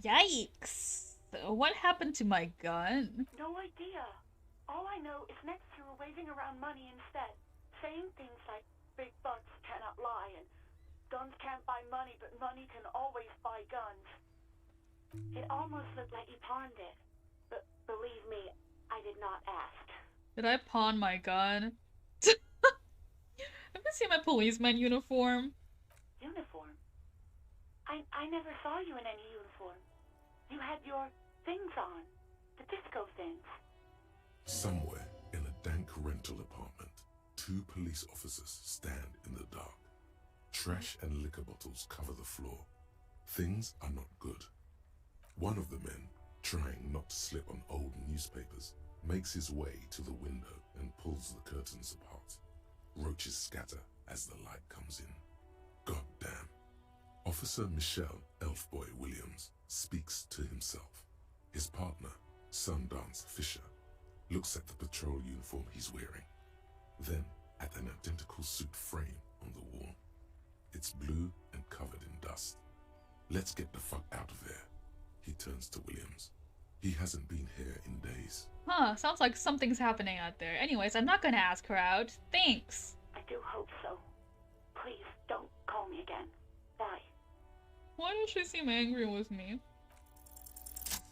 Yikes. What happened to my gun? No idea. All I know is next you were waving around money instead, saying things like big bucks cannot lie and guns can't buy money, but money can always buy guns. It almost looked like you pawned it, but believe me, I did not ask. Did I pawn my gun? Have you seen my policeman uniform? Uniform? I never saw you in any uniform. You had your things on. The disco things. Somewhere in a dank rental apartment, two police officers stand in the dark. Trash and liquor bottles cover the floor. Things are not good. One of the men, trying not to slip on old newspapers, makes his way to the window and pulls the curtains apart. Roaches scatter as the light comes in. God damn. Officer Michelle Elfboy Williams speaks to himself. His partner, Sundance Fisher, looks at the patrol uniform he's wearing, then at an identical suit frame on the wall. It's blue and covered in dust. Let's get the fuck out of there. He turns to Williams. He hasn't been here in days. Huh, sounds like something's happening out there. Anyways, I'm not gonna ask her out. Thanks. I do hope so. Please, don't call me again. Bye. Why does she seem angry with me?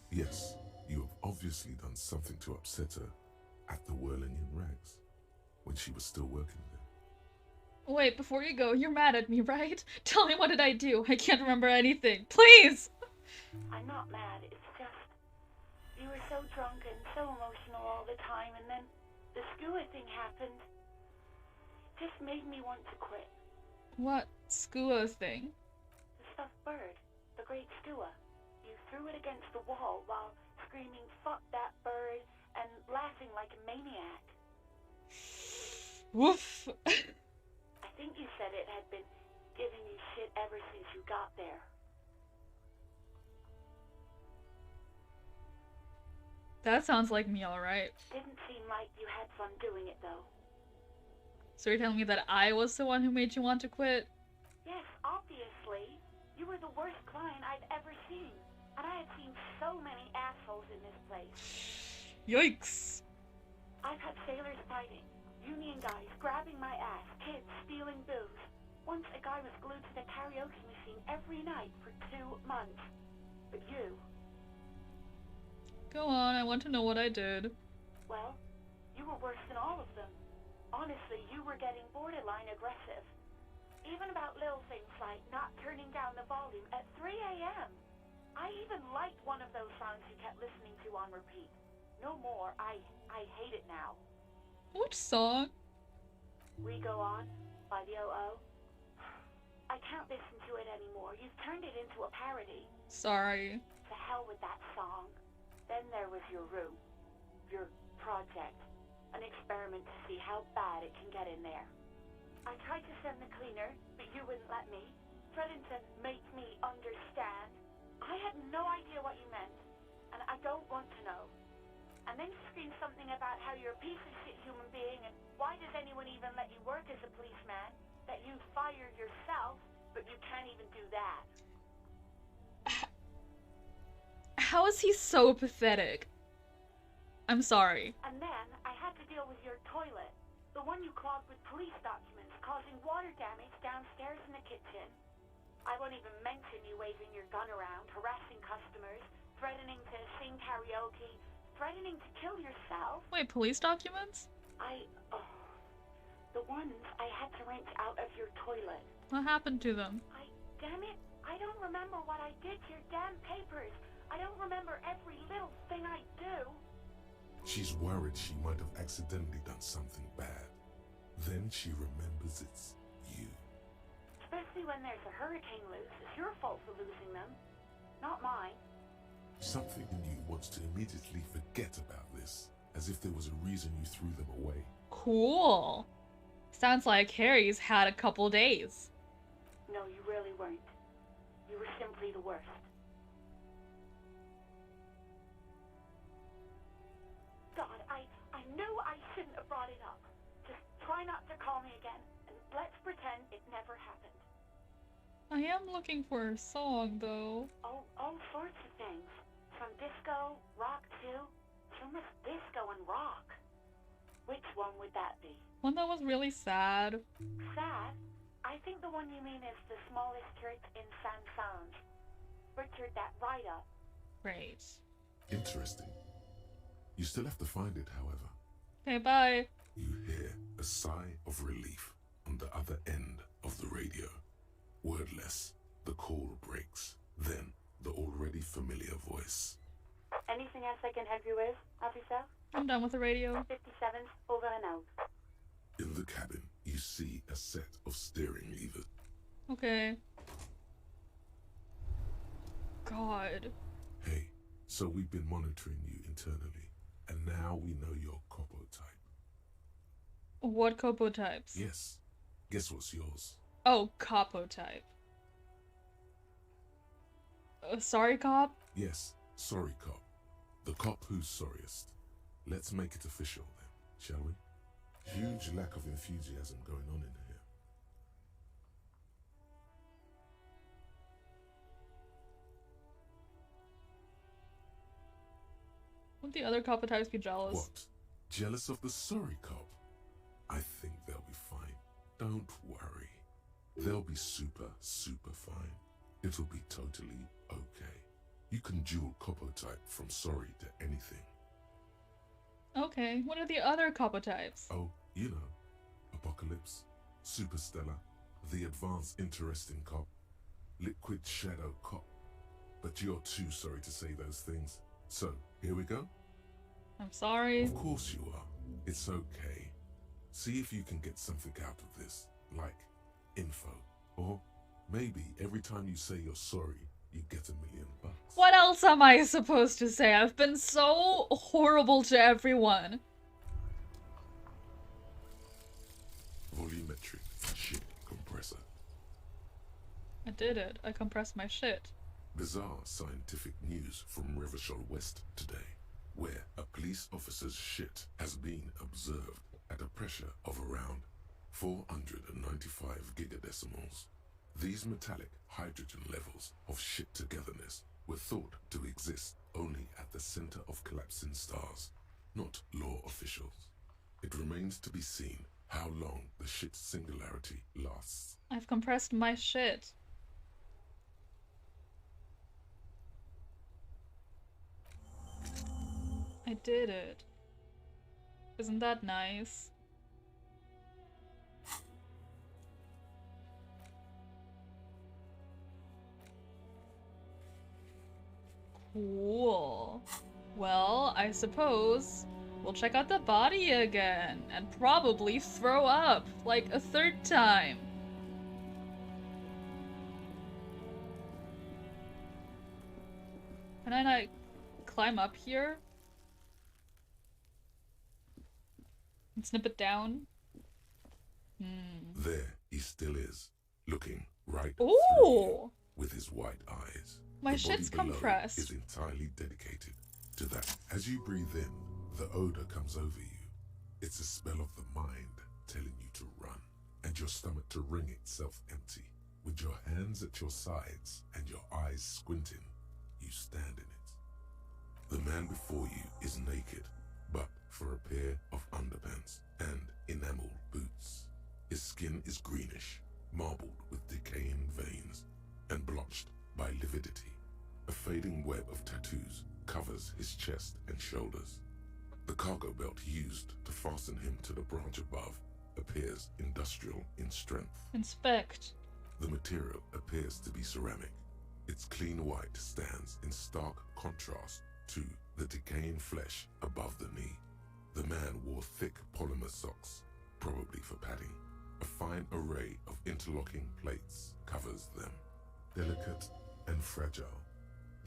Yes, you have obviously done something to upset her at the Whirling in Rags, when she was still working there. Wait, before you go, you're mad at me, right? Tell me, what did I do? I can't remember anything. Please! I'm not mad, it's just... You were so drunk and so emotional all the time, and then the skua thing happened. It just made me want to quit. What skua thing? The stuffed bird. The great skua. You threw it against the wall while screaming, "Fuck that bird," and laughing like a maniac. Woof! I think you said it had been giving you shit ever since you got there. That sounds like me, alright. Didn't seem like you had fun doing it, though. So you're telling me that I was the one who made you want to quit? Yes, obviously. You were the worst client I'd ever seen. And I had seen so many assholes in this place. Yikes. I've had sailors fighting, union guys grabbing my ass, kids stealing booze. Once a guy was glued to the karaoke machine every night for 2 months. But you... Go on, I want to know what I did. Well, you were worse than all of them. Honestly, you were getting borderline aggressive. Even about little things like not turning down the volume at 3 a.m. I even liked one of those songs you kept listening to on repeat. No more. I hate it now. Which song? We Go On by the O.O. I can't listen to it anymore. You've turned it into a parody. Sorry. To hell with that song. Then there was your room. Your project. An experiment to see how bad it can get in there. I tried to send the cleaner, but you wouldn't let me. Threatened to make me understand. I had no idea what you meant, and I don't want to know. And then you screamed something about how you're a piece of shit human being, and why does anyone even let you work as a policeman? That you fired yourself, but you can't even do that. How is he so pathetic? I'm sorry. And then I had to deal with your toilet. The one you clogged with police documents, causing water damage downstairs in the kitchen. I won't even mention you waving your gun around, harassing customers, threatening to sing karaoke, threatening to kill yourself. Wait, police documents? The ones I had to wrench out of your toilet. What happened to them? Damn it, I don't remember what I did to your damn papers. I don't remember every little thing I do. She's worried she might have accidentally done something bad. Then she remembers it's you. Especially when there's a hurricane loose. It's your fault for losing them, not mine. Something in you wants to immediately forget about this, as if there was a reason you threw them away. Cool. Sounds like Harry's had a couple days. No, you really weren't. You were simply the worst. God, I knew I shouldn't have brought it up. Just try not to call me again, and let's pretend it never happened. I am looking for a song, though. All sorts of things. From disco, rock too. So much disco and rock. Which one would that be? One that was really sad. Sad? I think the one you mean is The Smallest Church in Saint-Saëns. Richard, that write-up. Right. Interesting. You still have to find it, however. Okay, bye. You hear a sigh of relief on the other end of the radio. Wordless, the call breaks. Then, the already familiar voice. Anything else I can help you with, officer? I'm done with the radio. 57's over and out. In the cabin, you see a set of steering levers. Okay. God. Hey, so we've been monitoring you internally, and now we know your Copo type. What Copo types? Yes. Guess what's yours? Oh, Capo type. Sorry, cop? Yes, sorry, cop. The cop who's sorriest. Let's make it official then, shall we? Huge lack of enthusiasm going on in here. Won't the other cop types be jealous? What? Jealous of the sorry cop? I think they'll be fine. Don't worry. They'll be super, super fine. It'll be totally okay. You can dual copo type from sorry to anything. Okay, what are the other copper types? Oh, you know. Apocalypse, Superstellar, the advanced interesting cop, liquid shadow cop. But you're too sorry to say those things. So, here we go? I'm sorry. Of course you are. It's okay. See if you can get something out of this, like info. Or maybe every time you say you're sorry, you get $1 million. What else am I supposed to say? I've been so horrible to everyone. Volumetric shit compressor. I did it. I compressed my shit. Bizarre scientific news from Rivershore West today, where a police officer's shit has been observed at a pressure of around 495 gigadecimals. These metallic hydrogen levels of shit togetherness were thought to exist only at the center of collapsing stars, not law officials. It remains to be seen how long the shit singularity lasts. I've compressed my shit. I did it. Isn't that nice? Cool. Well, I suppose we'll check out the body again and probably throw up like a third time. Can I not climb up here? And snip it down? There he still is, looking right Ooh! through you with his white eyes. My The body shit's below compressed. is entirely dedicated to that. As you breathe in, the odor comes over you. It's a smell of the mind telling you to run, and your stomach to wring itself empty. With your hands at your sides and your eyes squinting, you stand in it. The man before you is naked, but for a pair of underpants and enamel boots. His skin is greenish, marbled with decaying veins, and blotched by lividity. A fading web of tattoos covers his chest and shoulders. The cargo belt used to fasten him to the branch above appears industrial in strength. Inspect. The material appears to be ceramic. Its clean white stands in stark contrast to the decaying flesh above the knee. The man wore thick polymer socks, probably for padding. A fine array of interlocking plates covers them. Delicate and fragile,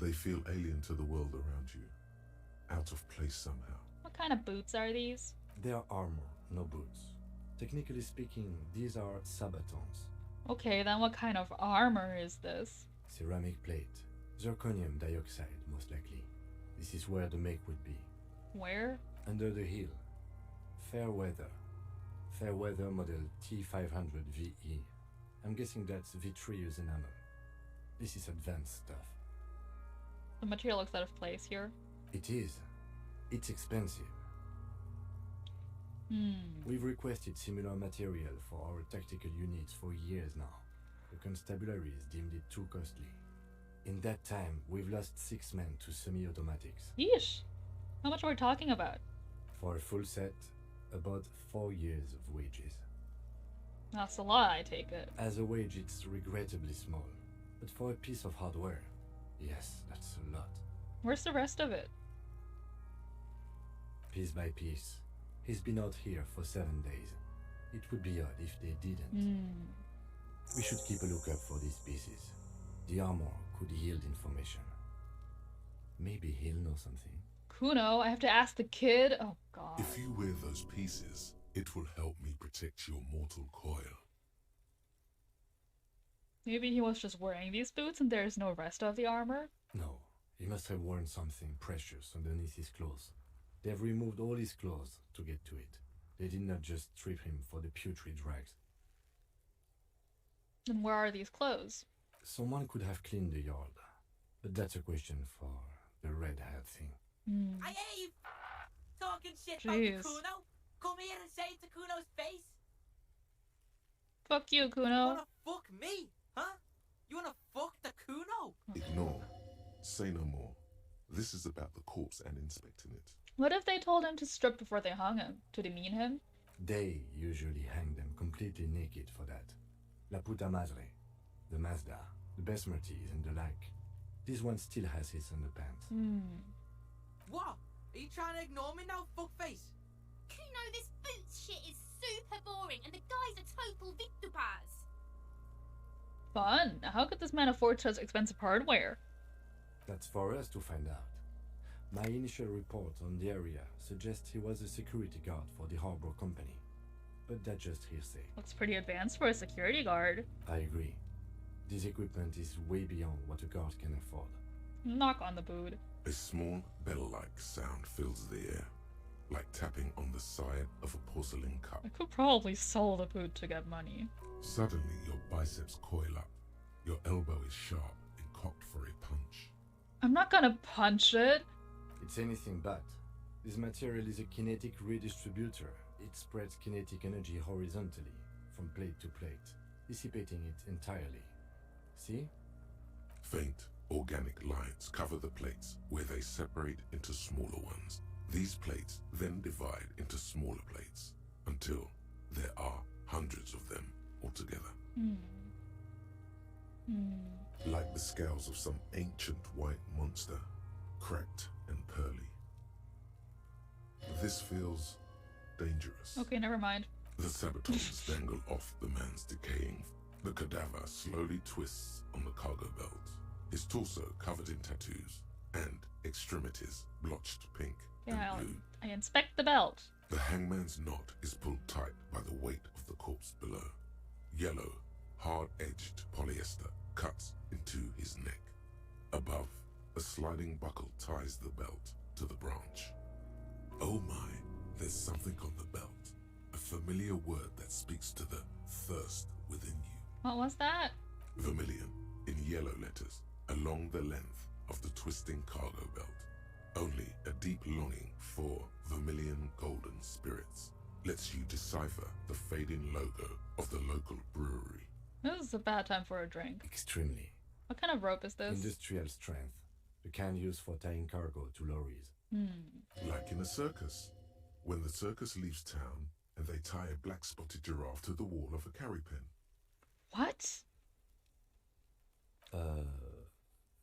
they feel alien to the world around you. Out of place somehow. What kind of boots are these? They are armor, no boots. Technically speaking, these are sabatons. Okay, then what kind of armor is this? Ceramic plate. Zirconium dioxide, most likely. This is where the make would be. Where? Under the hill. Fair weather. Fair weather model T500 VE. I'm guessing that's vitreous enamel. This is advanced stuff. The material looks out of place here. It is. It's expensive. We've requested similar material for our tactical units for years now. The constabulary has deemed it too costly. In that time, we've lost 6 men to semi-automatics. Yeesh. How much are we talking about? For a full set, about 4 years of wages. That's a lot, I take it. As a wage, it's regrettably small. But for a piece of hardware, yes, that's a lot. Where's the rest of it? Piece by piece. He's been out here for 7 days. It would be odd if they didn't. We should keep a lookout for these pieces. The armor could yield information. Maybe he'll know something. Kuno, I have to ask the kid? Oh god. If you wear those pieces, it will help me protect your mortal coil. Maybe he was just wearing these boots and there's no rest of the armor? No, He must have worn something precious underneath his clothes. They've removed all his clothes to get to it. They did not just strip him for the putrid rags. Then where are these clothes? Someone could have cleaned the yard, but that's a question for the red-haired thing. I hear you talking shit Jeez. about Kuno. Come here and say it to Kuno's face. Fuck you, You Kuno. wanna fuck me, huh? You wanna fuck the Kuno? Ignore. Say no more. This is about the corpse and inspecting it. What if they told him to strip before they hung him? To demean him? They usually hang them completely naked for that. La puta madre, the Mazda, the Besmerties, and the like. This one still has his underpants. What? Are you trying to ignore me now, fuckface? Kuno, this boots shit is super boring, and the guy's a total Victopaz. Fun. How could this man afford such expensive hardware? That's for us to find out. My initial report on the area suggests he was a security guard for the harbor company. But that's just hearsay. Looks pretty advanced for a security guard. I agree. This equipment is way beyond what a guard can afford. Knock on the boot. A small bell-like sound fills the air, like tapping on the side of a porcelain cup. I could probably sell the boot to get money. Suddenly, your biceps coil up. Your elbow is sharp and cocked for a punch. I'm not gonna punch it. It's anything but. This material is a kinetic redistributor. It spreads kinetic energy horizontally, from plate to plate, dissipating it entirely. See? Faint, organic lines cover the plates where they separate into smaller ones. These plates then divide into smaller plates until there are hundreds of them altogether. Like the scales of some ancient white monster, cracked and pearly. This feels dangerous. Okay, never mind. The sabatons dangle off the man's decaying. The cadaver slowly twists on the cargo belt, his torso covered in tattoos, and extremities blotched pink Yeah, and blue. I inspect the belt. The hangman's knot is pulled tight by the weight of the corpse below. Yellow, hard-edged polyester cuts into his neck. Above, a sliding buckle ties the belt to the branch. Oh my, there's something on the belt. A familiar word that speaks to the thirst within you. What was that? Vermilion, in yellow letters, along the length of the twisting cargo belt. Only a deep longing for vermilion golden spirits lets you decipher the fading logo of the local brewery. This is a bad time for a drink. Extremely. What kind of rope is this? Industrial strength. The kind used for tying cargo to lorries. Like in a circus. When the circus leaves town and they tie a black-spotted giraffe to the wall of a carry pen. What?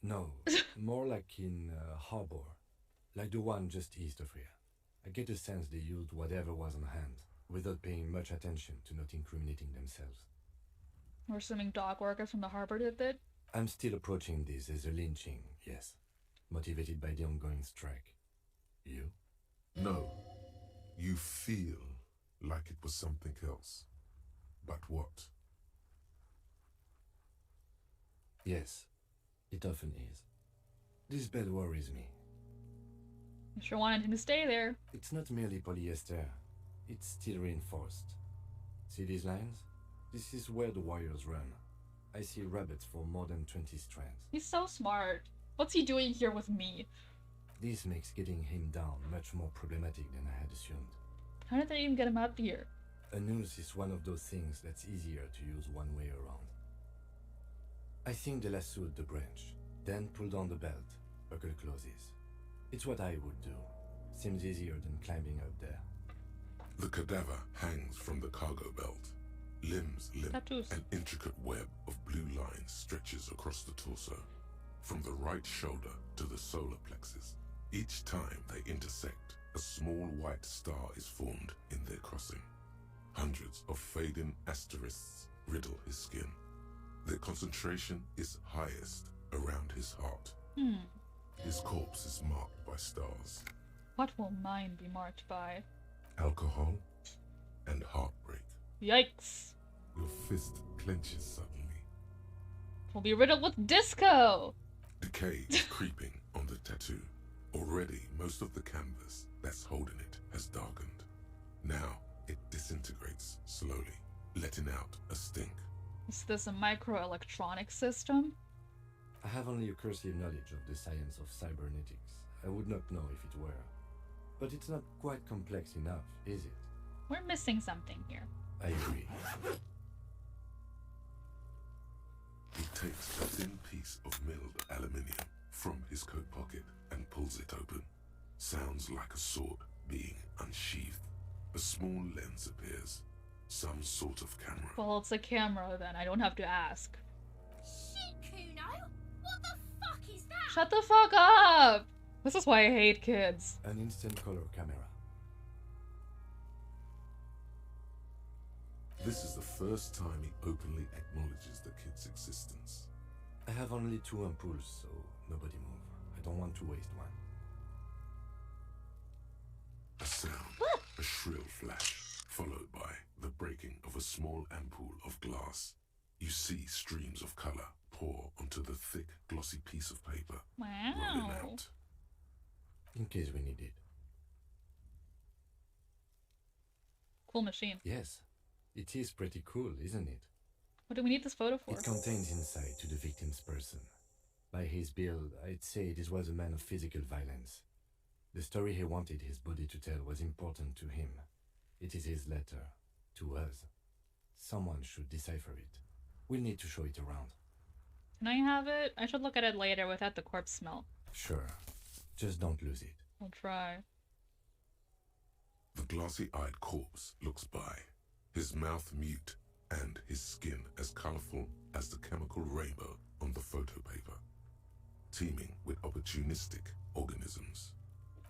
No. More like in harbor. Like the one just east of here. I get a sense they used whatever was on hand, without paying much attention to not incriminating themselves. We're assuming dock workers from the harbor did it? I'm still approaching this as a lynching, yes. Motivated by the ongoing strike. You? No. You feel like it was something else. But what? Yes, it often is. This bed worries me. You sure wanted him to stay there. It's not merely polyester. It's steel reinforced. See these lines? This is where the wires run. I see rabbits for more than 20 strands. He's so smart. What's he doing here with me? This makes getting him down much more problematic than I had assumed. How did they even get him out here? A noose is one of those things that's easier to use one way around. I think they lassoed the branch, then pulled on the belt, buckle closes. It's what I would do. Seems easier than climbing up there. The cadaver hangs from the cargo belt. Limbs limp. Tattoos. An intricate web of blue lines stretches across the torso, from the right shoulder to the solar plexus. Each time they intersect, a small white star is formed in their crossing. Hundreds of fading asterisks riddle his skin. Their concentration is highest around his heart. His corpse is marked by stars. What will mine be marked by? Alcohol and heartbreak. Yikes. Your fist clenches suddenly. We'll be riddled with disco! Decay is creeping on the tattoo. Already, most of the canvas that's holding it has darkened. Now, it disintegrates slowly, letting out a stink. Is this a microelectronic system? I have only a cursory knowledge of the science of cybernetics. I would not know if it were. But it's not quite complex enough, is it? We're missing something here. I agree. He takes a thin piece of milled aluminium from his coat pocket and pulls it open. Sounds like a sword being unsheathed. A small lens appears. Some sort of camera. Well, it's a camera then. I don't have to ask. Shit, Kuno! What the fuck is that? Shut the fuck up! This is why I hate kids. An instant color camera. This is the first time he openly acknowledges the kid's existence. I have only 2 ampoules, so nobody move. I don't want to waste one. A sound, a shrill flash, followed by the breaking of a small ampoule of glass. You see streams of color pour onto the thick, glossy piece of paper, rolling Wow. out. In case we need it. Cool machine. Yes, it is pretty cool, isn't it? What do we need this photo for? It contains insight to the victim's person. By his build, I'd say this was a man of physical violence. The story he wanted his body to tell was important to him. It is his letter, to us. Someone should decipher it. We'll need to show it around. Can I have it? I should look at it later without the corpse smell. Sure. Just don't lose it. I'll try. The glossy-eyed corpse looks by, his mouth mute and his skin as colorful as the chemical rainbow on the photo paper, teeming with opportunistic organisms.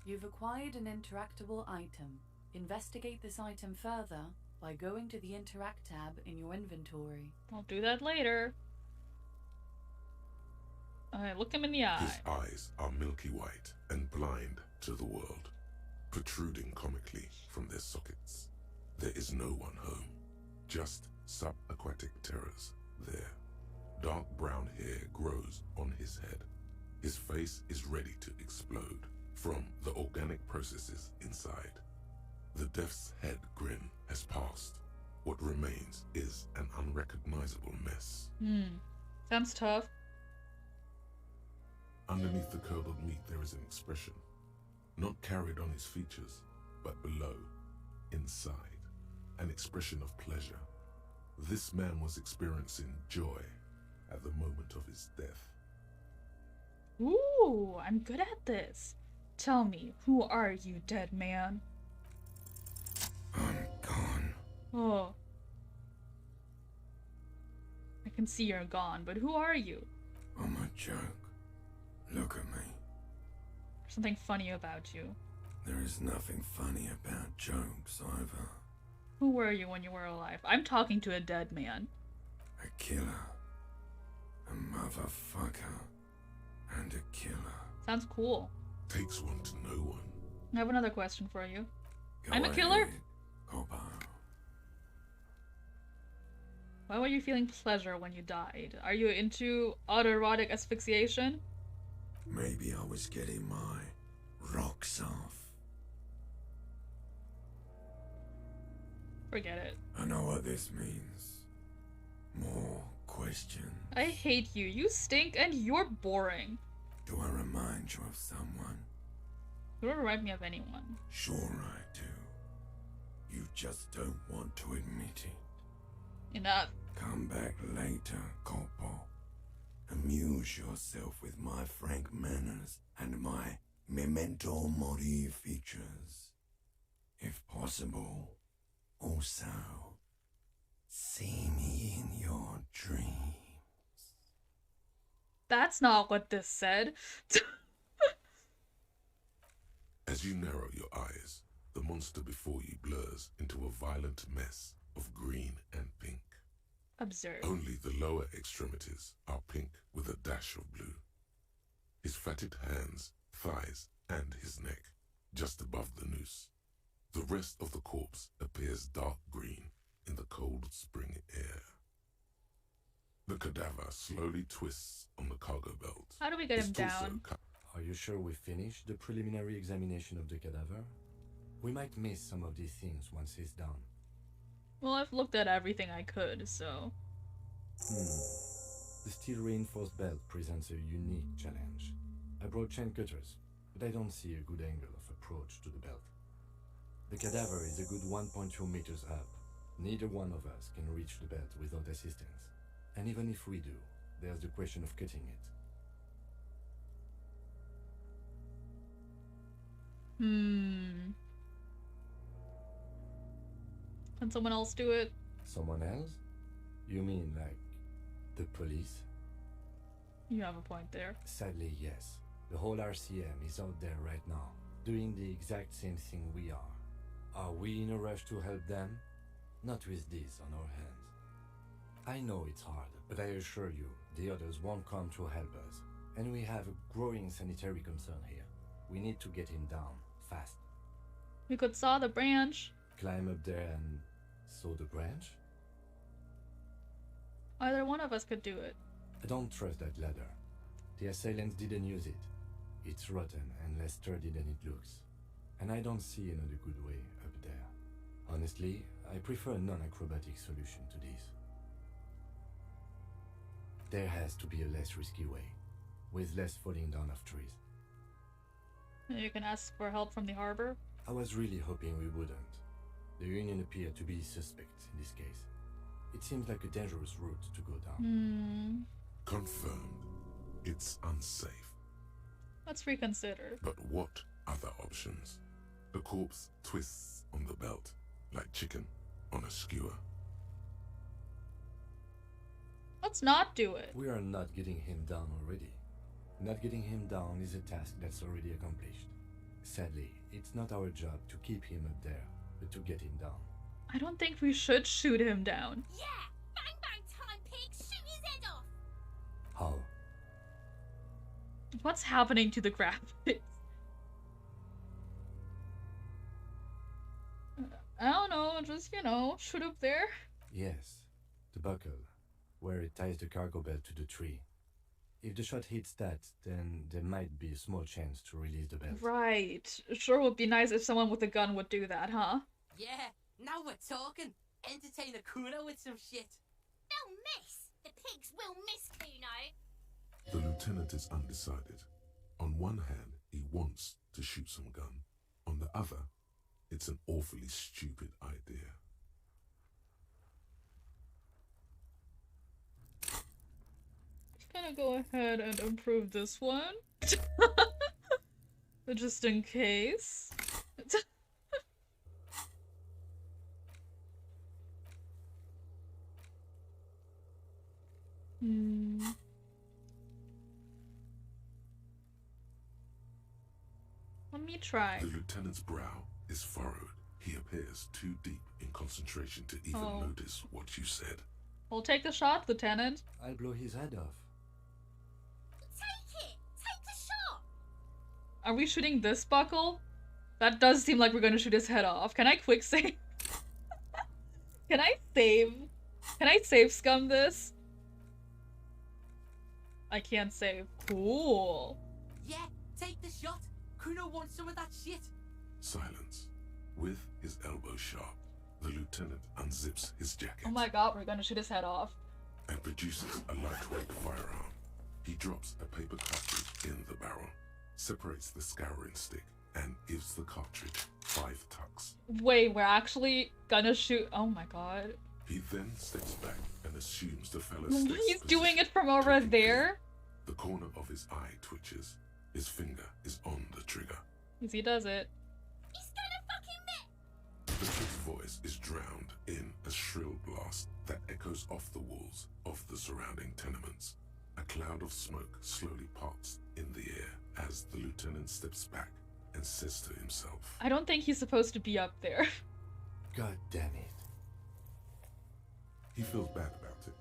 You've acquired an interactable item. Investigate this item further by going to the Interact tab in your inventory. I'll do that later. Alright, look him in the eye. His eyes are milky white and blind to the world, protruding comically from their sockets. There is no one home, just subaquatic terrors there. Dark brown hair grows on his head. His face is ready to explode from the organic processes inside. The death's head grin has passed. What remains is an unrecognizable mess. Sounds tough. Underneath the curdled meat there is an expression, not carried on his features, but below, inside, an expression of pleasure. This man was experiencing joy at the moment of his death. Ooh, I'm good at this. Tell me, who are you, dead man? I'm gone. Oh. I can see you're gone, but who are you? I'm a joke. Look at me. There's something funny about you. There is nothing funny about jokes either. Who were you when you were alive? I'm talking to a dead man. A killer. A motherfucker. And a killer. Sounds cool. Takes one to know one. I have another question for you. Go I'm a killer? ahead, Coppo. Why were you feeling pleasure when you died? Are you into autoerotic asphyxiation? Maybe I was getting my rocks off. Forget it. I know what this means. More questions. I hate you. You stink and you're boring. Do I remind you of someone? You don't remind me of anyone. Sure I do. You just don't want to admit it. Enough. Come back later, Coppo. Amuse yourself with my frank manners and my memento mori features. If possible, also, see me in your dreams. That's not what this said. As you narrow your eyes, the monster before you blurs into a violent mess of green and pink. Absurd. Only the lower extremities are pink with a dash of blue. His fatted hands, thighs, and his neck, just above the noose. The rest of the corpse appears dark green in the cold spring air. The cadaver slowly twists on the cargo belt. How do we get him His torso down? Are you sure we finished the preliminary examination of the cadaver? We might miss some of these things once he's done. Well, I've looked at everything I could, so... The steel reinforced belt presents a unique challenge. I brought chain cutters, but I don't see a good angle of approach to the belt. The cadaver is a good 1.2 meters up. Neither one of us can reach the belt without assistance. And even if we do, there's the question of cutting it. Can someone else do it? Someone else? You mean like the police? You have a point there. Sadly, yes. The whole RCM is out there right now, doing the exact same thing we are. Are we in a rush to help them? Not with this on our hands. I know it's hard, but I assure you, the others won't come to help us. And we have a growing sanitary concern here. We need to get him down, fast. We could saw the branch. Climb up there and saw the branch? Either one of us could do it. I don't trust that ladder. The assailants didn't use it. It's rotten and less sturdy than it looks. And I don't see another good way up there. Honestly, I prefer a non-acrobatic solution to this. There has to be a less risky way, with less falling down of trees. You can ask for help from the harbor. I was really hoping we wouldn't. The Union appeared to be suspect in this case. It seems like a dangerous route to go down. Confirmed. It's unsafe. Let's reconsider. But what other options? The corpse twists on the belt, like chicken on a skewer. Let's not do it. We are not getting him down already. Not getting him down is a task that's already accomplished. Sadly, it's not our job to keep him up there, but to get him down. I don't think we should shoot him down. Yeah! Bang bang time, pig! Shoot his head off! How? What's happening to the graphics? I don't know, just, shoot up there. Yes, the buckle, where it ties the cargo belt to the tree. If the shot hits that, then there might be a small chance to release the belt. Right. Sure would be nice if someone with a gun would do that, huh? Yeah, now we're talking. Entertain a Kuno with some shit. They'll miss! The pigs will miss Kuno! The lieutenant is undecided. On one hand, he wants to shoot some gun. On the other, it's an awfully stupid idea. Just gonna go ahead and improve this one. Just in case. Let me try. The lieutenant's brow is furrowed. He appears too deep in concentration to even notice what you said. We'll take the shot, Lieutenant. I'll blow his head off. Take it! Take the shot! Are we shooting this buckle? That does seem like we're gonna shoot his head off. Can I quick save? Can I save? Can I save scum this? I can't save. Cool. Yeah, take the shot. Kuno wants some of that shit. Silence. With his elbow sharp, the lieutenant unzips his jacket. Oh my god, we're gonna shoot his head off. And produces a lightweight firearm. He drops a paper cartridge in the barrel, separates the scouring stick, and gives the cartridge 5 tucks. Wait, we're actually gonna shoot. Oh my god. He then steps back and assumes the fella's stick. He's doing it from over there? The corner of his eye twitches. His finger is on the trigger. As he does it. He's gonna fucking miss! The kid's voice is drowned in a shrill blast that echoes off the walls of the surrounding tenements. A cloud of smoke slowly parts in the air as the lieutenant steps back and says to himself, I don't think he's supposed to be up there. God damn it. He feels bad about it.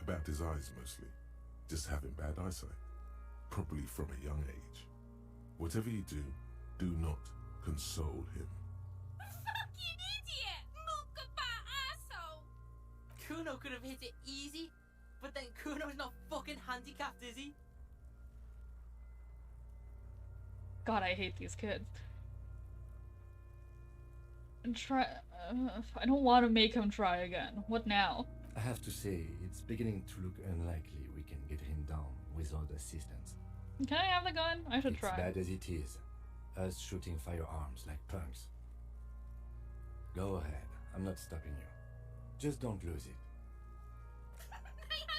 About his eyes mostly. Just having bad eyesight. Probably from a young age. Whatever you do, do not console him. Fucking idiot! Muckabah asshole! Kuno could have hit it easy. But then Kuno's not fucking handicapped, is he? God, I hate these kids. And try. I don't want to make him try again. What now? I have to say, it's beginning to look unlikely we can get him down without assistance. Can I have the gun? I should try. It's bad as it is. Us shooting firearms like punks. Go ahead. I'm not stopping you. Just don't lose it. I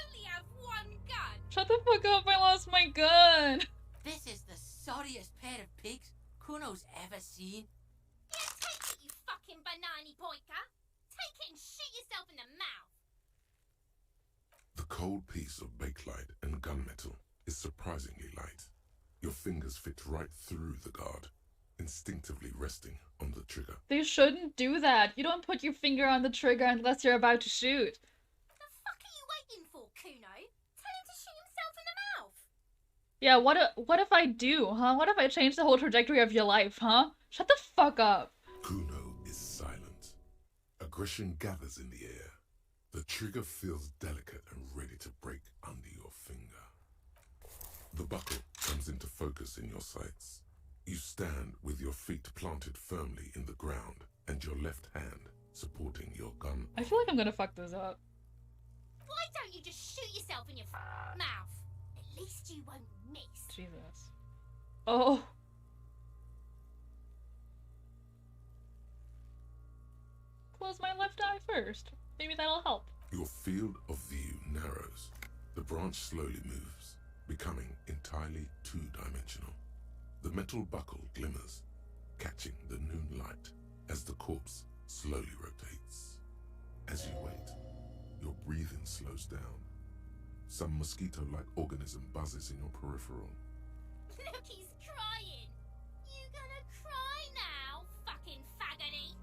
only have one gun. Shut the fuck up, I lost my gun! This is the sorriest pair of pigs Kuno's ever seen. Yeah, take it, you fucking banana poika. Take it and shoot yourself in the mouth. The cold piece of bakelite and gunmetal is surprisingly light. Your fingers fit right through the guard, instinctively resting on the trigger. They shouldn't do that. You don't put your finger on the trigger unless you're about to shoot. The fuck are you waiting for, Kuno? Tell him to shoot himself in the mouth. Yeah, what if I do, huh? What if I change the whole trajectory of your life, huh? Shut the fuck up. Kuno is silent. Aggression gathers in the air. The trigger feels delicate and ready to break under your finger. The buckle comes into focus in your sights. You stand with your feet planted firmly in the ground and your left hand supporting your gun. I feel like I'm gonna fuck this up. Why don't you just shoot yourself in your mouth? At least you won't miss. Jesus. Oh. Close my left eye first. Maybe that'll help. Your field of view narrows. The branch slowly moves, becoming entirely two-dimensional. The metal buckle glimmers, catching the noon light as the corpse slowly rotates. As you wait, your breathing slows down. Some mosquito-like organism buzzes in your peripheral. Look, he's crying. You gonna cry now, fucking faggoty?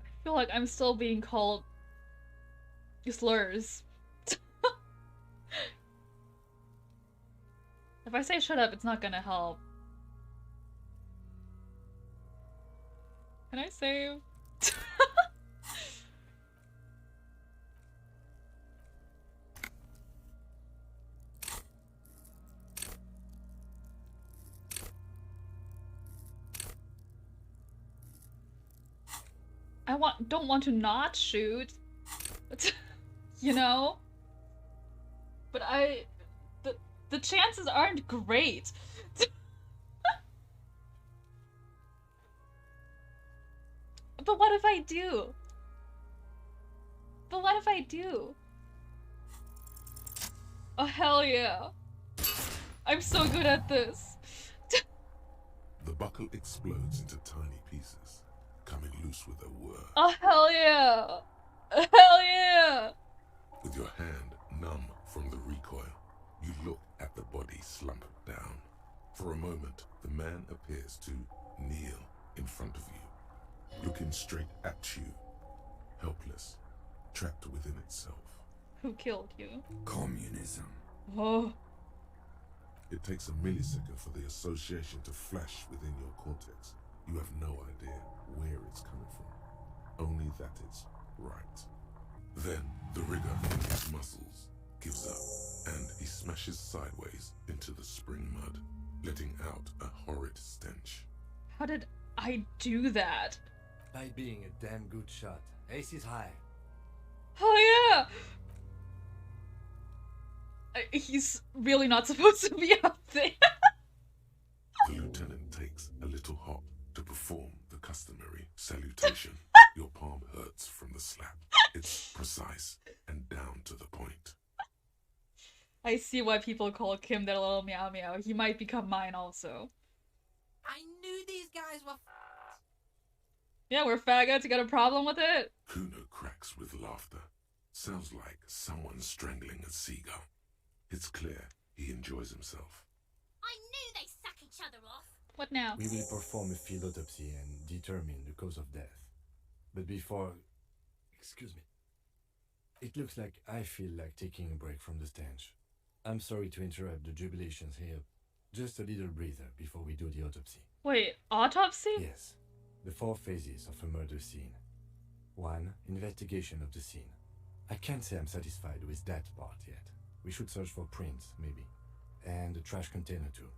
I feel like I'm still being called slurs. If I say shut up, it's not gonna help. Can I save? Don't want to not shoot. You know? But the chances aren't great. But what if I do? But what if I do? Oh, hell yeah. I'm so good at this. The buckle explodes into tiny pieces, coming loose with a whir. Oh, hell yeah. Hell yeah. With your hand numb from the recoil, you look at the body slump down. For a moment, the man appears to kneel in front of you, looking straight at you, helpless, trapped within itself. Who killed you? Communism. Oh. It takes a millisecond for the association to flash within your cortex. You have no idea where it's coming from, only that it's right. Then the rigor in his muscles gives up, and he smashes sideways into the spring mud, letting out a horrid stench. How did I do that? By being a damn good shot. Ace is high. Oh yeah! He's really not supposed to be up there. The lieutenant takes a little hop to perform the customary salutation. Your palm hurts from the slap. It's precise and down to the point. I see why people call Kim their little meow meow. He might become mine also. I knew these guys were Yeah, we're faggots. You got a problem with it? Kuno cracks with laughter. Sounds like someone strangling a seagull. It's clear he enjoys himself. I knew they suck each other off. What now? We will perform a field autopsy and determine the cause of death. But before... Excuse me. It looks like I feel like taking a break from the stench. I'm sorry to interrupt the jubilations here. Just a little breather before we do the autopsy. Wait, autopsy? Yes. The 4 phases of a murder scene. 1. Investigation of the scene. I can't say I'm satisfied with that part yet. We should search for prints, maybe. And a trash container too.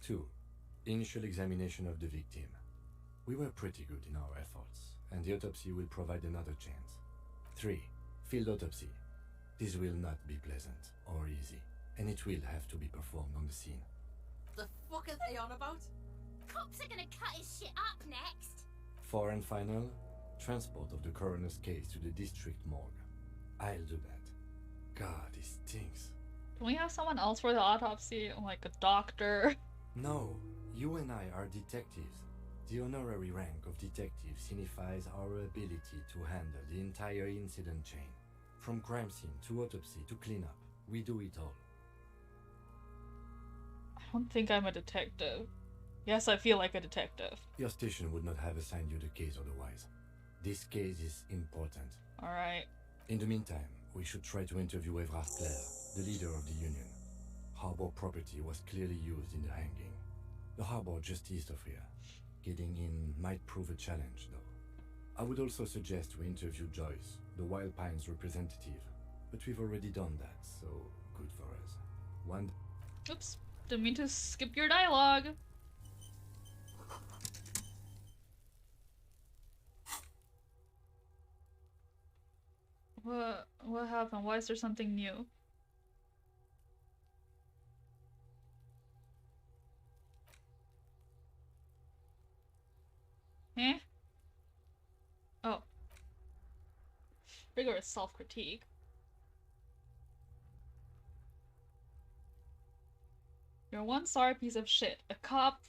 2. Initial examination of the victim. We were pretty good in our efforts, and the autopsy will provide another chance. 3. Field autopsy. This will not be pleasant or easy, and it will have to be performed on the scene. The fuck are they on about? Cops are gonna cut his shit up next. 4 and final, transport of the coroner's case to the district morgue. I'll do that. God, it stinks. Can we have someone else for the autopsy? Like a doctor? No, you and I are detectives. The honorary rank of detective signifies our ability to handle the entire incident chain. From crime scene to autopsy to cleanup, we do it all. I don't think I'm a detective. Yes, I feel like a detective. Your station would not have assigned you the case otherwise. This case is important. Alright. In the meantime, we should try to interview Evrard Clare, the leader of the union. Harbor property was clearly used in the hanging. The harbor just east of here. Getting in might prove a challenge, though. I would also suggest we interview Joyce, the Wild Pines representative, but we've already done that, so good for us. One... Oops, didn't mean to skip your dialogue. What happened? Why is there something new? Eh? Oh. Rigorous self-critique. You're one sorry piece of shit. A cop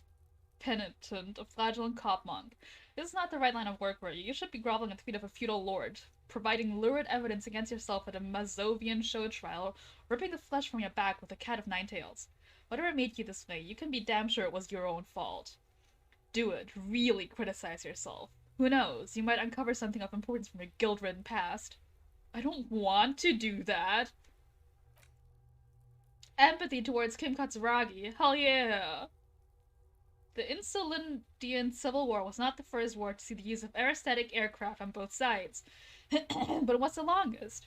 penitent, a flagellant cop monk. This is not the right line of work for you. You should be groveling at the feet of a feudal lord, providing lurid evidence against yourself at a Mazovian show trial, ripping the flesh from your back with a cat of 9 tails. Whatever made you this way, you can be damn sure it was your own fault. Do it. Really criticize yourself. Who knows? You might uncover something of importance from your guilt-ridden past. I don't want to do that. Empathy towards Kim Katsuragi. Hell yeah! The Insulindian Civil War was not the first war to see the use of aerostatic aircraft on both sides, but it was the longest.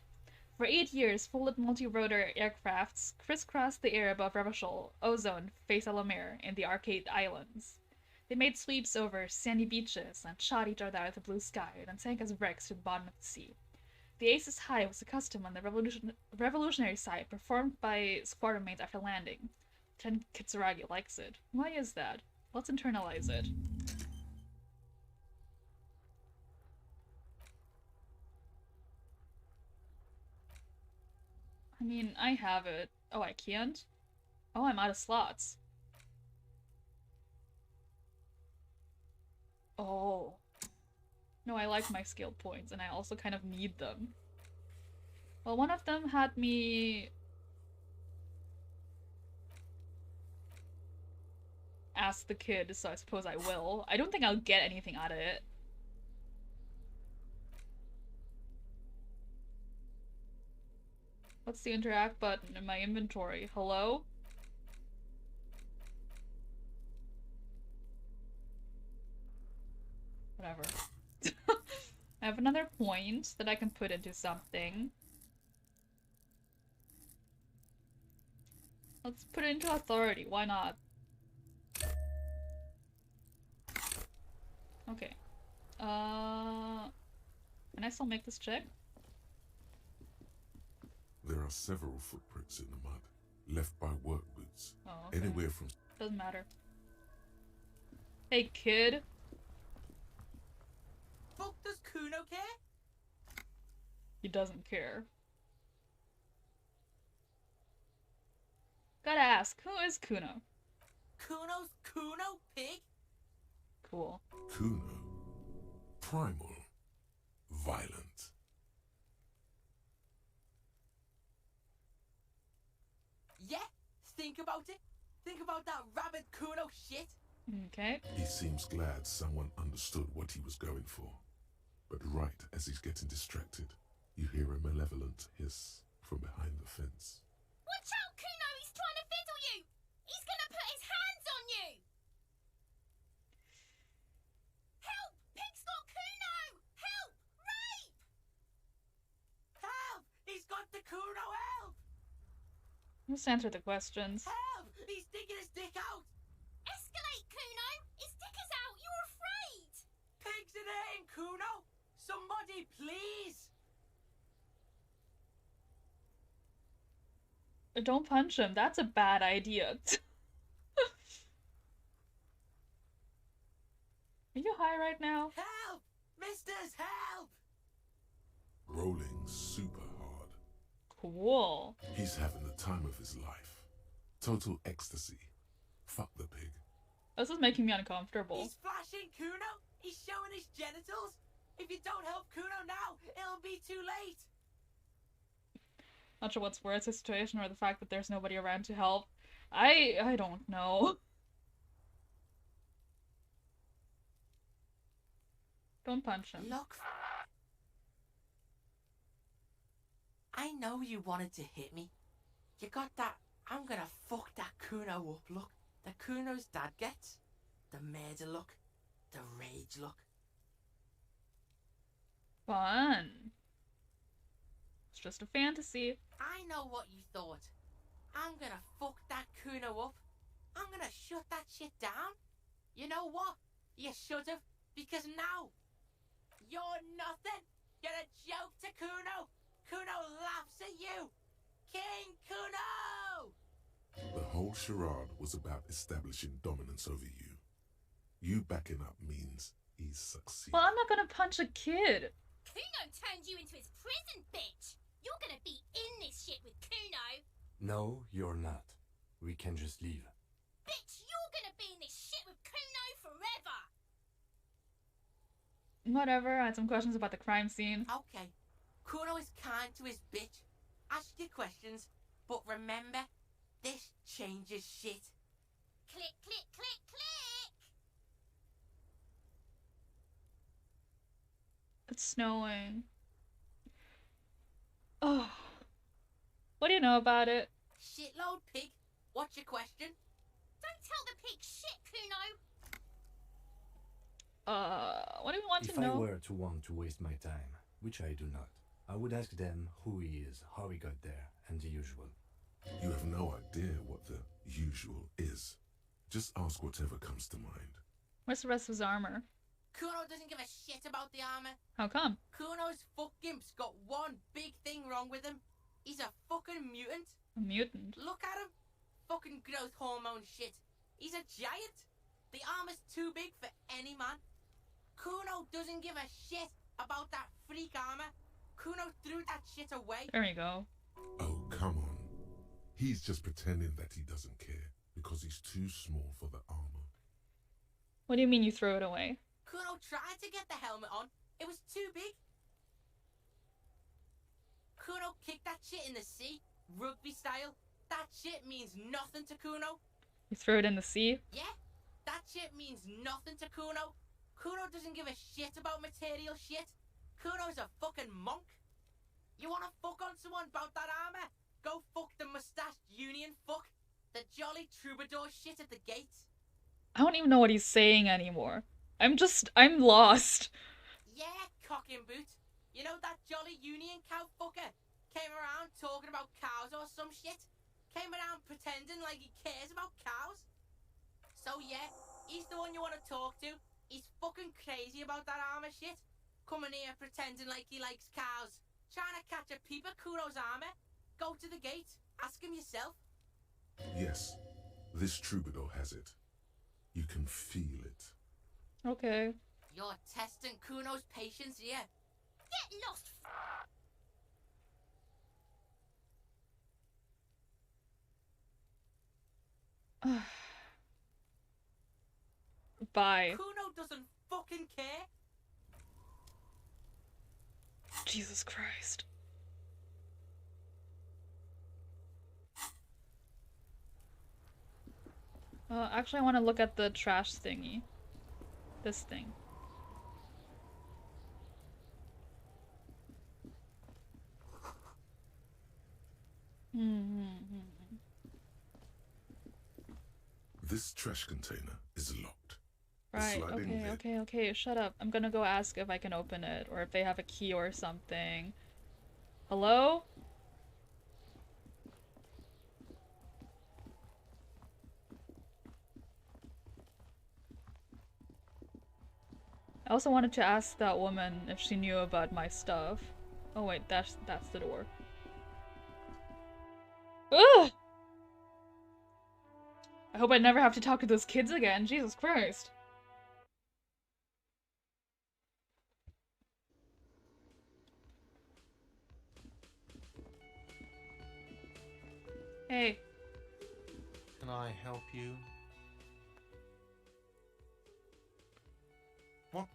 For 8 years, folded multi-rotor aircrafts crisscrossed the air above Revachol, Ozone, Face Alomir, and the Arcade Islands. They made sweeps over sandy beaches and shot each other out of the blue sky, and then sank as wrecks to the bottom of the sea. The Aces High was a custom on the revolutionary side, performed by squadron mates after landing. Lieutenant Kitsuragi likes it. Why is that? Let's internalize it. I mean, I have it. Oh, I can't? Oh, I'm out of slots. Oh. No, I like my skill points, and I also kind of need them. Well, one of them had me ask the kid, so I suppose I will. I don't think I'll get anything out of it. What's the interact button in my inventory? Hello? Whatever. I have another point that I can put into something. Let's put it into authority, why not? Okay. Can I still make this check? There are several footprints in the mud, left by work boots. Oh, okay. Anywhere from... Doesn't matter. Hey, kid. Fuck, does Kuno care? He doesn't care. Gotta ask, who is Kuno? Kuno's Kuno, pig? Cool. Kuno. Primal. Violent. Yeah, think about it. Think about that rabid Kuno shit. Okay. He seems glad someone understood what he was going for. But right as he's getting distracted, you hear a malevolent hiss from behind the fence. Watch out, Kuno! He's trying to fiddle you! He's gonna put his hands on you! Help! Pig's got Kuno! Help! Rape! Help! Let's answer the questions. Help! He's sticking his dick out! Escalate, Kuno! His dick is out! You're afraid! Pigs in here, Kuno! Somebody, please! Don't punch him. That's a bad idea. Are you high right now? Help! Misters, help! Rolling super hard. Cool. He's having the time of his life. Total ecstasy. Fuck the pig. This is making me uncomfortable. He's flashing, Kuno! He's showing his genitals! If you don't help Kuno now, it'll be too late! Not sure what's worse, the situation or the fact that there's nobody around to help. I don't know. Don't punch him. Look. I know you wanted to hit me. You got that I'm gonna fuck that Kuno up look that Kuno's dad gets. The murder look. The rage look. Fun. It's just a fantasy. I know what you thought. I'm gonna fuck that Kuno up. I'm gonna shut that shit down. You know what? You should've, because now you're nothing. You're a joke to Kuno. Kuno laughs at you. King Kuno! The whole charade was about establishing dominance over you. You backing up means he's succeeded. Well, I'm not gonna punch a kid. Kuno turned you into his prison, bitch! You're gonna be in this shit with Kuno! No, you're not. We can just leave. Bitch, you're gonna be in this shit with Kuno forever! Whatever, I had some questions about the crime scene. Okay. Kuno is kind to his bitch. Ask your questions, but remember, this changes shit. Click, click, click, click! It's snowing. Oh. What do you know about it? Shitload pig. What's your question? Don't tell the pig shit, Kuno! What do we want If to know? I were to want to waste my time, which I do not, I would ask them who he is, how he got there, and the usual. You have no idea what the usual is. Just ask whatever comes to mind. Where's the rest of his armor? Kuno doesn't give a shit about the armor. How come? Kuno's fuck gimp's got one big thing wrong with him. He's a fucking mutant. A mutant? Look at him. Fucking growth hormone shit. He's a giant. The armor's too big for any man. Kuno doesn't give a shit about that freak armor. Kuno threw that shit away. There we go. Oh, come on. He's just pretending that he doesn't care because he's too small for the armor. What do you mean you throw it away? Kuno tried to get the helmet on. It was too big. Kuno kicked that shit in the sea, rugby style. That shit means nothing to Kuno. You threw it in the sea? Yeah, that shit means nothing to Kuno. Kuno doesn't give a shit about material shit. Kuno's a fucking monk. You wanna fuck on someone about that armor? Go fuck the mustached union fuck. The jolly troubadour shit at the gates. I don't even know what he's saying anymore. I'm lost. Yeah, cock and boot. You know that jolly union cow fucker? Came around talking about cows or some shit? Came around pretending like he cares about cows? So yeah, he's the one you want to talk to. He's fucking crazy about that armor shit. Coming here pretending like he likes cows. Trying to catch a peep at Kuno's armor. Go to the gate. Ask him yourself. Yes, this troubadour has it. You can feel it. Okay. You're testing Kuno's patience here. Get lost! Bye. Kuno doesn't fucking care. Jesus Christ. Actually, I want to look at the trash thingy. This thing. This trash container is locked. The Right, sliding lid- okay, shut up. I'm gonna go ask if I can open it, or if they have a key or something. Hello? I also wanted to ask that woman if she knew about my stuff. Oh wait, that's the door. Ugh! I hope I never have to talk to those kids again. Jesus Christ. Hey. Can I help you? What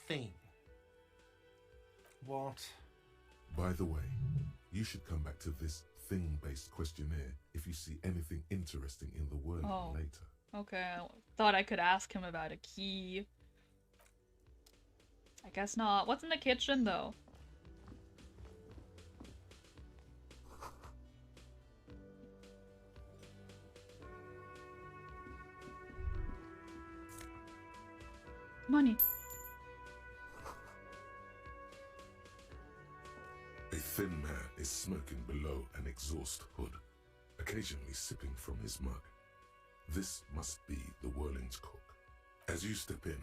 thing? What? By the way, you should come back to this thing-based questionnaire if you see anything interesting in the world later. Okay, I thought I could ask him about a key. I guess not. What's in the kitchen, though? Money. A thin man is smoking below an exhaust hood, occasionally sipping from his mug. This must be the Whirling's cook. As you step in,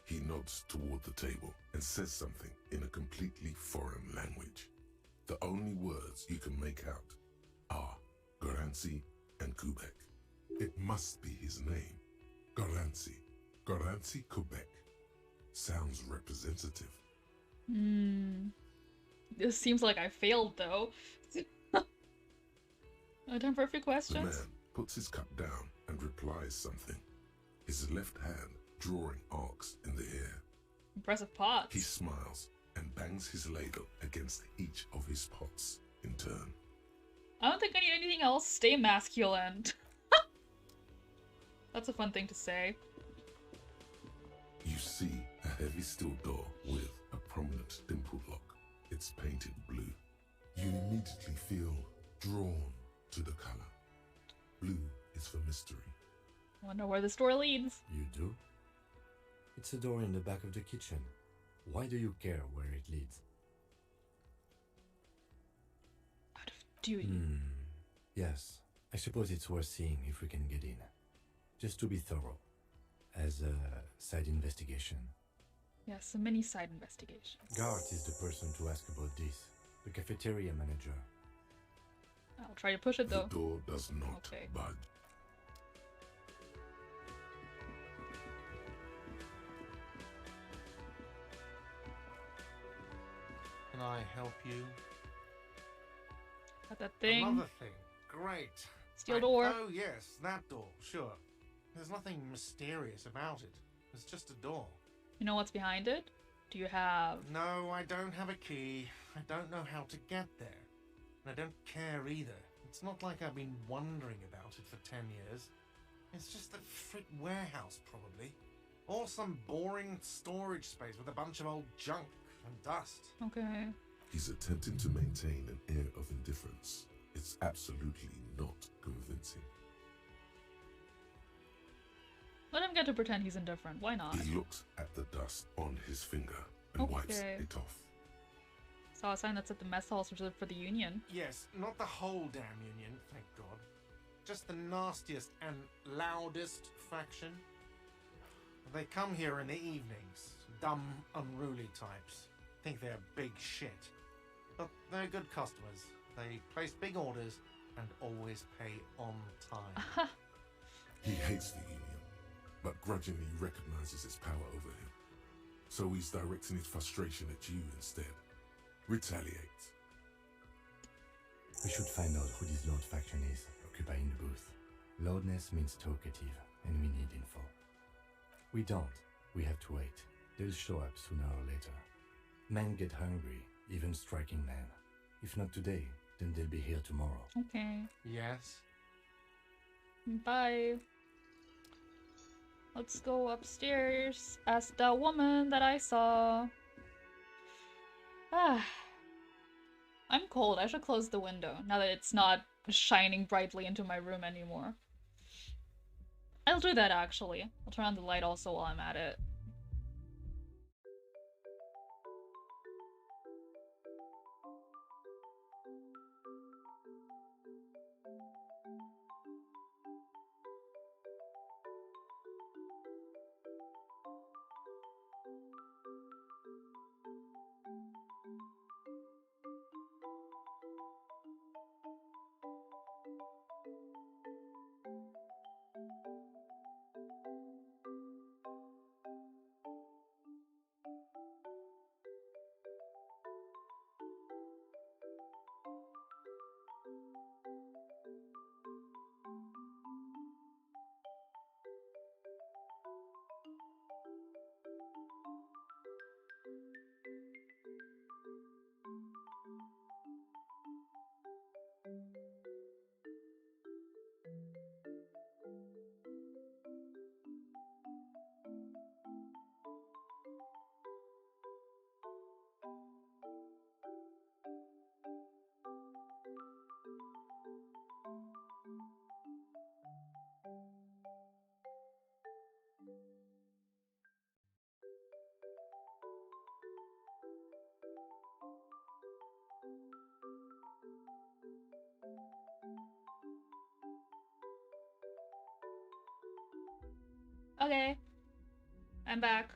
he nods toward the table and says something in a completely foreign language. The only words you can make out are Garancy and Quebec. It must be his name. Garancy. Garancy Quebec. Sounds representative. This seems like I failed, though. Time for a few questions. The man puts his cup down and replies something, his left hand drawing arcs in the air. Impressive pots. He smiles and bangs his ladle against each of his pots in turn. I don't think I need anything else. Stay masculine. That's a fun thing to say. You see a heavy steel door with a prominent dimple lock. It's painted blue. You immediately feel drawn to the color. Blue is for mystery. Wonder where this door leads. You do? It's a door in the back of the kitchen. Why do you care where it leads? Out of duty. Yes, I suppose it's worth seeing if we can get in. Just to be thorough. As a side investigation. Yes, a mini side investigation. Gart is the person to ask about this. The cafeteria manager. I'll try to push it, though. The door does not budge. Can I help you? Got that thing. Another thing. Great. Steel door. Oh yes, that door. Sure. There's nothing mysterious about it. It's just a door. You know what's behind it? Do you have... No, I don't have a key. I don't know how to get there. And I don't care either. It's not like I've been wondering about it for 10 years. It's just a frick warehouse, probably. Or some boring storage space with a bunch of old junk and dust. Okay. He's attempting to maintain an air of indifference. It's absolutely not convincing. Let him get to pretend he's indifferent. Why not? He looks at the dust on his finger and wipes it off. Saw a sign that said the mess hall is reserved for the Union. Yes, not the whole damn Union, thank God. Just the nastiest and loudest faction. They come here in the evenings. Dumb, unruly types. Think they're big shit. But they're good customers. They place big orders and always pay on time. He hates the Union, but grudgingly recognizes its power over him. So he's directing his frustration at you instead. Retaliate. We should find out who this Lord faction is, occupying the booth. Loudness means talkative, and we need info. We don't. We have to wait. They'll show up sooner or later. Men get hungry, even striking men. If not today, then they'll be here tomorrow. Okay. Yes? Bye. Let's go upstairs. Ask that woman that I saw. Ah. I'm cold. I should close the window now that it's not shining brightly into my room anymore. I'll do that actually. I'll turn on the light also while I'm at it. Okay. I'm back.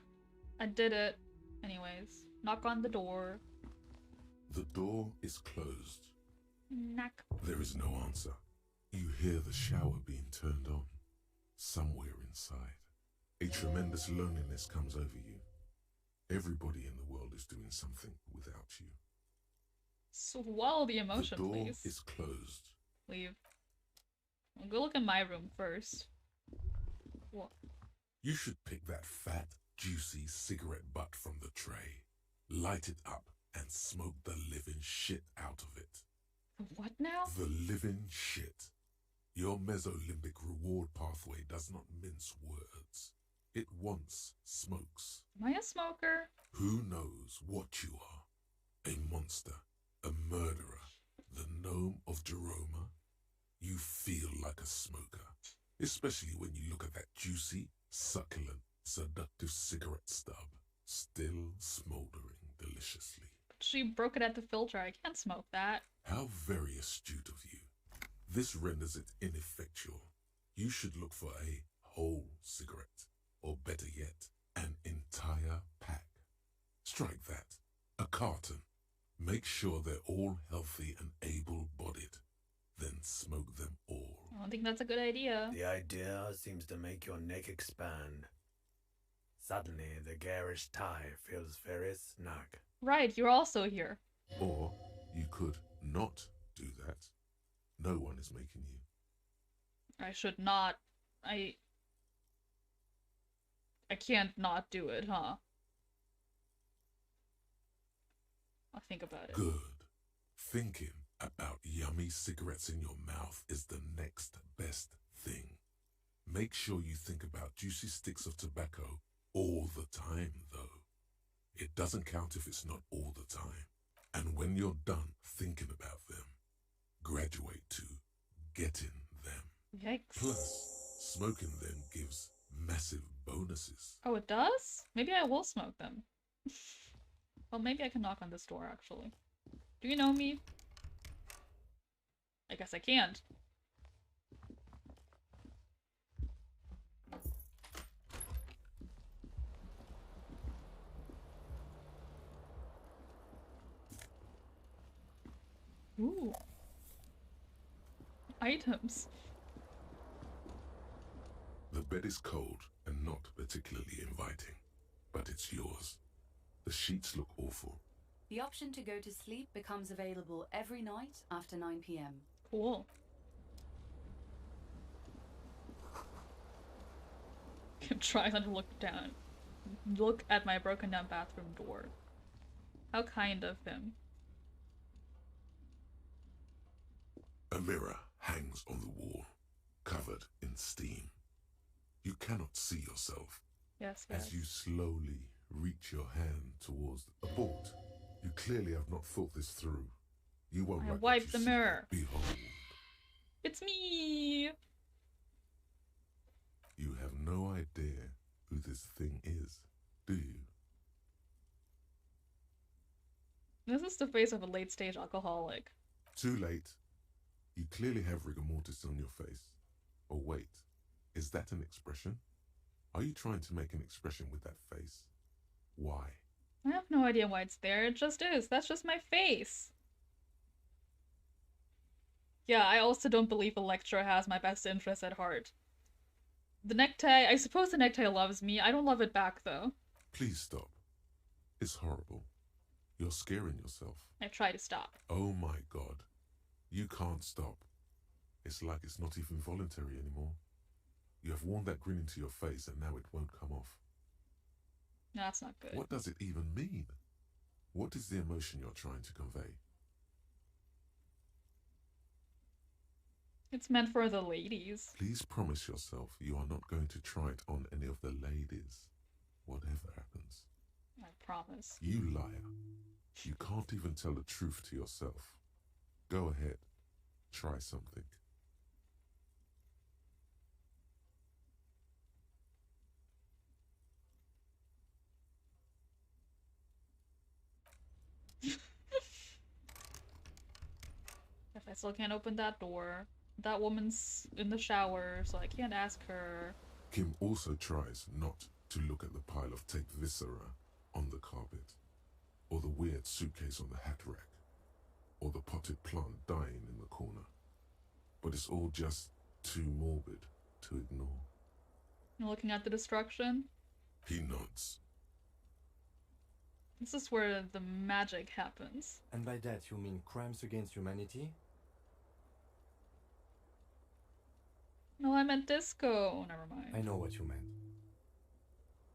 I did it. Anyways, knock on the door. The door is closed. Knock. There is no answer. You hear the shower being turned on. Somewhere inside, a tremendous loneliness comes over you. Everybody in the world is doing something without you. Swallow the emotion, the door please. is closed. Leave. I'll go look in my room first. What? You should pick that fat, juicy cigarette butt from the tray, light it up, and smoke the living shit out of it. What now? The living shit. Your mesolimbic reward pathway does not mince words. It once smokes. Am I a smoker? Who knows what you are? A monster, a murderer, the gnome of Jeroma? You feel like a smoker, especially when you look at that juicy, succulent, seductive cigarette stub, still smoldering deliciously. She broke it at the filter. I can't smoke that. How very astute of you. This renders it ineffectual. You should look for a whole cigarette, or better yet, an entire pack. Strike that. A carton. Make sure they're all healthy and able-bodied. Then smoke them all. I don't think that's a good idea. The idea seems to make your neck expand. Suddenly, the garish tie feels very snug. Right, you're also here. Or you could not do that. No one is making you. I should not. I can't not do it, huh? I'll think about it. Good. Thinking about yummy cigarettes in your mouth is the next best thing. Make sure you think about juicy sticks of tobacco all the time, though. It doesn't count if it's not all the time. And when you're done thinking about them, graduate to getting them. Yikes. Plus, smoking them gives massive bonuses. Oh, it does? Maybe I will smoke them. Well, maybe I can knock on this door, actually. Do you know me? I guess I can't. Ooh. Items. The bed is cold and not particularly inviting, but it's yours. The sheets look awful. The option to go to sleep becomes available every night after 9 p.m. Cool. Try not to look down. Look at my broken down bathroom door. How kind of him. A mirror hangs on the wall, covered in steam. You cannot see yourself. Yes. As you slowly reach your hand towards the abort. You clearly have not thought this through. You won't I like wipe the mirror. Behold. It's me! You have no idea who this thing is, do you? This is the face of a late-stage alcoholic. Too late. You clearly have rigor mortis on your face. Or wait, is that an expression? Are you trying to make an expression with that face? Why? I have no idea why it's there. It just is. That's just my face. Yeah, I also don't believe Electra has my best interest at heart. The necktie, I suppose the necktie loves me. I don't love it back, though. Please stop. It's horrible. You're scaring yourself. I try to stop. Oh my god. You can't stop. It's like it's not even voluntary anymore. You have worn that grin into your face and now it won't come off. No, that's not good. What does it even mean? What is the emotion you're trying to convey? It's meant for the ladies. Please promise yourself you are not going to try it on any of the ladies, whatever happens. I promise. You liar. You can't even tell the truth to yourself. Go ahead. Try something. If I still can't open that door, that woman's in the shower, so I can't ask her. Kim also tries not to look at the pile of taped viscera on the carpet, or the weird suitcase on the hat rack, or the potted plant dying in the corner. But it's all just too morbid to ignore. You're looking at the destruction? He nods. This is where the magic happens. And by that you mean crimes against humanity? No, I meant disco. Never mind. I know what you meant.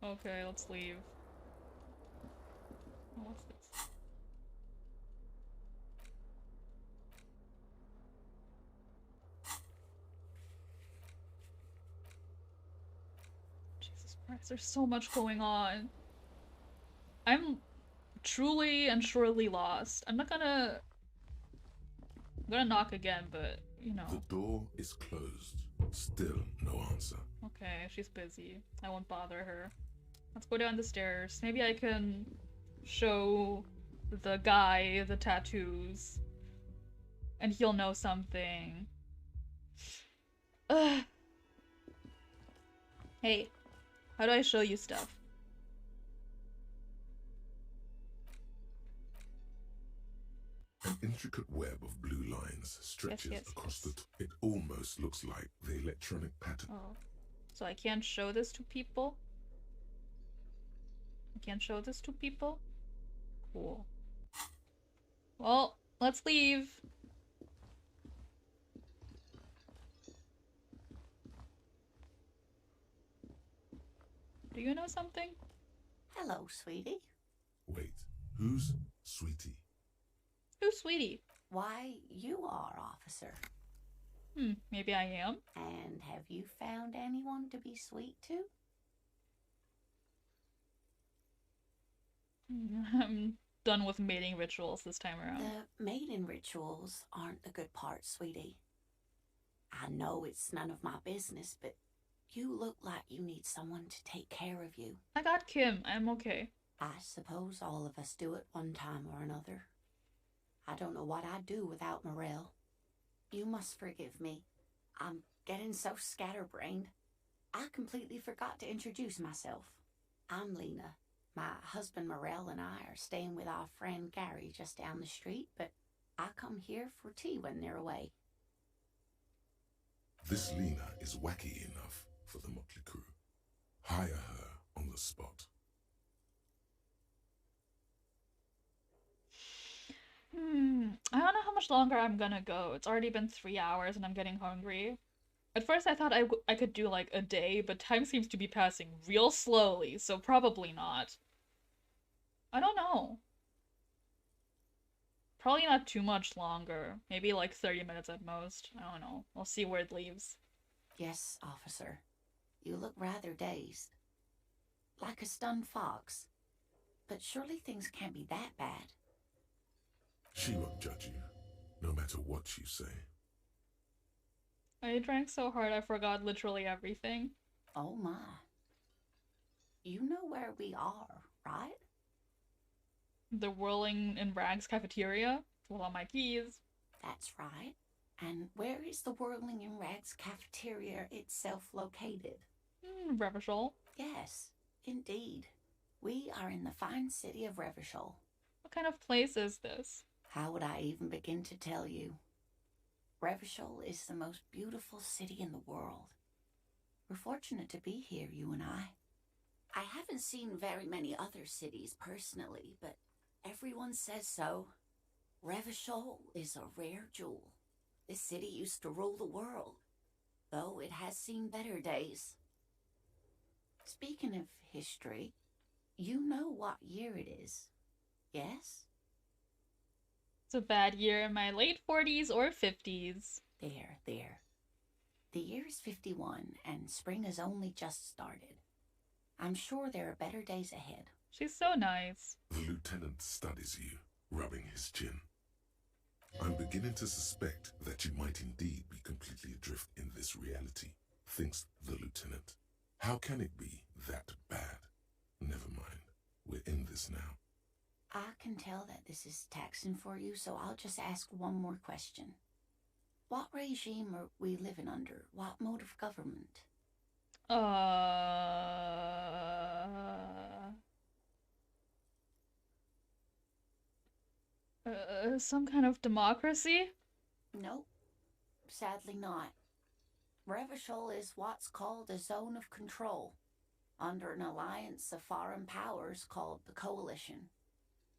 Okay, let's leave. Oh, what's this? Jesus Christ, there's so much going on. I'm truly and surely lost. I'm gonna knock again, but, you know. The door is closed. Still no answer. Okay, she's busy. I won't bother her. Let's go down the stairs. Maybe I can show the guy the tattoos. And he'll know something. Ugh. Hey, how do I show you stuff? An intricate web of blue lines stretches across the It almost looks like the electronic pattern. Oh. So I can't show this to people? I can't show this to people? Cool. Well, let's leave. Do you know something? Hello, sweetie. Wait, who's Sweetie? Who's Sweetie? Why, you are, officer. Maybe I am. And have you found anyone to be sweet to? I'm done with mating rituals this time around. The mating rituals aren't the good part, sweetie. I know it's none of my business, but you look like you need someone to take care of you. I got Kim. I'm okay. I suppose all of us do at one time or another. I don't know what I'd do without Morel. You must forgive me. I'm getting so scatterbrained. I completely forgot to introduce myself. I'm Lena. My husband Morel and I are staying with our friend Gary just down the street, but I come here for tea when they're away. This Lena is wacky enough for the motley crew. Hire her on the spot. I don't know how much longer I'm gonna go. It's already been 3 hours and I'm getting hungry. At first I thought I could do like a day, but time seems to be passing real slowly, so probably not. I don't know. Probably not too much longer. Maybe like 30 minutes at most. I don't know. We'll see where it leaves. Yes, officer. You look rather dazed. Like a stunned fox. But surely things can't be that bad. She won't judge you, no matter what you say. I drank so hard I forgot literally everything. Oh my. You know where we are, right? The Whirling in Rags cafeteria with all my keys. That's right. And where is the Whirling in Rags cafeteria itself located? Revachol. Yes, indeed. We are in the fine city of Revachol. What kind of place is this? How would I even begin to tell you? Revachol is the most beautiful city in the world. We're fortunate to be here, you and I. I haven't seen very many other cities personally, but everyone says so. Revachol is a rare jewel. This city used to rule the world, though it has seen better days. Speaking of history, you know what year it is, yes? It's a bad year in my late 40s or 50s. There. The year is 51, and spring has only just started. I'm sure there are better days ahead. She's so nice. The lieutenant studies you, rubbing his chin. I'm beginning to suspect that you might indeed be completely adrift in this reality, thinks the lieutenant. How can it be that bad? Never mind. We're in this now. I can tell that this is taxing for you, so I'll just ask one more question. What regime are we living under? What mode of government? Some kind of democracy? Nope, sadly not. Revachol is what's called a zone of control, under an alliance of foreign powers called the Coalition.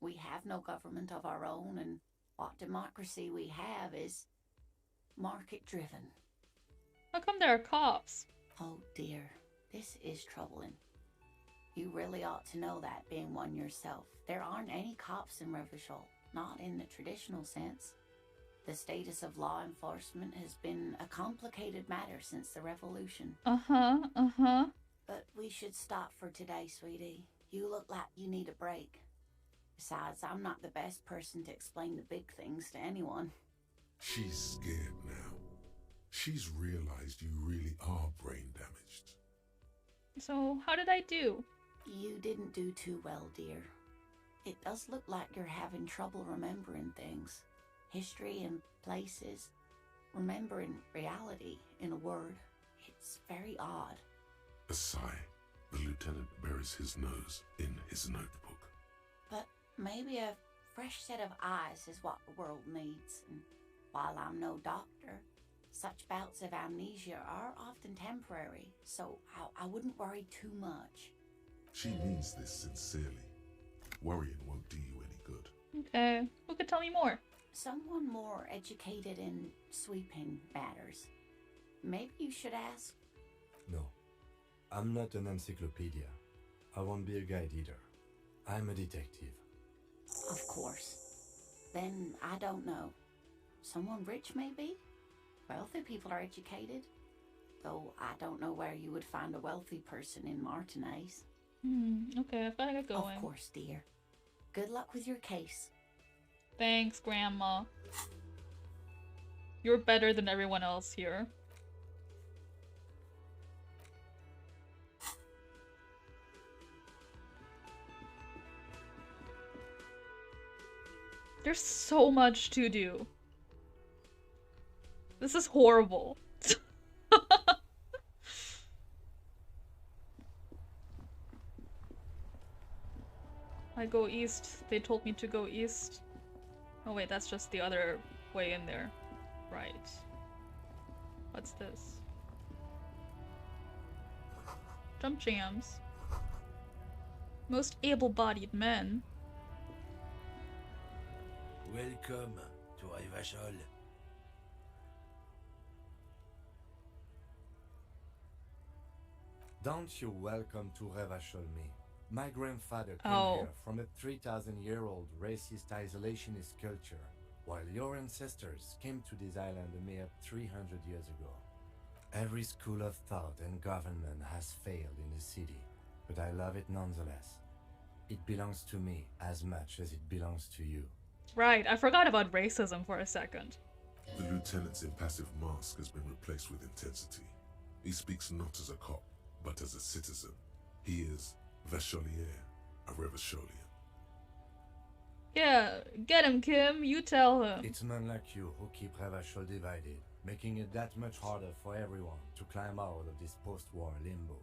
We have no government of our own, and what democracy we have is market-driven. How come there are cops? Oh dear, this is troubling. You really ought to know that, being one yourself. There aren't any cops in Revachol, not in the traditional sense. The status of law enforcement has been a complicated matter since the revolution. But we should stop for today, sweetie. You look like you need a break. Besides, I'm not the best person to explain the big things to anyone. She's scared now. She's realized you really are brain damaged. So, how did I do? You didn't do too well, dear. It does look like you're having trouble remembering things. History and places. Remembering reality, in a word. It's very odd. A sigh. The lieutenant buries his nose in his notebook. But maybe a fresh set of eyes is what the world needs. And while I'm no doctor, such bouts of amnesia are often temporary, so I wouldn't worry too much. She means this sincerely. Worrying won't do you any good. Okay, who could tell me more? Someone more educated in sweeping matters. Maybe you should ask. No, I'm not an encyclopedia. I won't be a guide either. I'm a detective. Of course. Then I don't know. Someone rich, maybe? Wealthy people are educated. Though I don't know where you would find a wealthy person in Martinez. Okay, I've gotta get going. Of course, dear. Good luck with your case. Thanks, Grandma. You're better than everyone else here. There's so much to do. This is horrible. I go east. They told me to go east. Oh wait, that's just the other way in there. Right. What's this? Jump jams. Most able-bodied men. Welcome to Revachol. Don't you welcome to Revachol me. My grandfather came here from a 3,000-year-old racist isolationist culture, while your ancestors came to this island a mere 300 years ago. Every school of thought and government has failed in the city, but I love it nonetheless. It belongs to me as much as it belongs to you. Right, I forgot about racism for a second. The lieutenant's impassive mask has been replaced with intensity. He speaks not as a cop, but as a citizen. He is Vacholier, a Revacholian. Yeah, get him, Kim. You tell him. It's men like you who keep Revachol divided, making it that much harder for everyone to climb out of this post-war limbo.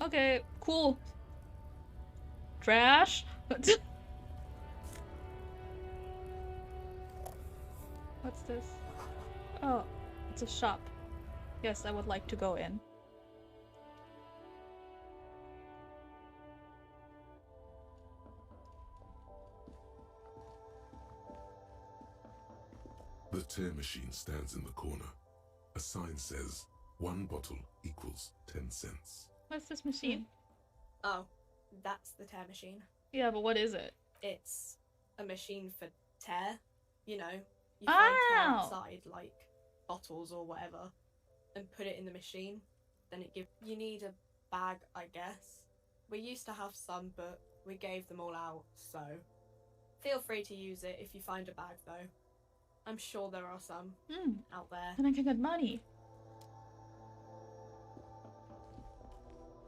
Okay, cool. Trash? What's this? Oh, it's a shop. Yes, I would like to go in. The tear machine stands in the corner. A sign says, 1 bottle equals 10 cents. What's this machine? Oh, that's the tear machine. Yeah, but what is it? It's a machine for tear. You know, you find tear outside, like bottles or whatever, and put it in the machine. Then it gives. You need a bag, I guess. We used to have some, but we gave them all out, so feel free to use it if you find a bag, though. I'm sure there are some out there. Then I can get money.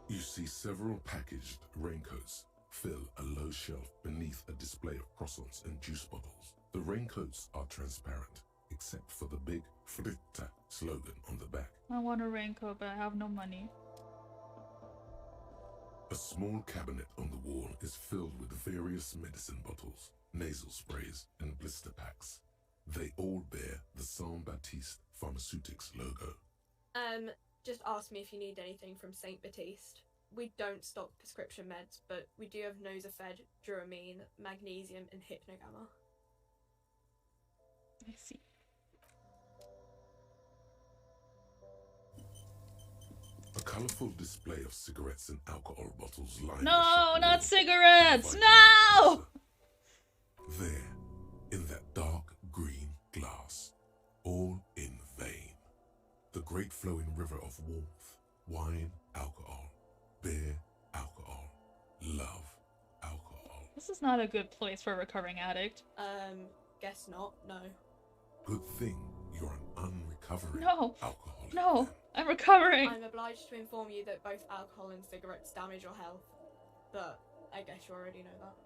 You see several packaged raincoats fill a low shelf beneath a display of croissants and juice bottles. The raincoats are transparent, except for the big Fritta slogan on the back. I want a raincoat, but I have no money. A small cabinet on the wall is filled with various medicine bottles, nasal sprays, and blister packs. They all bear the Saint Baptiste Pharmaceutics logo. Just ask me if you need anything from Saint Baptiste. We don't stock prescription meds, but we do have Nosafed, Dramamine, magnesium, and Hypnogamma. I see. A colourful display of cigarettes and alcohol bottles line No, not cigarettes! No! There, in that dark green glass, all in vain. The great flowing river of warmth, wine, alcohol, beer, alcohol, love, alcohol. This is not a good place for a recovering addict. Guess not, no. Good thing you're an unrecovering alcoholic. No, I'm recovering. I'm obliged to inform you that both alcohol and cigarettes damage your health, but I guess you already know that.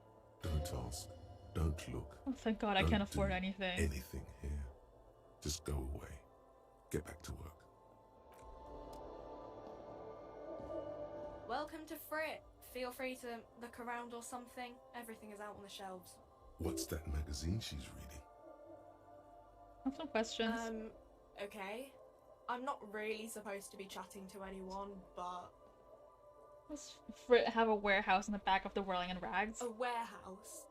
Don't ask. Don't look. Oh, thank God I can't afford anything. Anything here. Just go away. Get back to work. Welcome to Frit. Feel free to look around or something. Everything is out on the shelves. What's that magazine she's reading? I have some questions. Okay. I'm not really supposed to be chatting to anyone, but... Does Frit have a warehouse in the back of the Whirling in Rags? A warehouse?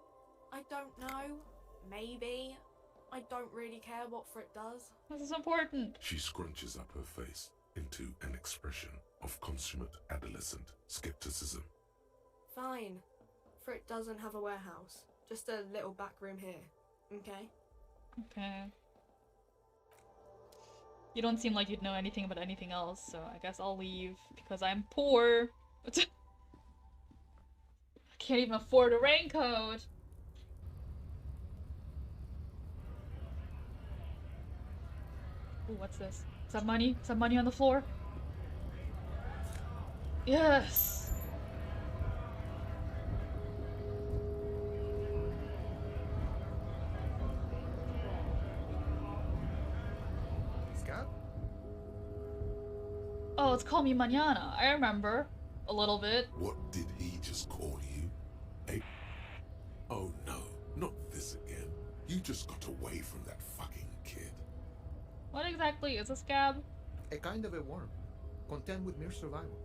I don't know. Maybe. I don't really care what Frit does. This is important. She scrunches up her face into an expression of consummate adolescent skepticism. Fine. Frit doesn't have a warehouse. Just a little back room here. Okay? Okay. You don't seem like you'd know anything about anything else, so I guess I'll leave because I'm poor. I can't even afford a raincoat. Ooh, what's this? Is that money? Is that money on the floor? Yes! Scott? Oh, it's Call Me Mañana. I remember. A little bit. What did he just call you? Oh no, not this again. You just got away from that fucking kid. What exactly is a scab? A kind of a worm, content with mere survival.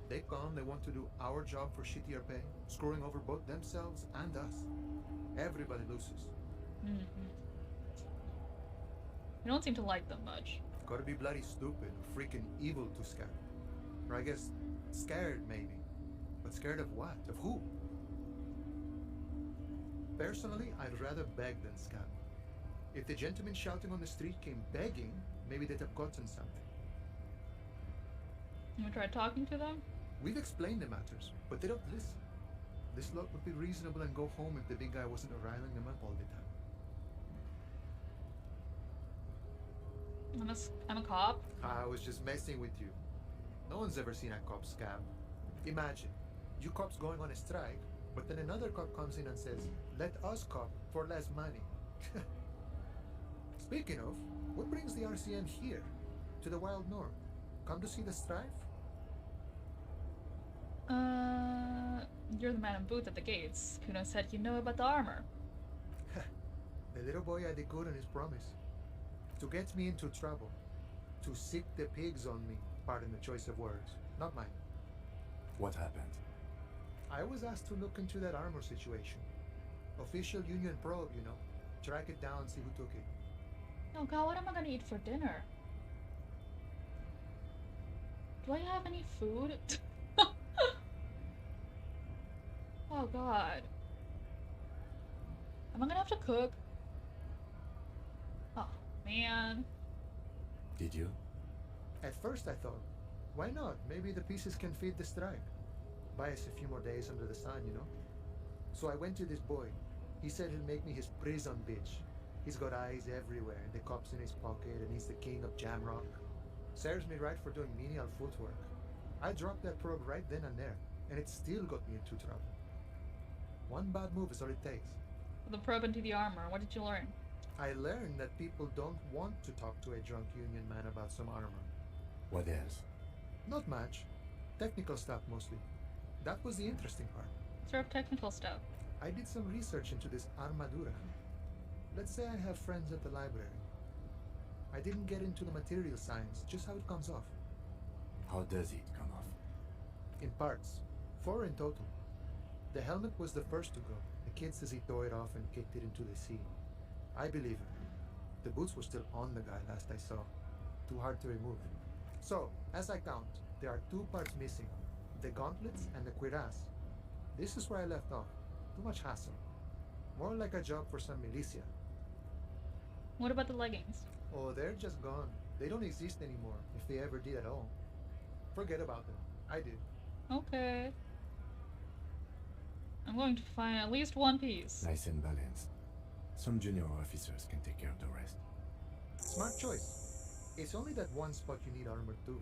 They come, they want to do our job for shittier pay, screwing over both themselves and us. Everybody loses. You don't seem to like them much. Gotta be bloody stupid or freaking evil to scab. Or I guess scared maybe. But scared of what? Of who? Personally, I'd rather beg than scab. If the gentleman shouting on the street came begging, maybe they'd have gotten something. You wanna try talking to them? We've explained the matters, but they don't listen. This lot would be reasonable and go home if the big guy wasn't riling them up all the time. I'm a cop. I was just messing with you. No one's ever seen a cop scam. Imagine, you cops going on a strike, but then another cop comes in and says, let us cop for less money. Speaking of, what brings the RCM here? To the Wild North? Come to see the strife? You're the man in boots at the gates. Kuno said you know about the armor. The little boy had it good on his promise. To get me into trouble. To sick the pigs on me. Pardon the choice of words. Not mine. What happened? I was asked to look into that armor situation. Official union probe, you know. Track it down, see who took it. Oh god, what am I gonna eat for dinner? Do I have any food? Oh god. Am I gonna have to cook? Oh man. Did you? At first I thought, why not? Maybe the pieces can feed the strike. Buy us a few more days under the sun, you know? So I went to this boy. He said he'll make me his prison bitch. He's got eyes everywhere, and the cop's in his pocket, and he's the king of Jamrock. Serves me right for doing menial footwork. I dropped that probe right then and there, and it still got me into trouble. One bad move is all it takes. The probe into the armor, what did you learn? I learned that people don't want to talk to a drunk union man about some armor. What else? Not much. Technical stuff mostly. That was the interesting part. Sort of technical stuff. I did some research into this armadura. Let's say I have friends at the library. I didn't get into the material science, just how it comes off. How does it come off? In parts. 4 in total. The helmet was the first to go. The kid says he tore it off and kicked it into the sea. I believe him. The boots were still on the guy last I saw. Too hard to remove. So, as I count, there are 2 parts missing. The gauntlets and the cuirass. This is where I left off. Too much hassle. More like a job for some militia. What about the leggings? Oh, they're just gone. They don't exist anymore, if they ever did at all. Forget about them. I did. Okay. I'm going to find at least one piece. Nice and balanced. Some junior officers can take care of the rest. Smart choice. It's only that one spot you need armor too.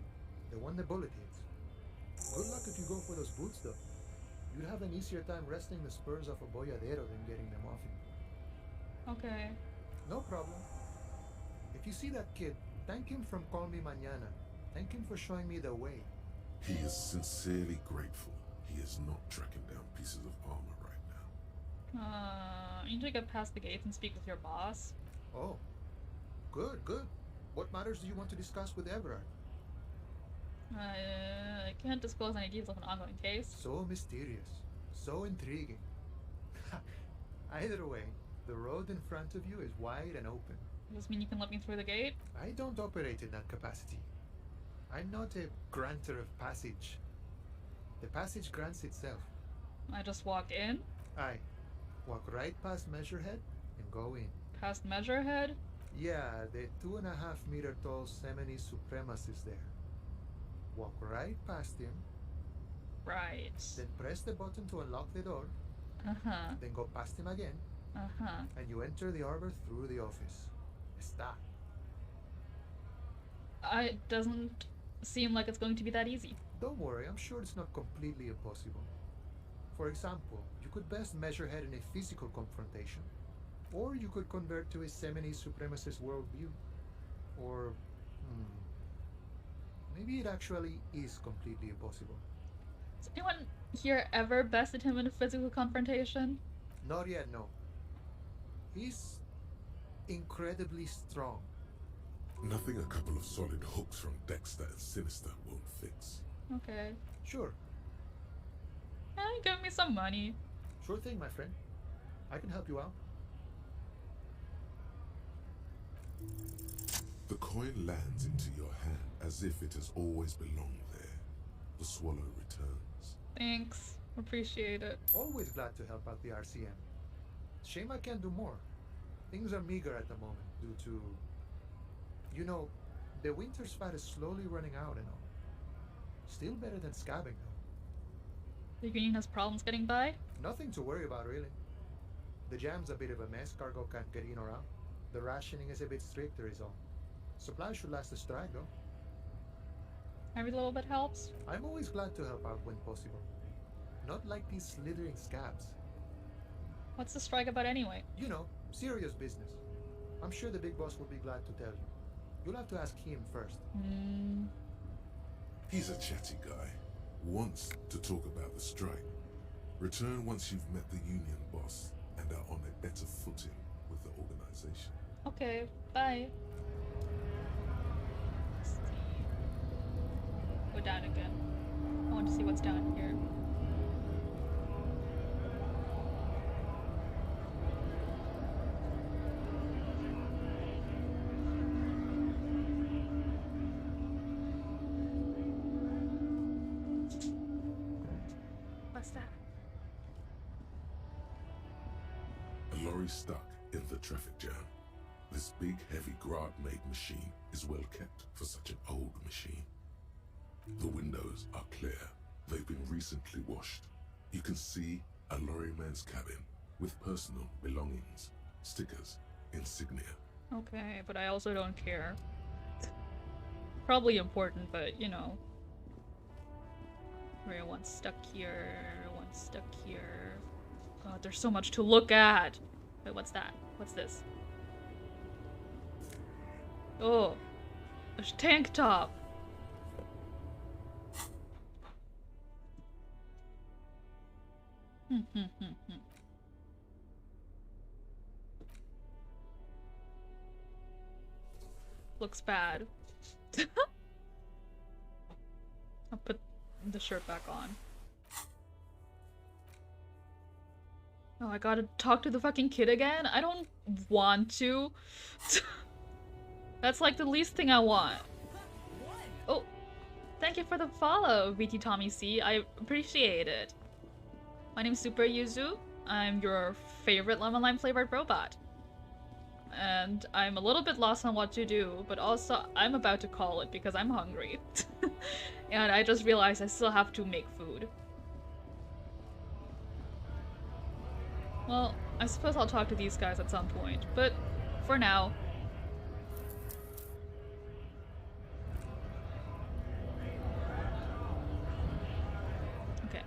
The one the bullet hits. Good luck if you go for those boots though. You'd have an easier time wresting the spurs off a boyadero than getting them off you. Okay. No problem. If you see that kid, thank him from Call Me Mañana. Thank him for showing me the way. He is sincerely grateful he is not tracking down pieces of armor right now. You need to get past the gates and speak with your boss. Oh. Good, good. What matters do you want to discuss with Everard? I can't disclose any details of an ongoing case. So mysterious. So intriguing. Either way, the road in front of you is wide and open. Does this mean you can let me through the gate? I don't operate in that capacity. I'm not a granter of passage. The passage grants itself. I just walk in? Aye. Walk right past Measurehead and go in. Past Measurehead? Yeah, the 2.5 meter tall Semini Supremus is there. Walk right past him. Right. Then press the button to unlock the door. Uh-huh. Then go past him again. Uh-huh. And you enter the arbor through the office. Está. It doesn't seem like it's going to be that easy. Don't worry, I'm sure it's not completely impossible. For example, you could best Measurehead in a physical confrontation. Or you could convert to a Semini Supremacist worldview. Or, maybe it actually is completely impossible. Has anyone here ever bested him in a physical confrontation? Not yet, no. He's incredibly strong. Nothing a couple of solid hooks from Dexter and Sinister won't fix. Okay. Sure. Give me some money. Sure thing, my friend. I can help you out. The coin lands into your hand as if it has always belonged there. The swallow returns. Thanks. Appreciate it. Always glad to help out the RCM. Shame I can't do more. Things are meager at the moment due to... You know, the winter's fat is slowly running out and all. Still better than scabbing though. The Union has problems getting by? Nothing to worry about really. The jam's a bit of a mess, cargo can't get in or out. The rationing is a bit stricter is all. Supplies should last the strike though. Every little bit helps. I'm always glad to help out when possible. Not like these slithering scabs. What's the strike about anyway? You know, serious business. I'm sure the big boss will be glad to tell you. You'll have to ask him first. He's a chatty guy. Wants to talk about the strike. Return once you've met the union boss and are on a better footing with the organization. Okay, bye. Let's see. Go down again. I want to see what's down here. What's that? A lorry stuck in the traffic jam. This big, heavy Grad-made machine is well kept for such an old machine. The windows are clear. They've been recently washed. You can see a lorryman's cabin with personal belongings, stickers, insignia. Okay, but I also don't care. Probably important, but you know. We're once stuck here, once stuck here. God, there's so much to look at. Wait, what's that? What's this? Oh, a tank top. Looks bad. I'll put the shirt back on. Oh, I gotta talk to the fucking kid again? I don't want to. That's like the least thing I want. Oh, thank you for the follow, VT Tommy C. I appreciate it. My name's Super Yuzu. I'm your favorite lemon lime flavored robot. And I'm a little bit lost on what to do, but also I'm about to call it because I'm hungry. And I just realized I still have to make food. Well, I suppose I'll talk to these guys at some point, but for now... Okay.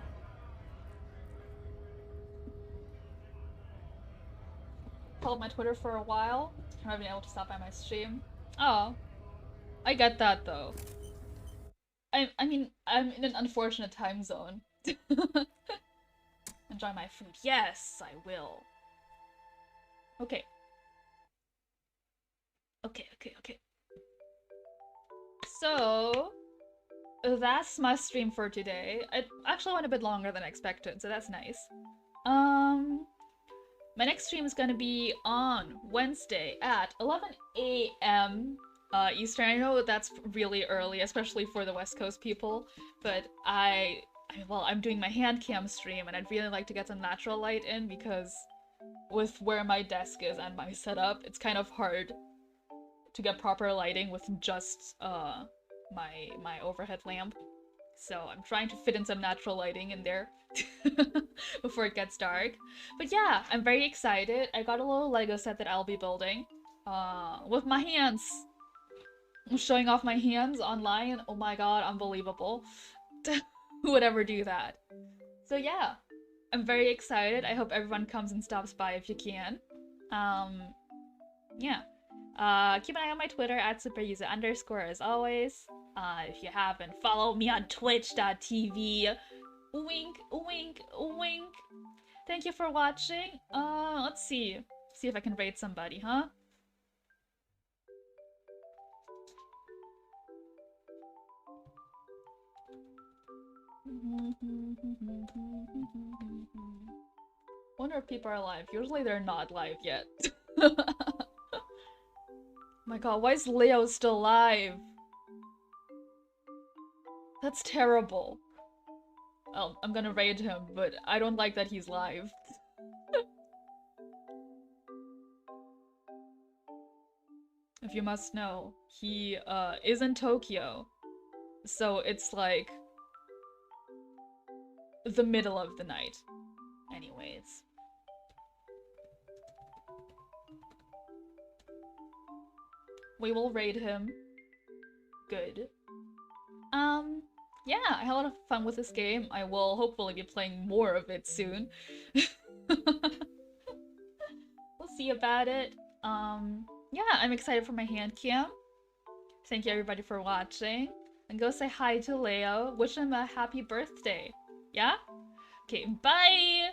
Followed my Twitter for a while. I haven't been able to stop by my stream. Oh. I get that, though. I mean, I'm in an unfortunate time zone. Enjoy my food. Yes, I will. Okay. Okay. So, that's my stream for today. It actually went a bit longer than expected, so that's nice. My next stream is gonna be on Wednesday at 11 a.m. Eastern. I know that's really early, especially for the West Coast people, but well, I'm doing my hand cam stream and I'd really like to get some natural light in because with where my desk is and my setup, it's kind of hard to get proper lighting with just my overhead lamp. So I'm trying to fit in some natural lighting in there before it gets dark. But yeah, I'm very excited. I got a little Lego set that I'll be building with my hands. I'm showing off my hands online. Oh my god, unbelievable. Who would ever do that? So yeah, I'm very excited. I hope everyone comes and stops by if you can. Yeah. Keep an eye on my Twitter at superuser_ as always. If you haven't, follow me on twitch.tv. Wink, wink, wink. Thank you for watching. Let's see. See if I can raid somebody, huh? Wonder if people are live. Usually they're not live yet. My god, why is Leo still live? That's terrible. Well, I'm gonna raid him, but I don't like that he's live. If you must know, he is in Tokyo. So it's like the middle of the night. Anyways. We will raid him. Good. Yeah, I had a lot of fun with this game. I will hopefully be playing more of it soon. We'll see about it. Yeah, I'm excited for my hand cam. Thank you everybody for watching. And go say hi to Leo. Wish him a happy birthday. Yeah? Okay, bye!